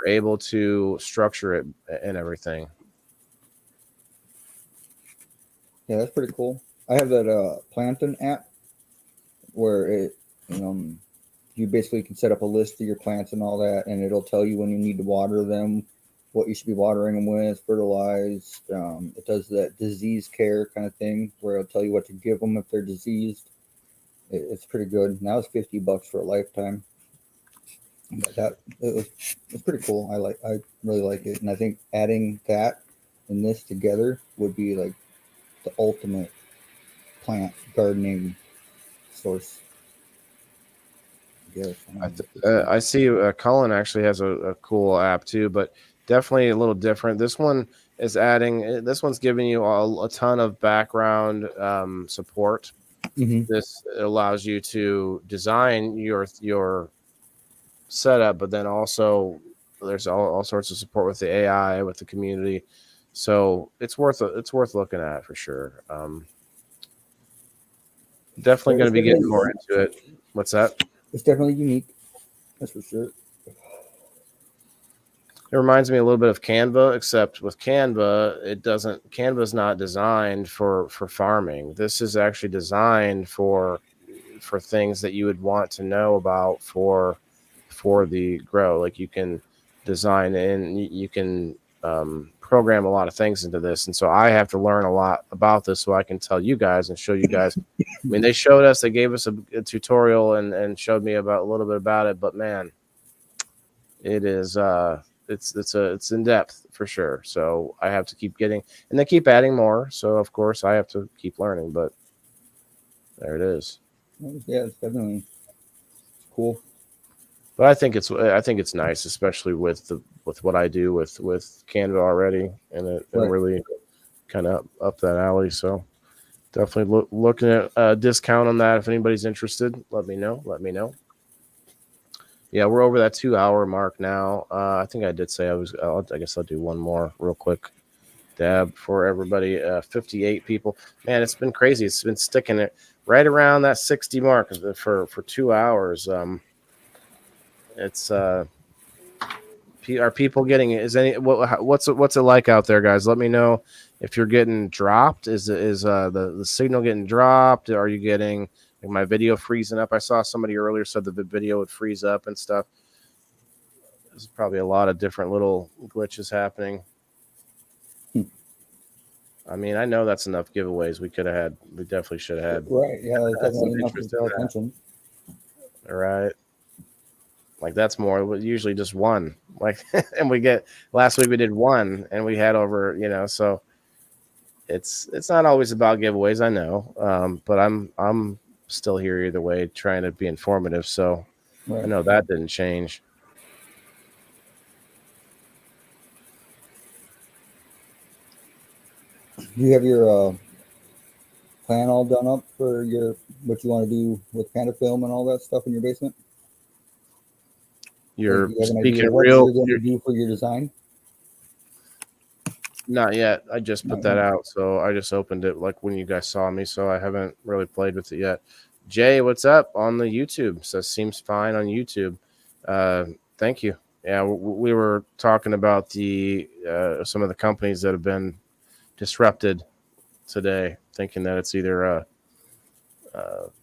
able to structure it and everything. Yeah, that's pretty cool. I have that Plantain app where it you basically can set up a list of your plants and all that, and it'll tell you when you need to water them, what you should be watering them with, fertilized. It does that disease care kind of thing where it'll tell you what to give them if they're diseased. It's pretty good. Now it's $50 for a lifetime. But it's pretty cool. I really like it, and I think adding that and this together would be like the ultimate plant gardening source. Yes, I see Cullen actually has a cool app too, but definitely a little different. This one is this one's giving you a ton of background support. This allows you to design your setup, but then also there's all sorts of support with the AI, with the community. So it's worth looking at for sure. Definitely going to be getting more into it. What's that? It's definitely unique. That's for sure. It reminds me a little bit of Canva, except with Canva, Canva's not designed for farming. This is actually designed for things that you would want to know about for the grow. Like you can design and you can program a lot of things into this. And so I have to learn a lot about this so I can tell you guys and show you guys. I mean, they gave us a tutorial and showed me about a little bit about it, but man, it is it's in depth for sure. So I have to keep getting, and they keep adding more. So of course I have to keep learning, but there it is. Yeah, it's definitely cool. But I think it's nice, especially with what I do with Canva already, and it really kind of up that alley. So definitely looking at a discount on that. If anybody's interested, let me know. Yeah, we're over that 2-hour mark now. I think I did say I guess I'll do one more real quick dab for everybody. 58 people. Man, it's been crazy. It's been sticking it right around that 60 mark for 2 hours. It's are people getting it? What's it like out there, guys? Let me know if you're getting dropped. Is the signal getting dropped? Are you getting my video freezing up? I saw somebody earlier said the video would freeze up and stuff. There's probably a lot of different little glitches happening. I mean, I know that's enough giveaways we could have had. We definitely should have had. Right. Yeah, that's definitely enough to draw attention. All right. Like that's more usually just one. Like, and last week we did one and we had over, so it's not always about giveaways, I know. But I'm still here either way, trying to be informative. So I know that didn't change. Do you have your plan all done up for what you want to do with Pandafilm and all that stuff in your basement? You're speaking what real. You're going to do for your design? Not yet. I just put that out, so I just opened it like when you guys saw me. So I haven't really played with it yet. Jay, what's up on the YouTube? Says seems fine on YouTube. Thank you. Yeah, we were talking about the some of the companies that have been disrupted today, thinking that it's either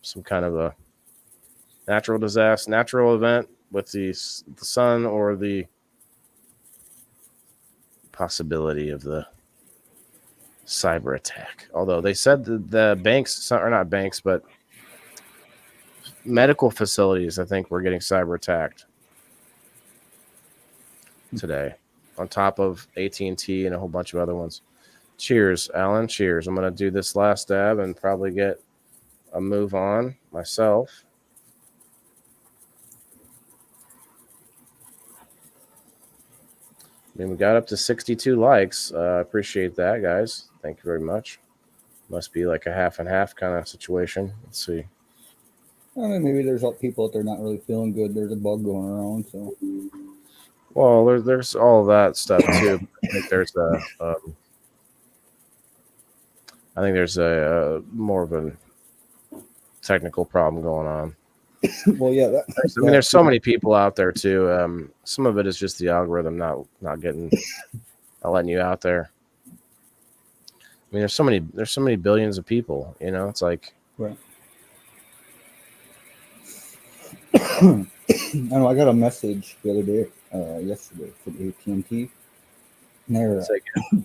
some kind of a natural event with the sun, or the possibility of the cyber attack. Although they said the banks, or not banks, but medical facilities, I think, were getting cyber attacked today, on top of AT&T and a whole bunch of other ones. Cheers, Alan. Cheers. I'm going to do this last dab and probably get a move on myself. mean, we got up to 62 likes. I appreciate that, guys. Thank you very much. Must be like a half and half kind of situation. Let's see. I mean, maybe there's people that they're not really feeling good. There's a bug going around, so. Well, there's all that stuff too. I think there's a more of a technical problem going on. Well, yeah. I mean, there's so many people out there too. Some of it is just the algorithm not letting you out there. I mean, there's so many billions of people. You know, it's like. Right. I know. I got a message the other day, yesterday, from AT&T, and they're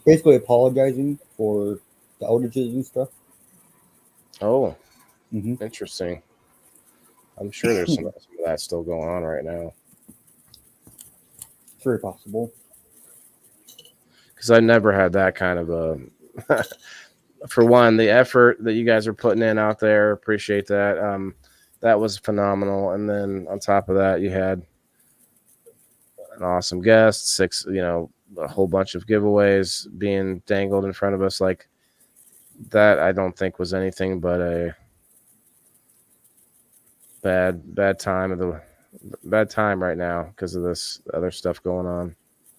basically apologizing for the outages and stuff. Oh, Interesting. I'm sure there's some of that still going on right now. It's very possible. Because I never had that kind of a. For one, the effort that you guys are putting in out there, appreciate that. That was phenomenal. And then on top of that, you had an awesome guest, a whole bunch of giveaways being dangled in front of us. Like that, I don't think was anything but a bad time right now because of this other stuff going on,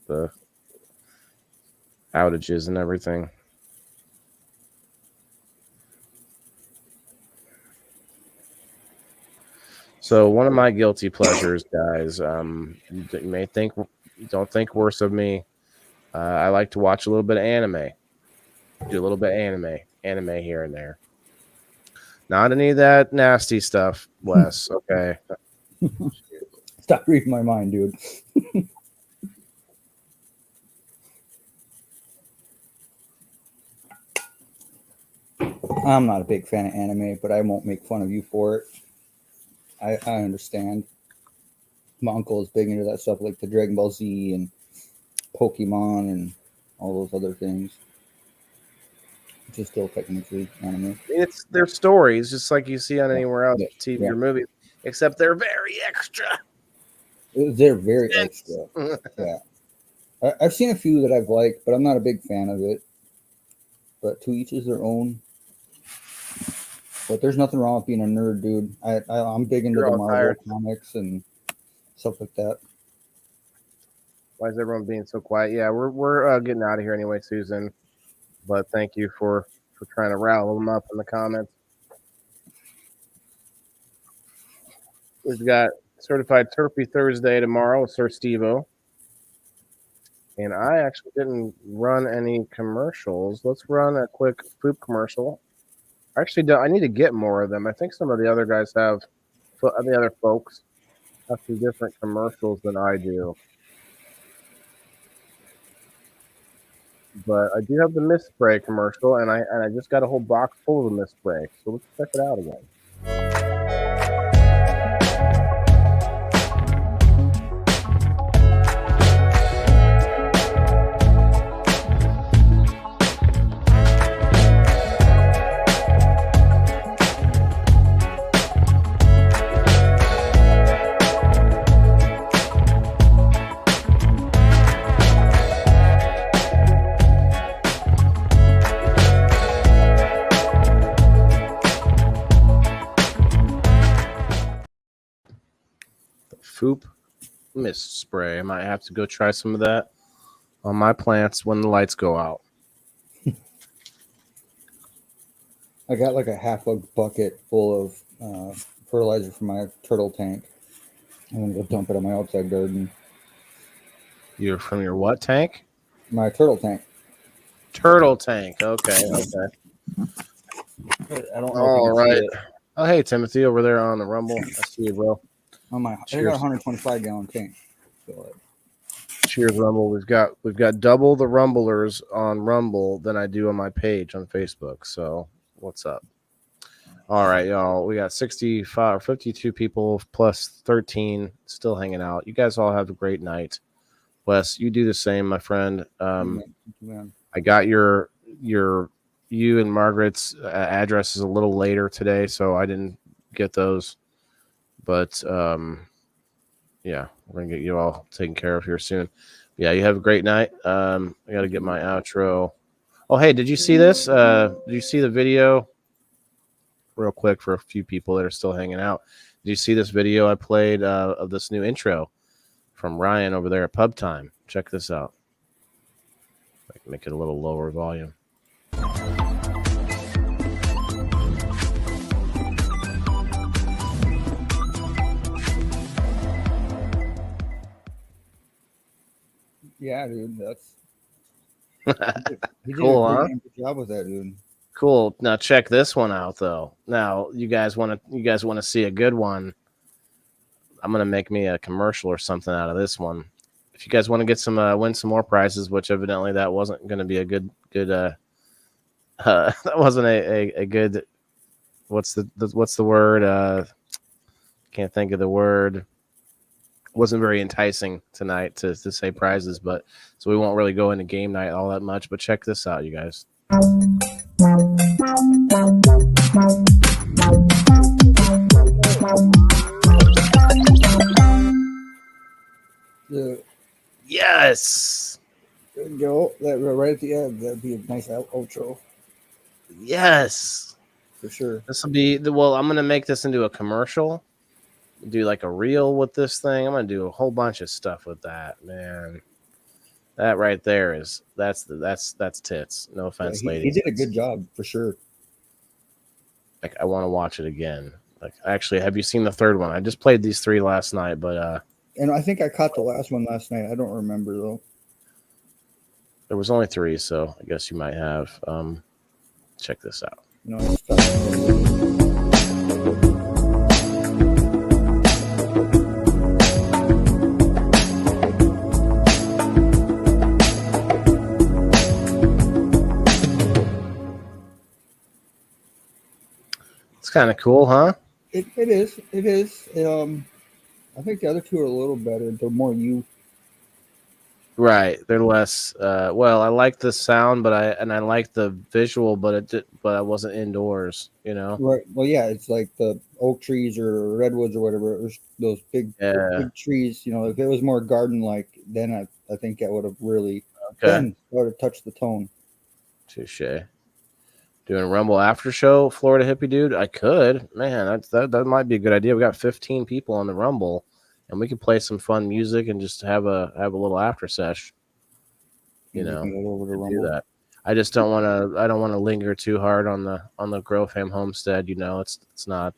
the outages and everything. So one of my guilty pleasures, guys, you don't think worse of me. I like to watch a little bit of anime. Do a little bit of anime here and there. Not any of that nasty stuff, Wes. Okay. Stop reading my mind, dude. I'm not a big fan of anime, but I won't make fun of you for it. I understand. My uncle is big into that stuff, like the Dragon Ball Z and Pokemon and all those other things. Which is still technically anime. It's their stories, just like you see on anywhere else, TV or movie, except they're very extra. They're very extra. Yeah. I've seen a few that I've liked, but I'm not a big fan of it. But to each is their own. But there's nothing wrong with being a nerd, dude. I'm big into the Marvel comics and stuff like that. Why is everyone being so quiet? Yeah, we're getting out of here anyway, Susan. But thank you for trying to rile them up in the comments. We've got Certified Turfy Thursday tomorrow with Sir Steve-O. And I actually didn't run any commercials. Let's run a quick food commercial. Actually, I need to get more of them. I think some of the other guys the other folks have some different commercials than I do. But I do have the mist spray commercial, and I just got a whole box full of the mist spray. So let's check it out again. Foop mist spray. I might have to go try some of that on my plants when the lights go out. I got like a half a bucket full of fertilizer for my turtle tank. I'm gonna go dump it on my outside garden. You're from your what tank? My turtle tank. Turtle tank. Okay. I don't know. All right. Oh, hey, Timothy, over there on the Rumble. I see you, bro. I got a 125 gallon tank. So, cheers, Rumble. We've got double the Rumblers on Rumble than I do on my page on Facebook. So what's up? All right, y'all. We got 52 people plus 13 still hanging out. You guys all have a great night. Wes, you do the same, my friend. I got your you and Margaret's addresses a little later today, so I didn't get those. But yeah, we're gonna get you all taken care of here soon. Yeah, you have a great night. I got to get my outro. Oh, hey, did you see this? Did you see the video? Real quick for a few people that are still hanging out. Did you see this video I played of this new intro from Ryan over there at Pub Time? Check this out. I can make it a little lower volume. Yeah, dude, he did Cool, a huh? pretty good job with that, dude. Cool. Now check this one out, though. Now you guys want to see a good one? I'm gonna make me a commercial or something out of this one. If you guys want to get some win some more prizes, which evidently that wasn't going to be a good that wasn't a good what's the word? Can't think of the word. Wasn't very enticing tonight to say prizes, but so we won't really go into game night all that much. But check this out, you guys. Yes. There you go. That right at the end, that'd be a nice outro Yes. for sure. This will be well. I'm gonna make this into a commercial. Do like a reel with this thing. I'm gonna do a whole bunch of stuff with that, man. That right there is that's tits. No offense, Yeah, he ladies. did a good job for sure. Like I want to watch it again. Like actually, have you seen the third one? I just played these 3 last night, but And I think I caught the last one last night. I don't remember though. there was only 3, so I guess you might have. Check this out. You know, stuff. It's kind of cool, huh? It is. It is. I think the other two are a little better. They're more you. Right. They're less. Well, I like the sound, but I like the visual, but I wasn't indoors. You know. Right. Well, yeah, it's like the oak trees or redwoods or whatever. Those big trees. You know, if it was more garden-like, then I think that would have really then would have touched the tone. Touche. Doing a Rumble after show, Florida hippie dude. I could, man. That might be a good idea. We got 15 people on the Rumble, and we could play some fun music and just have a little after sesh. You know, do that. I just don't want to. I don't want to linger too hard on the Grow Fam Homestead. You know, it's not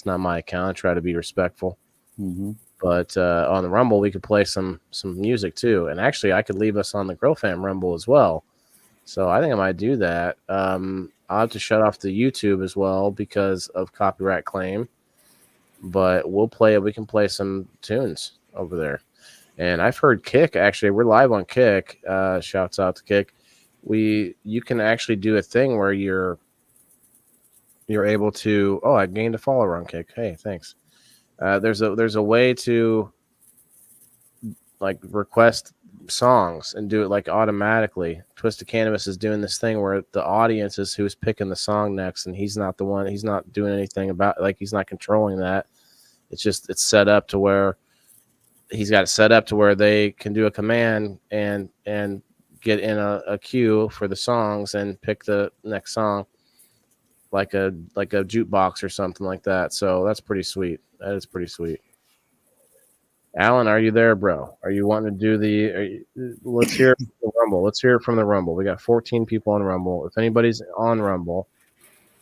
my account. I try to be respectful. Mm-hmm. But on the Rumble, we could play some music too. And actually, I could leave us on the Grow Fam Rumble as well. So I think I might do that. I'll have to shut off the YouTube as well because of copyright claim. But we can play some tunes over there. And I've heard Kick, actually, we're live on Kick. Shouts out to Kick. You can actually do a thing where you're able to. Oh, I gained a follower on Kick. Hey, thanks. There's a way to like request songs and do it like automatically. Twisted Cannabis is doing this thing where the audience is who's picking the song next, and he's not the one. He's not doing anything about, like, he's not controlling that. It's set up to where he's got it set up to where they can do a command and get in a queue for the songs and pick the next song like a jukebox or something like that. So that's pretty sweet. That is pretty sweet. Alan, are you there, bro? Are you wanting to do let's hear the Rumble. Let's hear it from the Rumble. We got 14 people on Rumble. If anybody's on Rumble,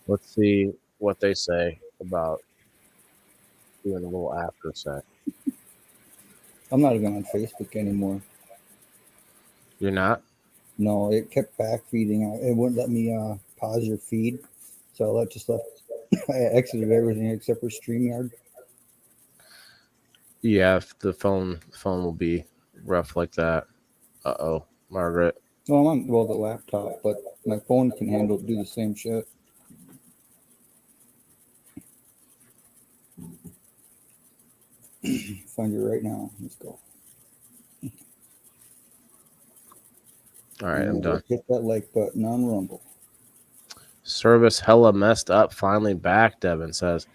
let's see what they say about doing a little after set. I'm not even on Facebook anymore. You're not? No, it kept back feeding. It wouldn't let me pause your feed. So I just left. I exited everything except for StreamYard. Yeah, the phone will be rough like that. Uh-oh, Margaret. Well, I'm on the laptop, but my phone can do the same shit. Find you right now. Let's go. All right, I'm done. Hit that like button on Rumble. Service hella messed up. Finally back, Devin says.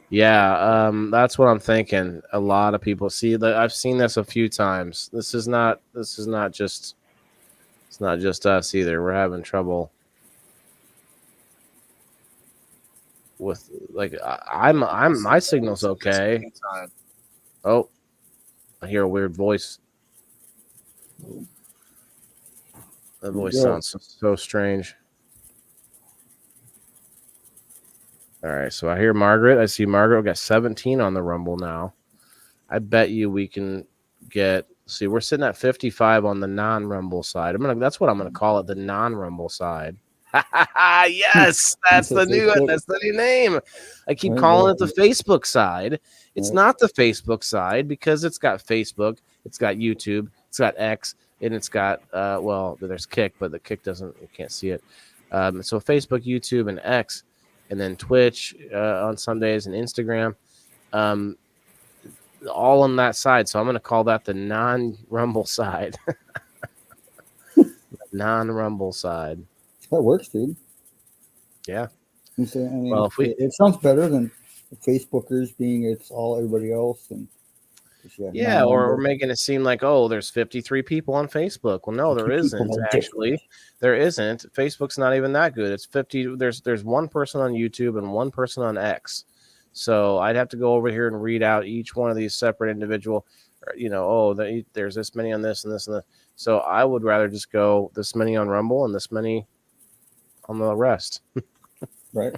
Yeah, that's what I'm thinking. A lot of people see that. I've seen this a few times. This is not just it's not just us either. We're having trouble with like I'm my signal's okay. Oh, I hear a weird voice. That voice sounds so strange. All right, so I hear Margaret. I see Margaret. We got 17 on the Rumble now. I bet you we can get. See, we're sitting at 55 on the non-Rumble side. That's what I'm gonna call it, the non-Rumble side. Yes, that's the new name. I keep calling it the Facebook side. It's not the Facebook side because it's got Facebook, it's got YouTube, it's got X, and it's got well, there's Kick, but the Kick doesn't. You can't see it. So Facebook, YouTube, and X, and then Twitch on some days and Instagram. All on that side. So I'm going to call that the non-Rumble side. Non-Rumble side. That works, dude. Yeah. I mean, well, it sounds better than Facebookers being it's all everybody else. And yeah, or we're making it seem like, oh, there's 53 people on Facebook. Well, no, there isn't actually. There isn't. Facebook's not even that good. It's 50. There's one person on YouTube and one person on X. So I'd have to go over here and read out each one of these separate individual, there's this many on this and this and this. So I would rather just go this many on Rumble and this many on the rest. Right.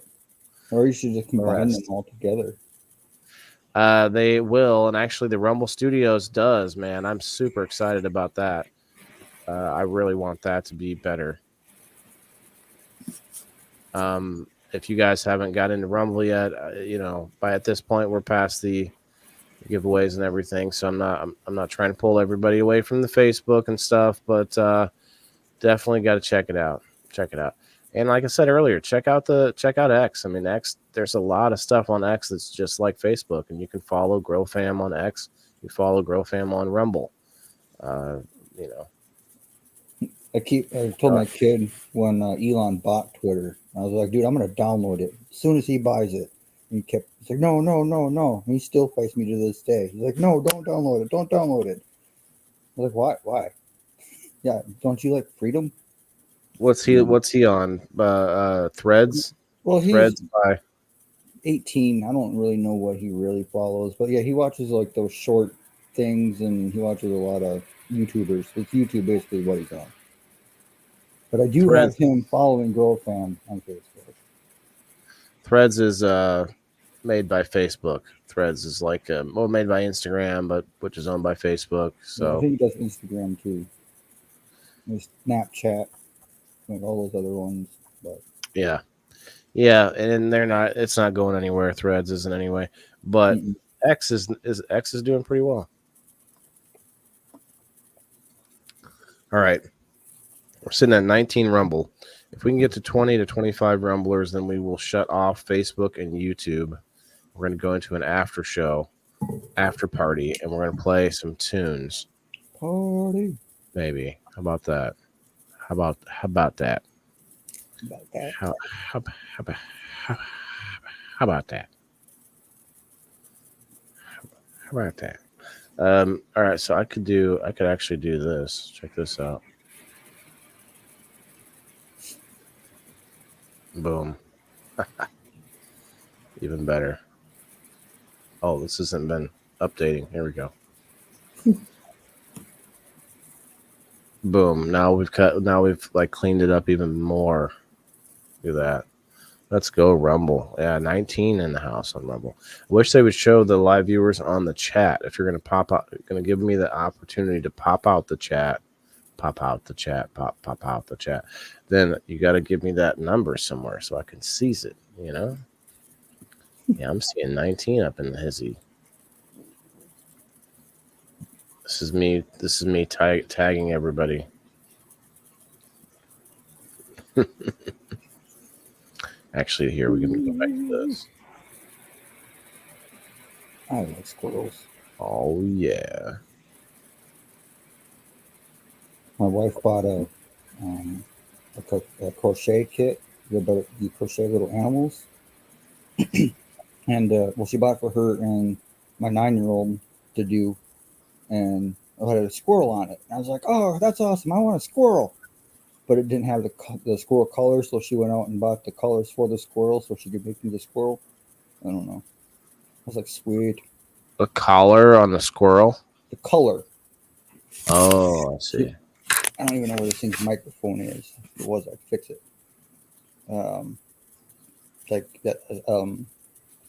Or you should just combine them all together. They will. And actually the Rumble Studios does, man. I'm super excited about that. I really want that to be better. If you guys haven't got into Rumble yet, by at this point we're past the giveaways and everything. So I'm not trying to pull everybody away from the Facebook and stuff, but definitely got to check it out. Check it out. And like I said earlier, check out X. I mean, X. There's a lot of stuff on X that's just like Facebook, and you can follow GrowFam on X. You follow GrowFam on Rumble. I told my kid when Elon bought Twitter, I was like, dude, I'm going to download it as soon as he buys it. And he's like, no. And he still fights me to this day. He's like, no, don't download it. Don't download it. I was like, why? Yeah, don't you like freedom? What's he on? Threads? Well, he's Threads by 18. I don't really know what he really follows. But yeah, he watches like those short things and he watches a lot of YouTubers. It's YouTube basically what he's on. But I do have him following GrowFam on Facebook. Threads is made by Facebook. Threads is like made by Instagram, but which is owned by Facebook. So yeah, I think he does Instagram too. There's Snapchat, like all those other ones. But yeah, and it's not going anywhere. Threads isn't anyway. But X is doing pretty well. All right. We're sitting at 19 Rumble. If we can get to 20 to 25 Rumblers, then we will shut off Facebook and YouTube. We're going to go into an after party, and we're going to play some tunes. Party. Maybe. How about that? How about that? How about that? How about that? All right, so I could actually do this. Check this out. Boom. Even better. Oh, this hasn't been updating. Here we go. Boom. Now we've like cleaned it up even more. Do that. Let's go Rumble. Yeah, 19 in the house on Rumble. I wish they would show the live viewers on the chat. If you're gonna give me the opportunity to pop out the chat, pop out the chat, then you got to give me that number somewhere so I can seize it, Yeah, I'm seeing 19 up in the hizzy. This is me tagging everybody. Actually, here we can go back to this. I like squirrels. Oh yeah. My wife bought a crochet kit. You crochet little animals. And she bought it for her and my 9-year-old to do, and it had a squirrel on it. And I was like, "Oh, that's awesome! I want a squirrel." But it didn't have the squirrel color, so she went out and bought the colors for the squirrel so she could make me the squirrel. I don't know. I was like, sweet. The collar on the squirrel. The color. Oh, I see. I don't even know where this thing's microphone is. If it was, I'd fix it. Like that.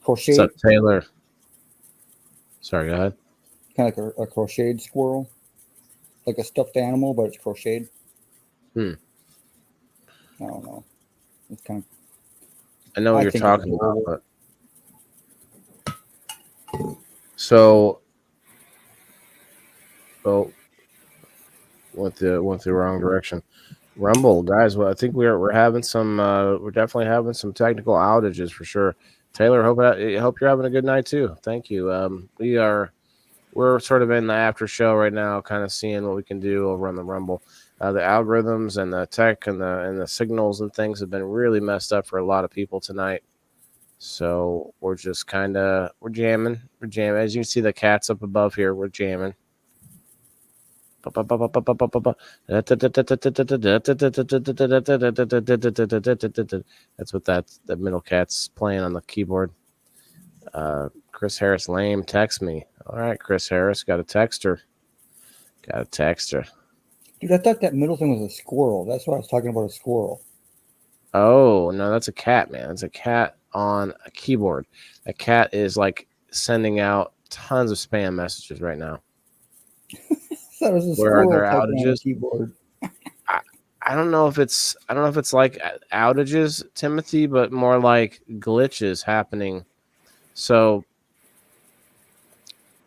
Crochet. What's up, Taylor? Sorry, go ahead. Kind of like a crocheted squirrel, like a stuffed animal, but it's crocheted. I don't know. It's kind of. I know what you're talking about, but so, went the wrong direction. Rumble, guys. Well, I think we're having some. We're definitely having some technical outages for sure. Taylor, hope you're having a good night too. Thank you. We're sort of in the after show right now, kind of seeing what we can do over on the Rumble. The algorithms and the tech and the signals and things have been really messed up for a lot of people tonight. So we're just we're jamming. As you can see, the cat's up above here. We're jamming. That's what that middle cat's playing on the keyboard. Chris Harris, lame. Text me. All right, Chris Harris, got a texter. Dude, I thought that middle thing was a squirrel. That's why I was talking about, a squirrel. Oh no, that's a cat, man. It's a cat on a keyboard. A cat is like sending out tons of spam messages right now. That was a Where are there squirrel typing on a outages? keyboard. I don't know if it's like outages, Timothy, but more like glitches happening. So,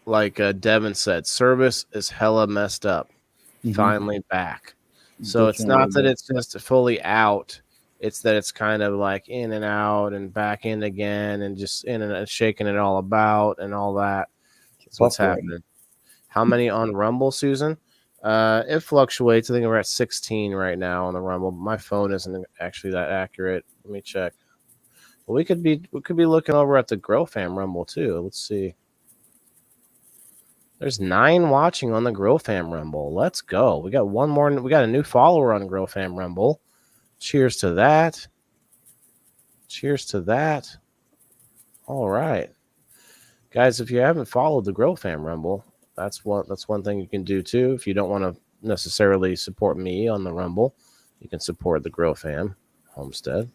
like Devin said, service is hella messed up. Mhm. Finally back. So it's not that it's just fully out. It's that it's kind of like in and out and back in again and just in and shaking it all about and all that. That's what's happening. How many on Rumble, Susan? It fluctuates. I think we're at 16 right now on the Rumble. My phone isn't actually that accurate. Let me check. Well, we could be looking over at the Grow Fam Rumble too. Let's see. There's 9 watching on the Grow Fam Rumble. Let's go. We got one more. We got a new follower on Grow Fam Rumble. Cheers to that. All right. Guys, if you haven't followed the Grow Fam Rumble, that's one thing you can do too. If you don't want to necessarily support me on the Rumble, you can support the Grow Fam Homestead.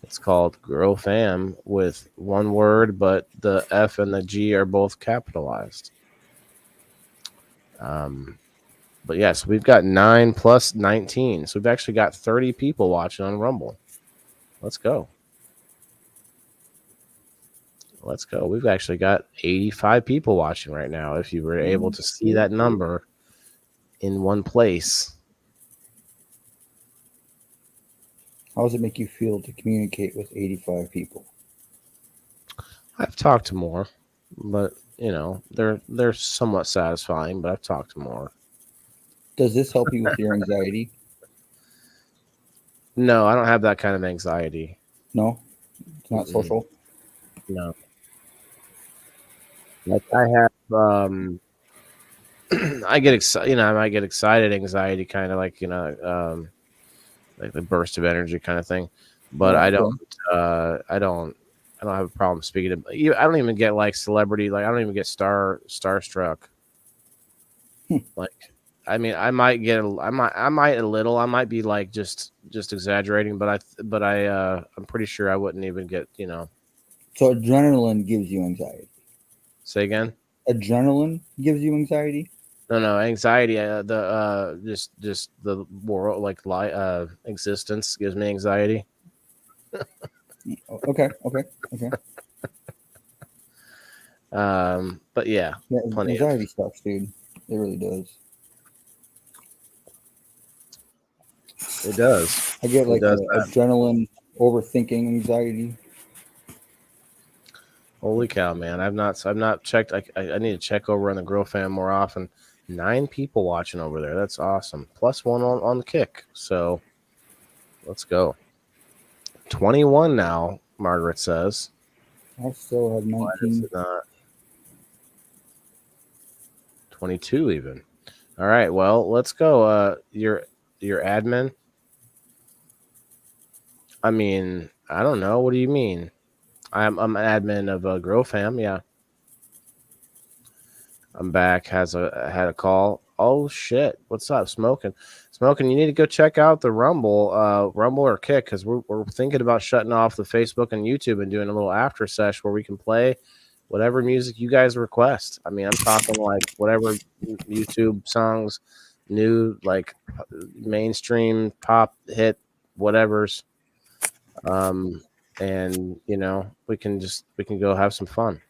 It's called Grow Fam with one word, but the F and the G are both capitalized. But yes, we've got 9 plus 19. So we've actually got 30 people watching on Rumble. Let's go. We've actually got 85 people watching right now. If you were able to see that number in one place. How does it make you feel to communicate with 85 people? I've talked to more, but they're somewhat satisfying, but I've talked to more. Does this help you with your anxiety? No, I don't have that kind of anxiety. No? It's not social? No. Like I have I get excited, I might get excited anxiety, kind of like, like the burst of energy kind of thing. But I don't have a problem speaking to. I don't even get like celebrity. Like I don't even get starstruck. Like, I mean, I might a little. I might be like just exaggerating, but I'm pretty sure I wouldn't even get. So adrenaline gives you anxiety. Say again. Adrenaline gives you anxiety. No, anxiety. Just the world, like existence, gives me anxiety. Okay. But yeah, plenty anxiety sucks, dude. It really does. It does. I get like adrenaline, overthinking anxiety. Holy cow, man! I've not checked. I need to check over on the Grow Fam more often. 9 people watching over there. That's awesome. Plus 1 on the kick. So let's go. 21 now. Margaret says. I still have Why is 19. it not 22 even? All right, well, let's go. Your admin. I mean, I don't know. What do you mean? I'm an admin of GrowFam. Yeah, I'm back. Had a call. Oh shit! What's up, Smoking? Smoking. You need to go check out the Rumble or Kick, because we're thinking about shutting off the Facebook and YouTube and doing a little after sesh where we can play whatever music you guys request. I mean, I'm talking like whatever YouTube songs, new like mainstream pop hit, whatever's. And we can go have some fun.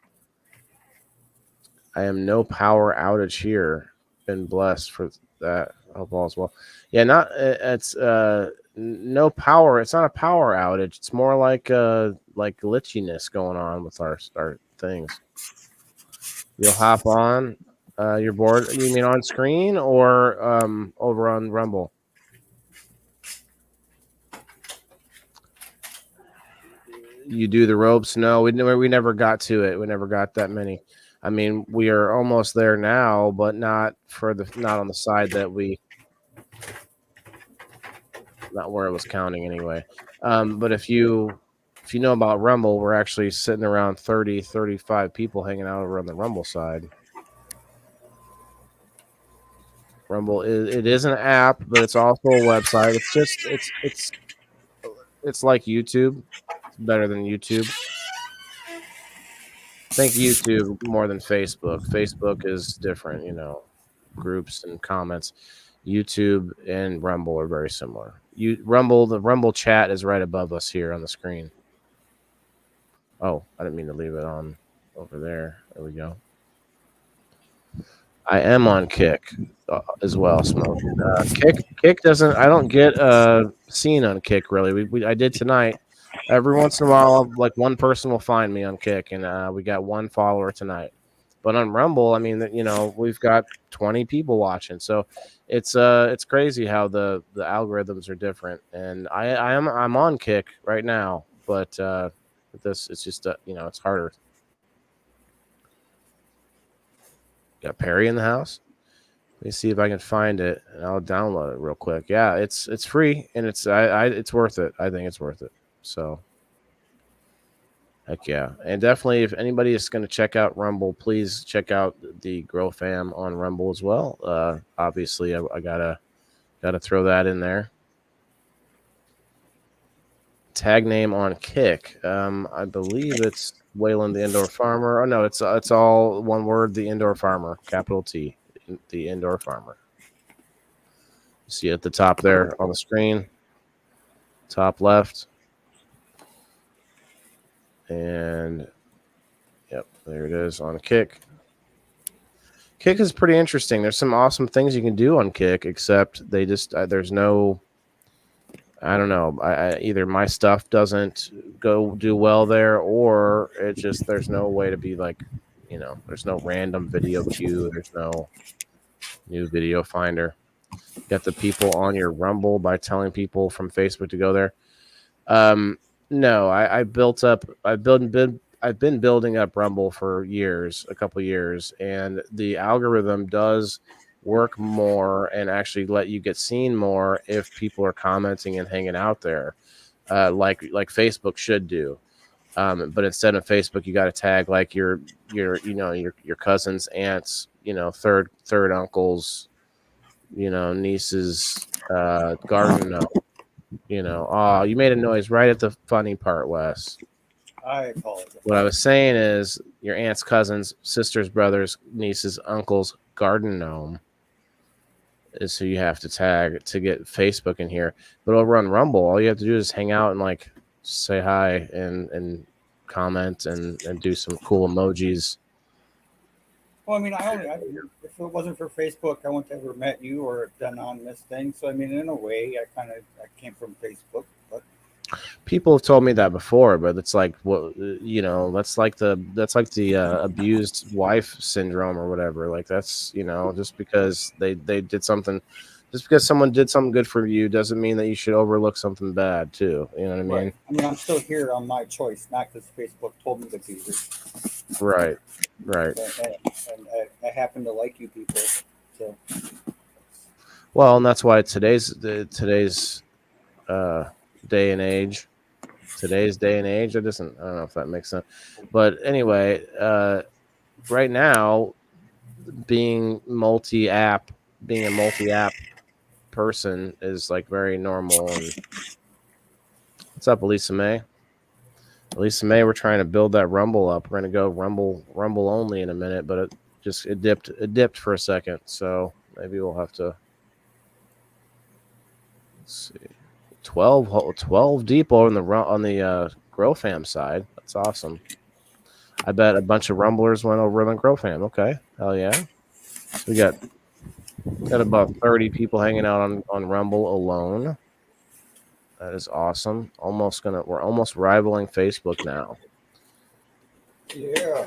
I am no power outage here. Been blessed for that. Hope all is well. Yeah, not it's no power. It's not a power outage. It's more like glitchiness going on with our things. You'll hop on your board. You mean on screen or over on Rumble? You do the ropes? No, we never got to it. We never got that many. I mean, we are almost there now, but not on the side that not where it was counting anyway. But if you know about Rumble, we're actually sitting around 30, 35 people hanging out over on the Rumble side. Rumble is an app, but it's also a website. It's just it's like YouTube. It's better than YouTube. I think YouTube more than Facebook. Facebook is different, groups and comments. YouTube and Rumble are very similar. The Rumble chat is right above us here on the screen. Oh, I didn't mean to leave it on over there. There we go. I am on Kick as well, Smoke. Kick doesn't. I don't get seen on Kick really. I did tonight. Every once in a while, like one person will find me on Kick, and we got one follower tonight. But on Rumble, I mean, we've got 20 people watching, so it's crazy how the algorithms are different. And I'm on Kick right now, but with this, it's just it's harder. Got Perry in the house. Let me see if I can find it, and I'll download it real quick. Yeah, it's free, and it's worth it. I think it's worth it. So, heck yeah. And definitely, if anybody is going to check out Rumble, please check out the GrowFam on Rumble as well. Obviously, I gotta throw that in there. Tag name on Kick. I believe it's Waylon the Indoor Farmer. Oh no, it's all one word. The Indoor Farmer, capital T, the Indoor Farmer. You see it at the top there on the screen, top left. And yep, there it is on Kick. Kick is pretty interesting. There's some awesome things you can do on Kick, except they just there's no. I don't know. Either my stuff doesn't go do well there, or it just there's no way to be like, there's no random video queue. There's no new video finder. Get the people on your Rumble by telling people from Facebook to go there. No, I've been building up Rumble for a couple years, and the algorithm does work more and actually let you get seen more if people are commenting and hanging out there, like Facebook should do. But instead of Facebook, you got to tag like your cousins, aunts, third uncles, nieces, garden gnome. Oh, you made a noise right at the funny part, Wes. I apologize. What I was saying is your aunts, cousins, sisters, brothers, nieces, uncles, garden gnome is who you have to tag to get Facebook in here. But over on Rumble, all you have to do is hang out and like say hi and comment and do some cool emojis. Well, I mean, if it wasn't for Facebook, I wouldn't have ever met you or done on this thing. So, I mean, in a way, I came from Facebook. But people have told me that before, but it's like, that's like the abused wife syndrome or whatever. Like that's, just because they did something just because someone did something good for you doesn't mean that you should overlook something bad too. You know what I mean? Right. I mean, I'm still here on my choice, not because Facebook told me to be here. Right. Right. And I happen to like you people. So. Well, and that's why today's day and age. Today's day and age. I don't know if that makes sense. But anyway, right now, being a multi-app person is like very normal. And what's up, Elisa May? Elisa May, we're trying to build that Rumble up. We're gonna go Rumble only in a minute, but it dipped for a second, so maybe we'll have to. Let's see, 12 deep on the Grow Fam side. That's awesome. I bet a bunch of Rumblers went over on Grow Fam. Okay, hell yeah. So we got about 30 people hanging out on Rumble alone. That is awesome. We're almost rivaling Facebook now. Yeah.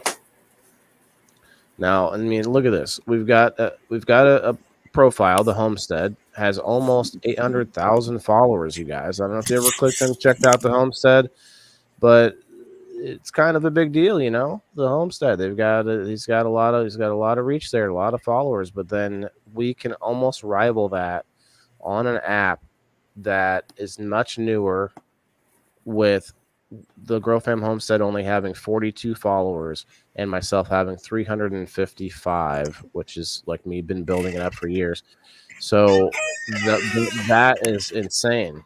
Now, I mean, look at this. We've got a profile. The Homestead has almost 800,000 followers. You guys, I don't know if you ever clicked and checked out the Homestead, but it's kind of a big deal, you know. The Homestead. He's got a lot of reach there, a lot of followers. But then we can almost rival that on an app that is much newer, with the Grow Fam Homestead only having 42 followers and myself having 355, which is like me been building it up for years. So that is insane.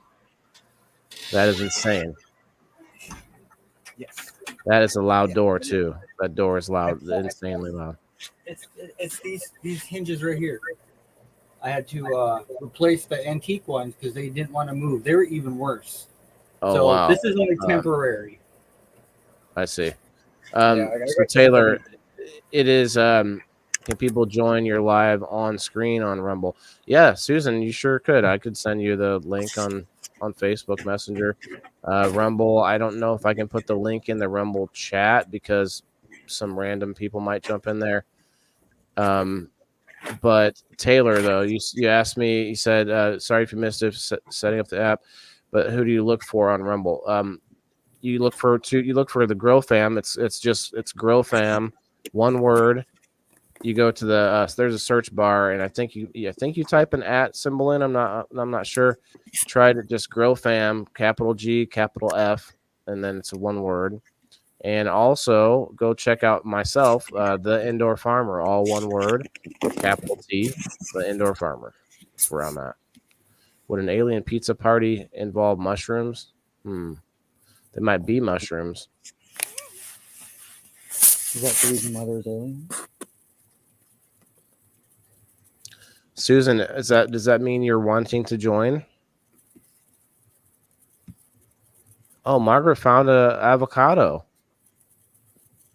That is insane. Yes. That is a loud door too. That door is loud, insanely loud. It's these hinges right here. I had to replace the antique ones because they didn't want to move. They were even worse. Oh, so wow. This is only temporary. I see. So Taylor, it is. Can people join your live on screen on Rumble? Yeah, Susan, you sure could. I could send you the link on Facebook Messenger. Rumble, I don't know if I can put the link in the Rumble chat because some random people might jump in there. But Taylor, though, you asked me. You said, "Sorry if you missed it, setting up the app." But who do you look for on Rumble? You look for the Grow Fam. It's Grow Fam, one word. You go to the there's a search bar, and I think you type an @ symbol in. I'm not sure. Try to just Grow Fam, capital G, capital F, and then it's a one word. And also go check out myself, the Indoor Farmer, all one word, capital T, the Indoor Farmer. That's where I'm at. Would an alien pizza party involve mushrooms? There might be mushrooms. Is that the reason why there's aliens? Susan, does that mean you're wanting to join? Oh, Margaret found a avocado.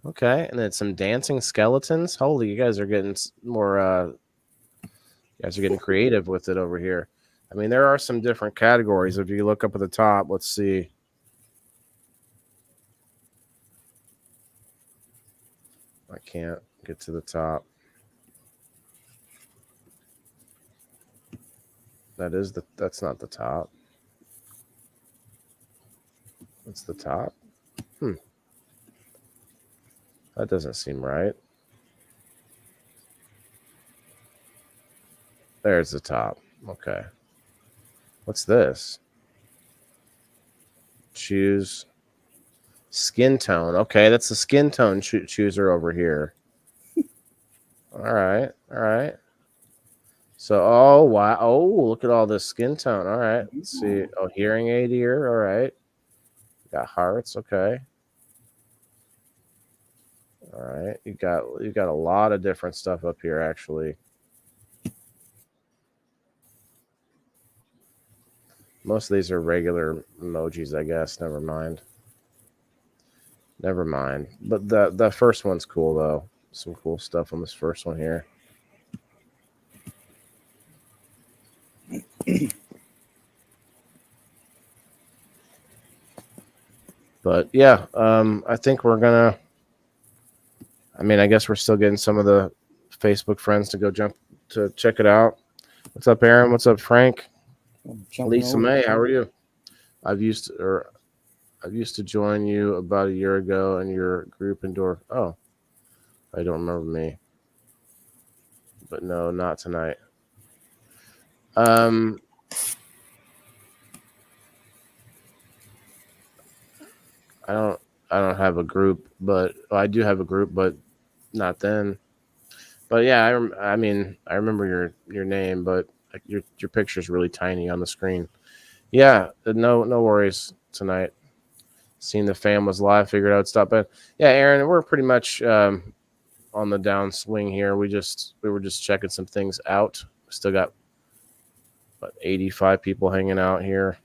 Okay, and then some dancing skeletons. Holy, you guys are getting more. You guys are getting creative with it over here. I mean, there are some different categories. If you look up at the top, let's see. I can't get to the top. That's not the top. That's the top. That doesn't seem right. There's the top. Okay. What's this? Choose skin tone. Okay, that's the skin tone chooser over here. All right. So, oh, wow. Oh, look at all this skin tone. All right. Let's see. Oh, hearing aid here. All right. Got hearts. Okay. All right. You got a lot of different stuff up here, actually. Most of these are regular emojis, I guess. Never mind. But the first one's cool, though. Some cool stuff on this first one here. But yeah, I think we're gonna. I mean, I guess we're still getting some of the Facebook friends to go jump to check it out. What's up, Aaron? What's up, Frank? I'm jumping Lisa over. May, how are you? I've used to join you about a year ago in your group indoor. Oh, I don't remember me. But no, not tonight. I don't have a group, but well, I do have a group, but not then. But yeah, I mean, I remember your name, but your picture's really tiny on the screen. Yeah, no worries tonight. Seeing the fam was live, figured I'd stop in. Yeah, Aaron, we're pretty much on the downswing here. We were just checking some things out. Still got about 85 people hanging out here.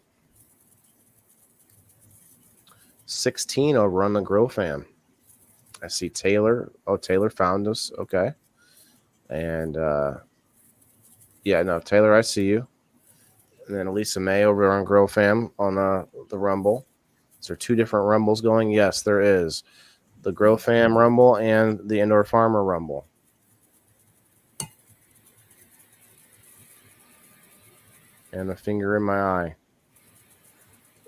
16 over on the Grow Fam. I see Taylor. Oh, Taylor found us. Okay. And yeah, no, Taylor, I see you. And then Elisa May over on Grow Fam on the Rumble. Is there two different Rumbles going? Yes, there is. The Grow Fam Rumble and the Indoor Farmer Rumble. And a finger in my eye.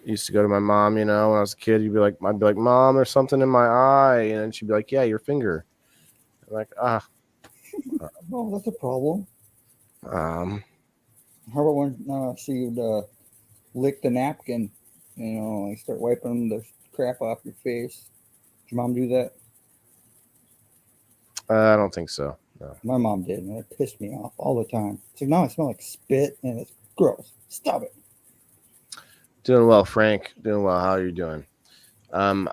Used to go to my mom, when I was a kid, I'd be like, Mom, there's something in my eye. And then she'd be like, yeah, your finger. I'm like, Oh, that's a problem. um, How about when she'd lick the napkin, like start wiping the crap off your face? Did your mom do that? I don't think so. No. My mom did, and it pissed me off all the time. It's like, now I smell like spit, and it's gross. Stop it. Doing well, Frank. Doing well. How are you doing? I'm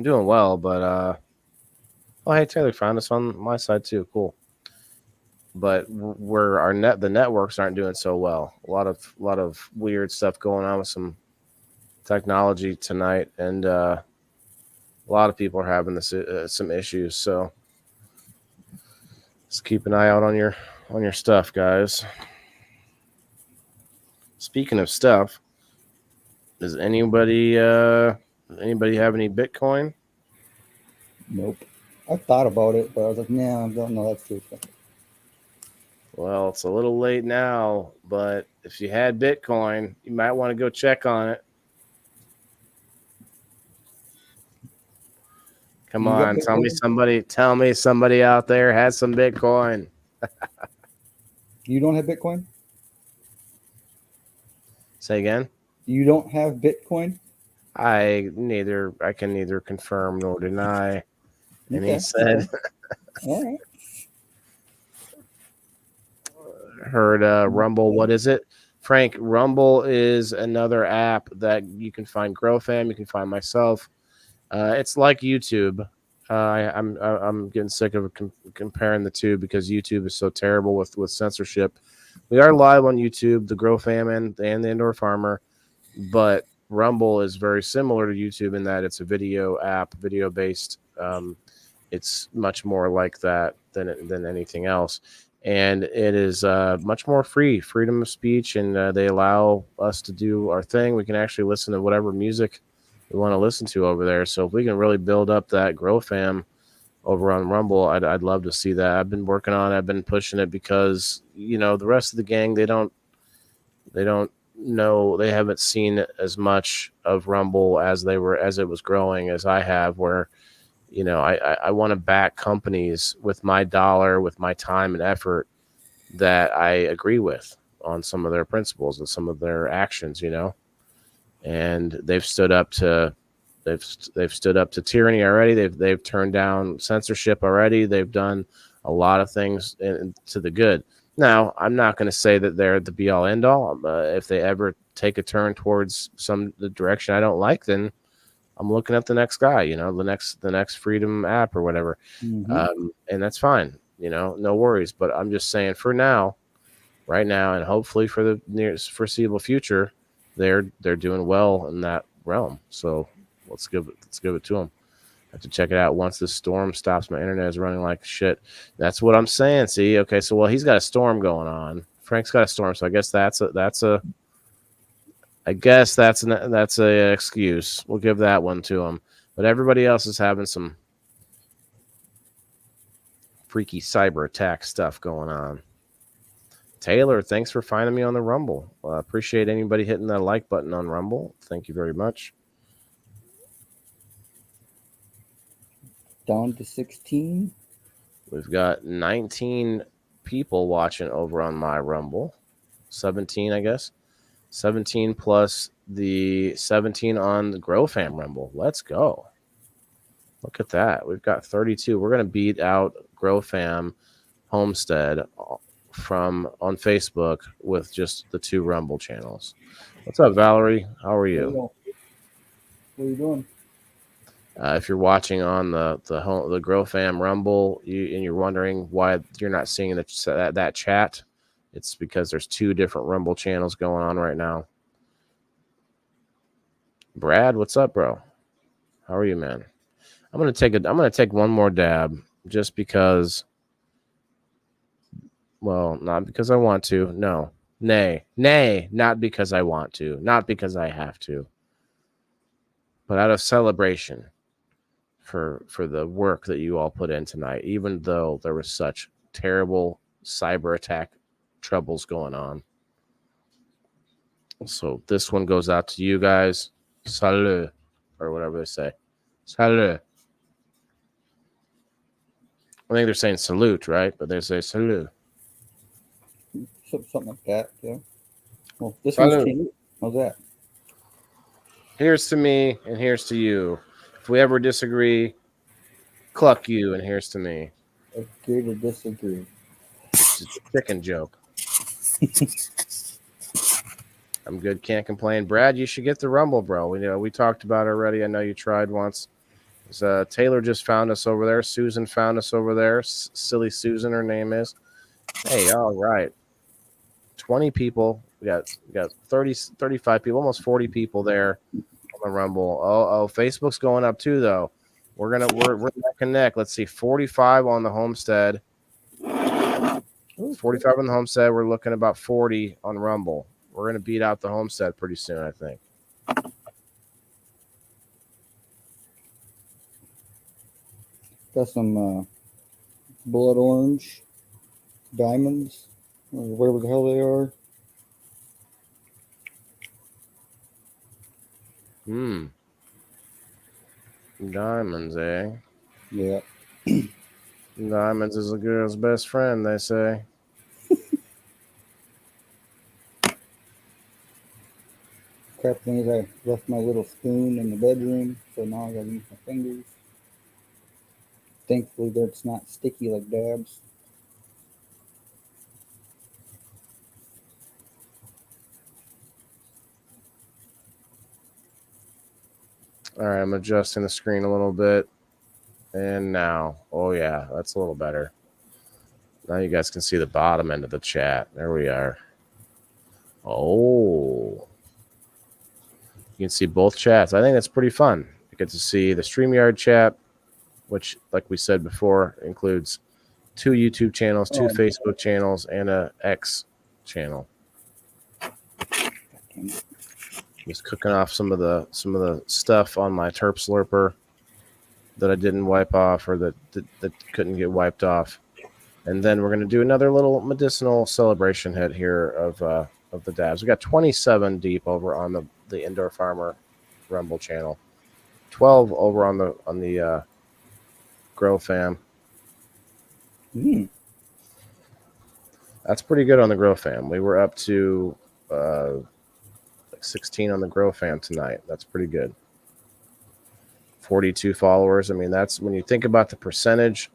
doing well, but oh, hey, Taylor found us on my side too. Cool. But the networks aren't doing so well. A lot of weird stuff going on with some technology tonight, and a lot of people are having some issues. So just keep an eye out on your stuff, guys. Speaking of stuff, does anybody have any Bitcoin? Nope. I thought about it, but I was like, nah, I don't know. That's too expensive. Well, it's a little late now, but if you had Bitcoin, you might want to go check on it. Come on, tell me somebody out there has some Bitcoin. You don't have Bitcoin? Say again? You don't have Bitcoin? I can neither confirm nor deny. And Okay. he said, All right. heard Rumble. What is it? Frank, Rumble is another app that you can find GrowFam. You can find myself. It's like YouTube. I'm getting sick of comparing the two because YouTube is so terrible with censorship. We are live on YouTube, the GrowFam and the Indoor Farmer, but Rumble is very similar to YouTube in that it's a video app, video based. It's much more like that than anything else. And it is much more freedom of speech, and they allow us to do our thing. We can actually listen to whatever music we want to listen to over there. So if we can really build up that Grow Fam over on Rumble, I'd love to see that. I've been working on it. I've been pushing it because, the rest of the gang, they don't know, they haven't seen as much of Rumble as it was growing as I have, where I want to back companies with my dollar, with my time and effort that I agree with on some of their principles and some of their actions, and they've stood up to tyranny already. They've turned down censorship already. They've done a lot of things to the good. Now, I'm not going to say that they're the be all end all. If they ever take a turn towards the direction I don't like, then I'm looking at the next guy, the next freedom app or whatever. Mm-hmm. And that's fine, no worries. But I'm just saying for now, right now, and hopefully for the nearest foreseeable future, they're doing well in that realm. So let's give it to them. I have to check it out once this storm stops. My internet is running like shit. That's what I'm saying. See, okay, so he's got a storm going on. Frank's got a storm, so I guess that's an excuse. We'll give that one to him. But everybody else is having some freaky cyber attack stuff going on. Taylor, thanks for finding me on the Rumble. Appreciate anybody hitting that like button on Rumble. Thank you very much. Down to 16. We've got 19 people watching over on my Rumble. 17, I guess. 17 plus the 17 on the Grow Fam Rumble. Let's go. Look at that. We've got 32. We're going to beat out Grow Fam Homestead from on Facebook with just the 2 Rumble channels. What's up, Valerie? How are you? What are you doing? If you're watching on the Grow Fam Rumble and you're wondering why you're not seeing that chat, it's because there's 2 different Rumble channels going on right now. Brad, what's up, bro? How are you, man? I'm gonna take one more dab just because. Well, not because I want to. No. Nay, not because I want to. Not because I have to. But out of celebration for the work that you all put in tonight, even though there was such terrible cyber attack troubles going on. So this one goes out to you guys. Salut, or whatever they say. Salut. I think they're saying salute, right? But they say salut. Something like that, yeah. Well, this Salut. one's to you. How's that? Here's to me, and here's to you. If we ever disagree, cluck you, and here's to me. Agree to disagree. It's just a chicken joke. I'm good, can't complain. Brad, you should get the Rumble, bro. We talked about it already. I know you tried once. Taylor just found us over there. Susan found us over there. Silly Susan, her name is. Hey, all right. 20 people. We got 30, 35 people, almost 40 people there on the Rumble. Oh, Facebook's going up too, though. We're neck and neck. Let's see, 45 on the Homestead. 45 on the Homestead. We're looking about 40 on Rumble. We're gonna beat out the Homestead pretty soon, I think. Got some blood orange diamonds, or whatever the hell they are. Diamonds, eh? Yeah. Diamonds is a girl's best friend, they say. Crap thing is I left my little spoon in the bedroom, so now I gotta use my fingers. Thankfully, it's not sticky like dabs. All right, I'm adjusting the screen a little bit. And now, oh yeah, that's a little better. Now you guys can see the bottom end of the chat. There we are. Oh. You can see both chats. I think that's pretty fun. You get to see the StreamYard chat, which, like we said before, includes 2 YouTube channels, 2 Facebook channels, and a X channel. Just cooking off some of the stuff on my Terp Slurper that I didn't wipe off, or that couldn't get wiped off. And then we're going to do another little medicinal celebration hit here of the dabs. We got 27 deep over on the Indoor Farmer Rumble channel, 12 over on the Grow Fam. That's pretty good on the Grow Fam. We were up to 16 on the Grow Fam tonight. That's pretty good. 42 followers. I mean, that's when you think about the percentage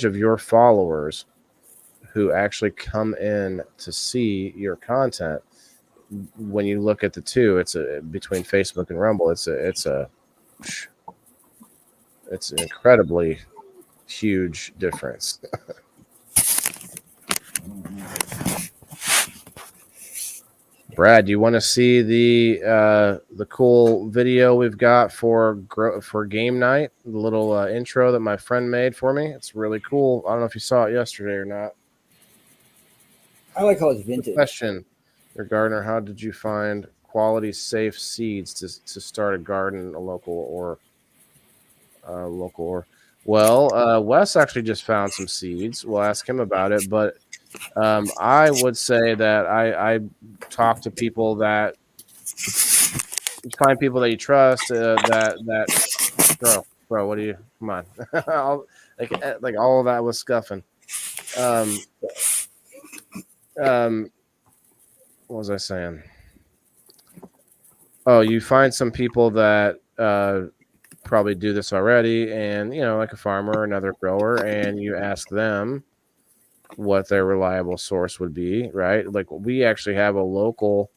of your followers who actually come in to see your content. When you look at the two, it's between Facebook and Rumble. It's an incredibly huge difference. Brad, do you want to see the cool video we've got for game night? The little intro that my friend made for me. It's really cool. I don't know if you saw it yesterday or not. I like how it's vintage. Question, your gardener: how did you find quality, safe seeds to start a garden, a local or? Well, Wes actually just found some seeds. We'll ask him about it, but I would say that I talk to people that find people that you trust. Bro, what do you? Come on, like all of that was scuffing. Um, what was I saying? Oh, you find some people that probably do this already, and like a farmer or another grower, and you ask them what their reliable source would be, right? Like we actually have a local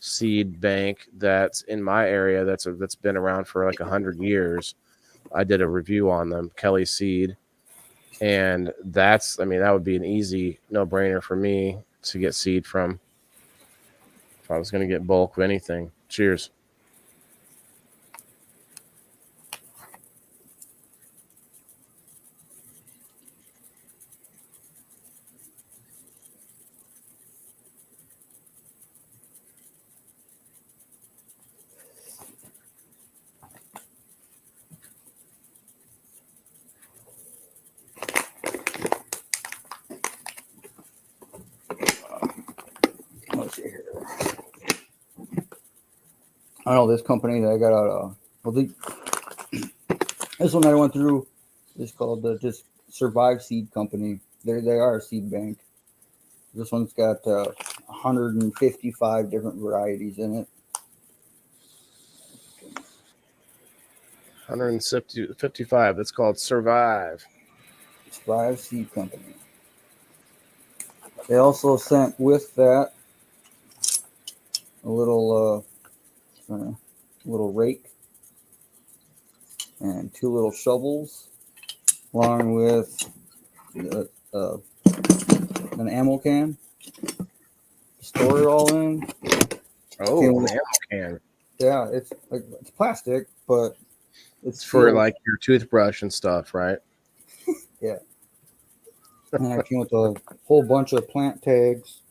seed bank that's in my area that's been around for like 100 years. I did a review on them, Kelly Seed, and that would be an easy no-brainer for me to get seed from if I was going to get bulk of anything. Cheers. Let's see here. I know this company that I got out of. This one I went through is called the just Survive Seed Company. They are a seed bank. This one's got 155 different varieties in it. 155. That's called Survive. Survive Seed Company. They also sent with that a little rake and 2 little shovels, along with an ammo can to store it all in. Oh, an ammo can. Yeah, it's plastic, but it's for like your toothbrush and stuff, right? Yeah. And I came with a whole bunch of plant tags,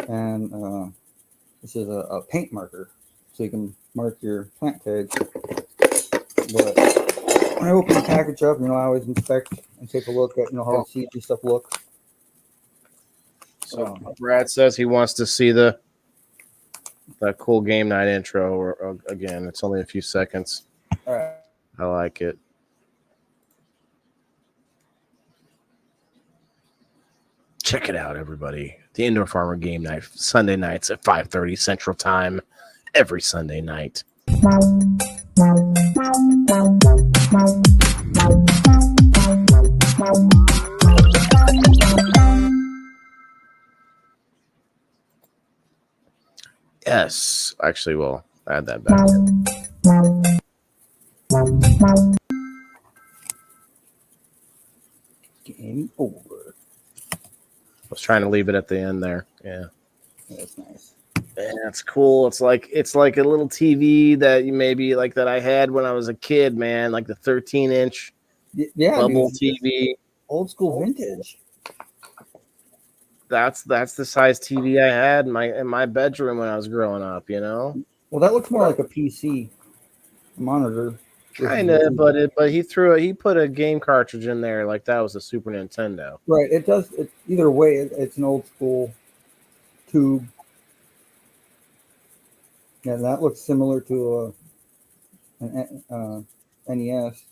and this is a paint marker, so you can mark your plant tags. But when I open the package up, I always inspect and take a look at how the seeds and stuff look. So Brad says he wants to see that cool game night intro. Or again, it's only a few seconds. All right. I like it. Check it out, everybody. The Indoor Farmer Game Night, Sunday nights at 5:30 Central Time, every Sunday night. Yes, actually, we'll add that back. Game over. I was trying to leave it at the end there. Yeah, that's nice. Yeah, it's cool. It's like a little TV that you maybe like that I had when I was a kid, man. Like the 13-inch bubble TV, old school vintage. That's the size TV I had in my bedroom when I was growing up. Well, that looks more like a PC monitor. Kind of, but he put a game cartridge in there like that was a Super Nintendo. Right. It does. Either way, it's an old school tube. Yeah, that looks similar to an NES.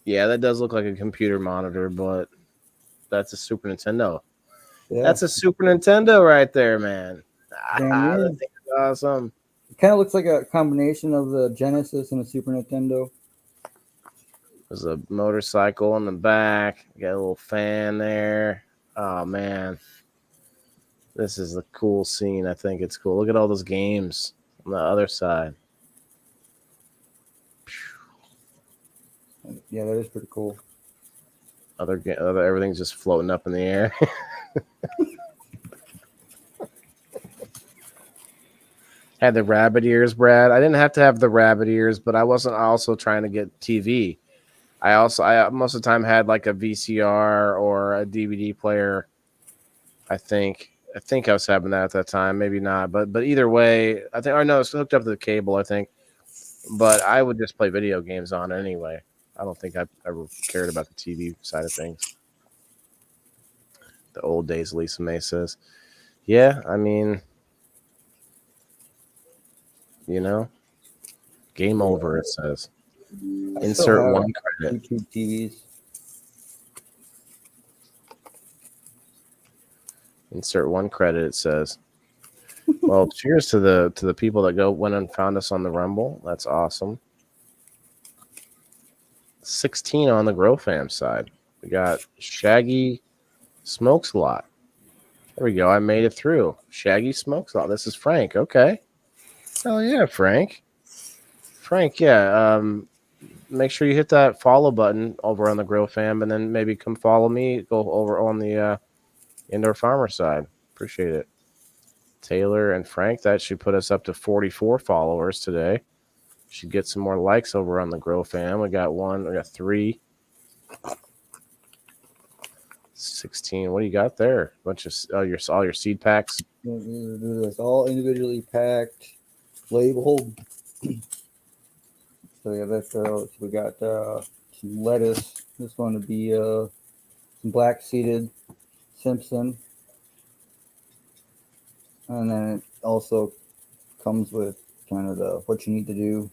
Yeah, that does look like a computer monitor, but that's a Super Nintendo. Yeah. That's a Super Nintendo right there, man. That thing is awesome. It kind of looks like a combination of the Genesis and the Super Nintendo. There's a motorcycle in the back. Got a little fan there. Oh, man. This is a cool scene. I think it's cool. Look at all those games on the other side. Yeah, that is pretty cool. Everything's just floating up in the air. Had the rabbit ears, Brad. I didn't have to have the rabbit ears, but I wasn't also trying to get TV. I most of the time had like a VCR or a DVD player. I think I was having that at that time. Maybe not, but either way, I think. Or no, it's hooked up to the cable. I think, but I would just play video games on it anyway. I don't think I ever cared about the TV side of things. The old days, Lisa May says. Yeah, I mean, game over, it says. I still Insert have one credit. YouTube TVs. Insert one credit, it says. Well, cheers to the people that went and found us on the Rumble. That's awesome. 16 on the Grow Fam side. We got Shaggy Smokes a Lot. There we go. I made it through. Shaggy Smokes a Lot. This is Frank. Okay. Oh yeah, Frank. Frank, yeah. Make sure you hit that follow button over on the Grow Fam, and then maybe come follow me. Go over on the Indoor Farmer side. Appreciate it. Taylor and Frank, that should put us up to 44 followers today. Should get some more likes over on the Grow Fam. We got 3. 16. What do you got there? Bunch of all your seed packs. It's all individually packed, labeled. So yeah, that's we got some lettuce. This one would be some black seeded Simpson, and then it also comes with kind of what you need to do.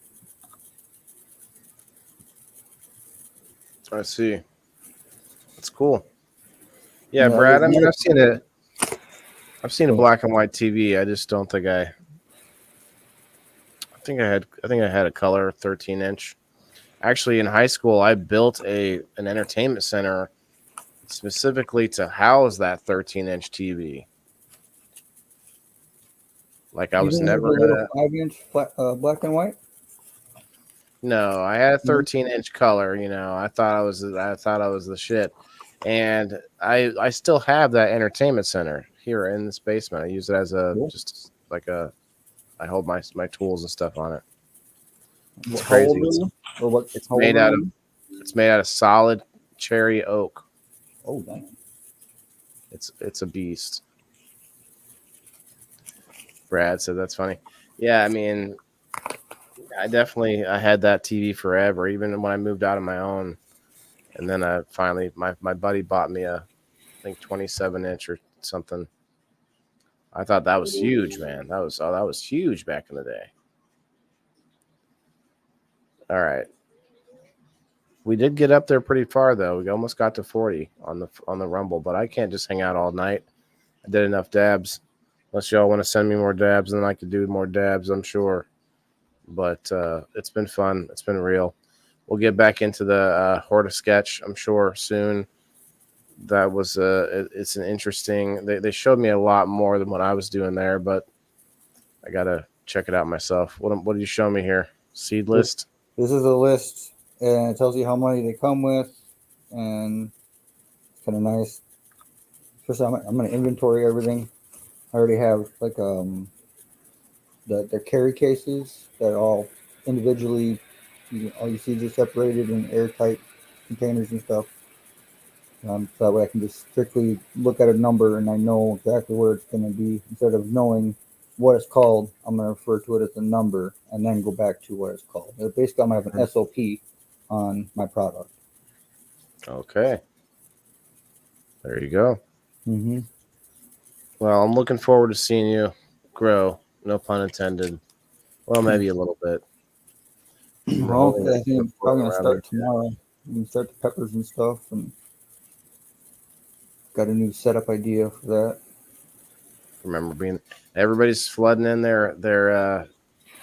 I see. That's cool. Yeah, Yeah, Brad. I mean, I've seen a black and white TV. I just don't think I think I had a color 13-inch. Actually, in high school, I built an entertainment center specifically to house that 13-inch TV. Like I was never gonna 5-inch black and white. No, I had a 13-inch color. I thought I was the shit, and I still have that entertainment center here in this basement. I use it as just like I hold my tools and stuff on it. It's crazy. It's made out of solid cherry oak. Oh damn! It's a beast. Brad said that's funny. Yeah, I mean, I had that TV forever, even when I moved out on my own. And then I finally, my buddy bought me I think 27-inch or something. I thought that was huge, man. That was huge back in the day. All right. We did get up there pretty far though. We almost got to 40 on the Rumble, but I can't just hang out all night. I did enough dabs. Unless y'all want to send me more dabs, then I could do more dabs, I'm sure. But it's been fun. It's been real. We'll get back into the Horta sketch, I'm sure, soon. That was it's an interesting. They showed me a lot more than what I was doing there, but I gotta check it out myself. What did you show me here? Seed list. This is a list, and it tells you how many they come with, and it's kind of nice. First, I'm gonna inventory everything. I already have like the carry cases that are all individually, all your seeds are separated in airtight containers and stuff. So that way I can just strictly look at a number and I know exactly where it's going to be. Instead of knowing what it's called, I'm going to refer to it as a number and then go back to what it's called. Basically, I'm going to have an SOP on my product. Okay. There you go. Mm-hmm. Well, I'm looking forward to seeing you grow. No pun intended. Well, maybe a little bit. Well, I think I'm probably going to start tomorrow. I'm going to start the peppers and stuff, and got a new setup idea for that. Remember everybody's flooding in their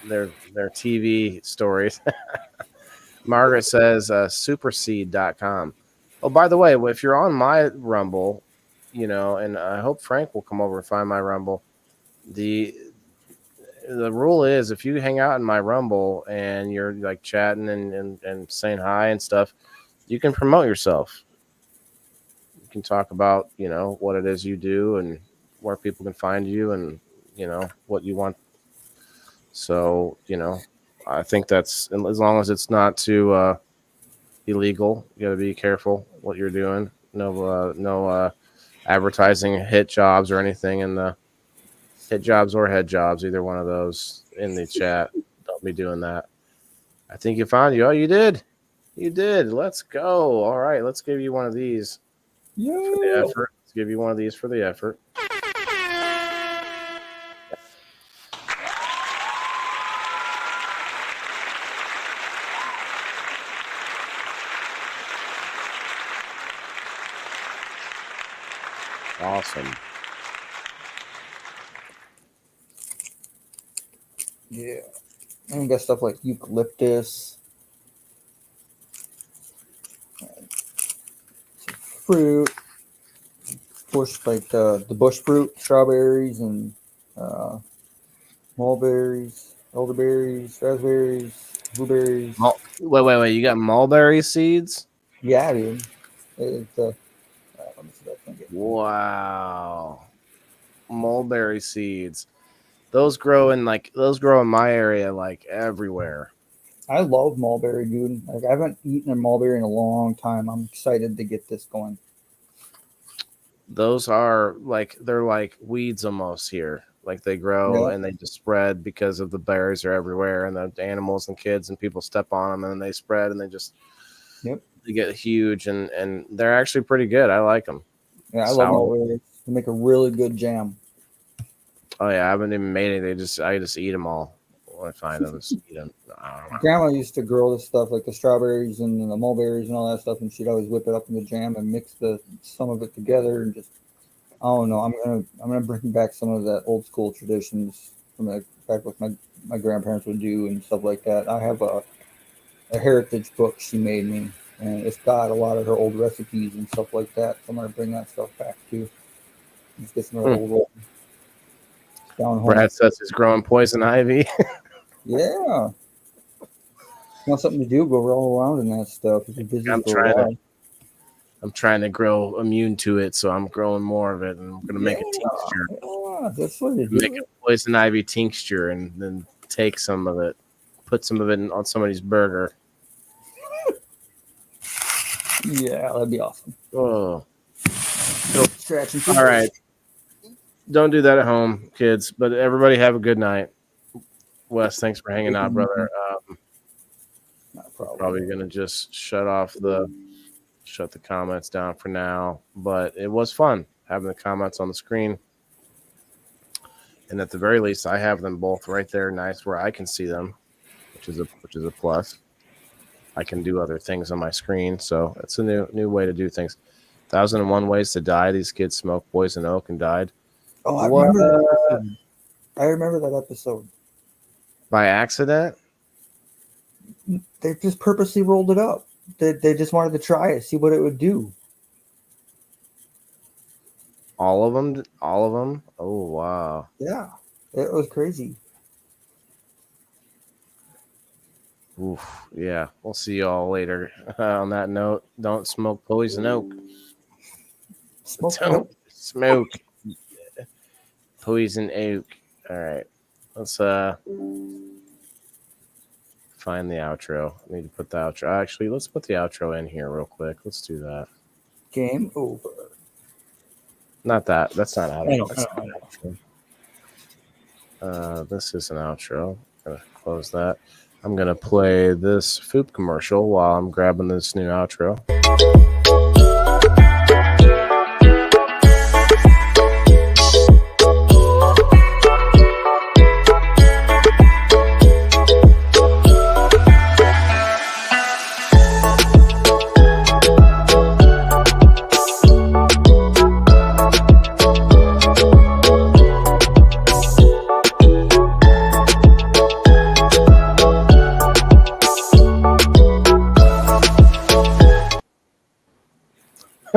TV stories. Margaret says superseed.com. Oh, by the way, if you're on my Rumble, and I hope Frank will come over and find my Rumble. The rule is if you hang out in my Rumble and you're like chatting and saying hi and stuff, you can promote yourself. You can talk about, what it is you do and where people can find you and, what you want. So, I think that's, as long as it's not too illegal, you got to be careful what you're doing. No advertising hit jobs or anything in the hit jobs or head jobs, either one of those in the chat. Don't be doing that. I think you found you. Oh, you did. You did. Let's go. All right. Let's give you one of these. Yeah. For the effort. Let's give you one of these for the effort. Awesome. Yeah. And we got stuff like eucalyptus, fruit, bush, like the bush fruit, strawberries and mulberries, elderberries, raspberries, blueberries. Wait. You got mulberry seeds? Yeah, dude. It's let me see that thing. Wow. Mulberry seeds. Those grow in my area like everywhere. I love mulberry, dude. Like I haven't eaten a mulberry in a long time. I'm excited to get this going. Those are they're like weeds almost here. Like they grow and they just spread because of the berries are everywhere, and the animals and kids and people step on them, and then they spread and they just they get huge, and they're actually pretty good. I like them. Yeah, I love mulberries. They make a really good jam. Oh yeah, I haven't even made it. I just eat them all when I find them. Just eat them. Grandma used to grow this stuff like the strawberries and the mulberries and all that stuff, and she'd always whip it up in the jam and mix some of it together and just. Oh no, I'm gonna bring back some of that old school traditions from back what my grandparents would do and stuff like that. I have a heritage book she made me, and it's got a lot of her old recipes and stuff like that. So I'm gonna bring that stuff back too. Just get some of the old down home. Brad says he's growing poison ivy. Yeah. Want something to do? Go roll around in that stuff. If you're busy I'm trying to grow immune to it, so I'm growing more of it, and I'm gonna make a tincture. Yeah, that's what it is. Make a poison ivy tincture, and then take some of it, put some of it on somebody's burger. Yeah, that'd be awesome. Oh, all right. Don't do that at home, kids. But everybody have a good night. Wes, thanks for hanging out, brother. Probably gonna just shut the comments down for now, but it was fun having the comments on the screen, and at the very least I have them both right there nice where I can see them, which is a plus. I can do other things on my screen, so it's a new way to do things. 1,001 Ways to Die. These kids smoked poison oak and died. Oh, I remember that episode. I remember that episode. By accident? They just purposely rolled it up. They just wanted to try it, see what it would do. All of them? Oh, wow. Yeah, it was crazy. Oof, yeah. We'll see y'all later. On that note, don't smoke poison oak. Don't smoke poison oak. All right. Let's find the outro. I need to put the outro. Actually, let's put the outro in here real quick. Let's do that. Game over. Not that. That's not outro. This is an outro. I'm gonna close that. I'm gonna play this Foop commercial while I'm grabbing this new outro.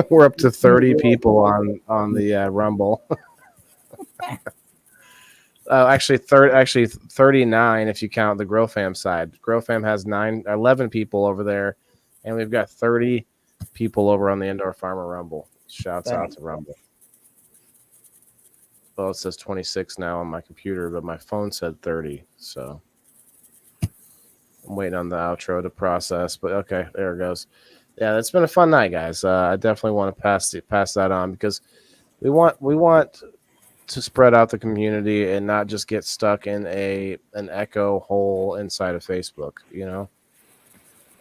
We're up to 30 people on the Rumble. Actually 39 if you count the Grow Fam side. Grow Fam has 11 people over there, and we've got 30 people over on the Indoor Farmer Rumble. Shouts out to Rumble. Well, it says 26 now on my computer, but my phone said 30, so I'm waiting on the outro to process. But okay, there it goes. Yeah, it's been a fun night, guys. I definitely want to pass that on because we want to spread out the community and not just get stuck in an echo hole inside of Facebook, you know.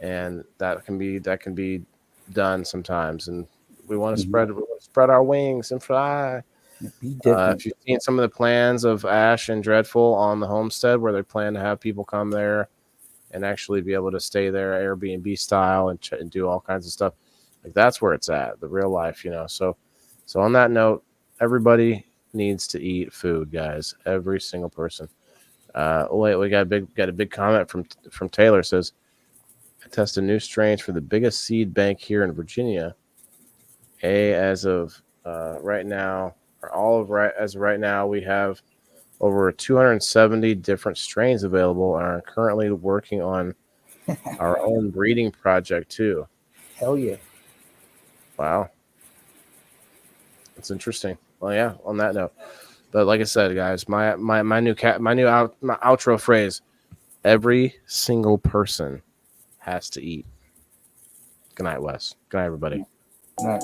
And that can be done sometimes, and We want to spread our wings and fly. Be different. If you've seen some of the plans of Ash and Dreadful on the homestead, where they plan to have people come there and actually be able to stay there Airbnb style and do all kinds of stuff, like that's where it's at, the real life, So on that note, everybody needs to eat food, guys. Every single person. Wait, we got a big comment from Taylor. Says, I tested new strains for the biggest seed bank here in Virginia. As of right now, we have over 270 different strains available and are currently working on our own breeding project too. Hell yeah. Wow. That's interesting. Well, yeah, on that note. But like I said, guys, my outro phrase, every single person has to eat. Good night, Wes. Good night, everybody. All right.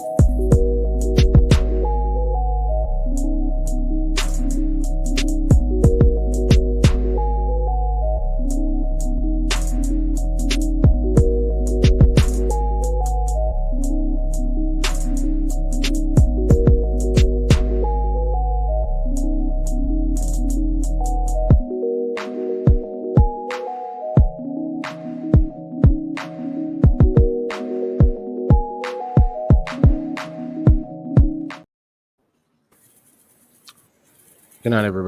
Good night, everybody.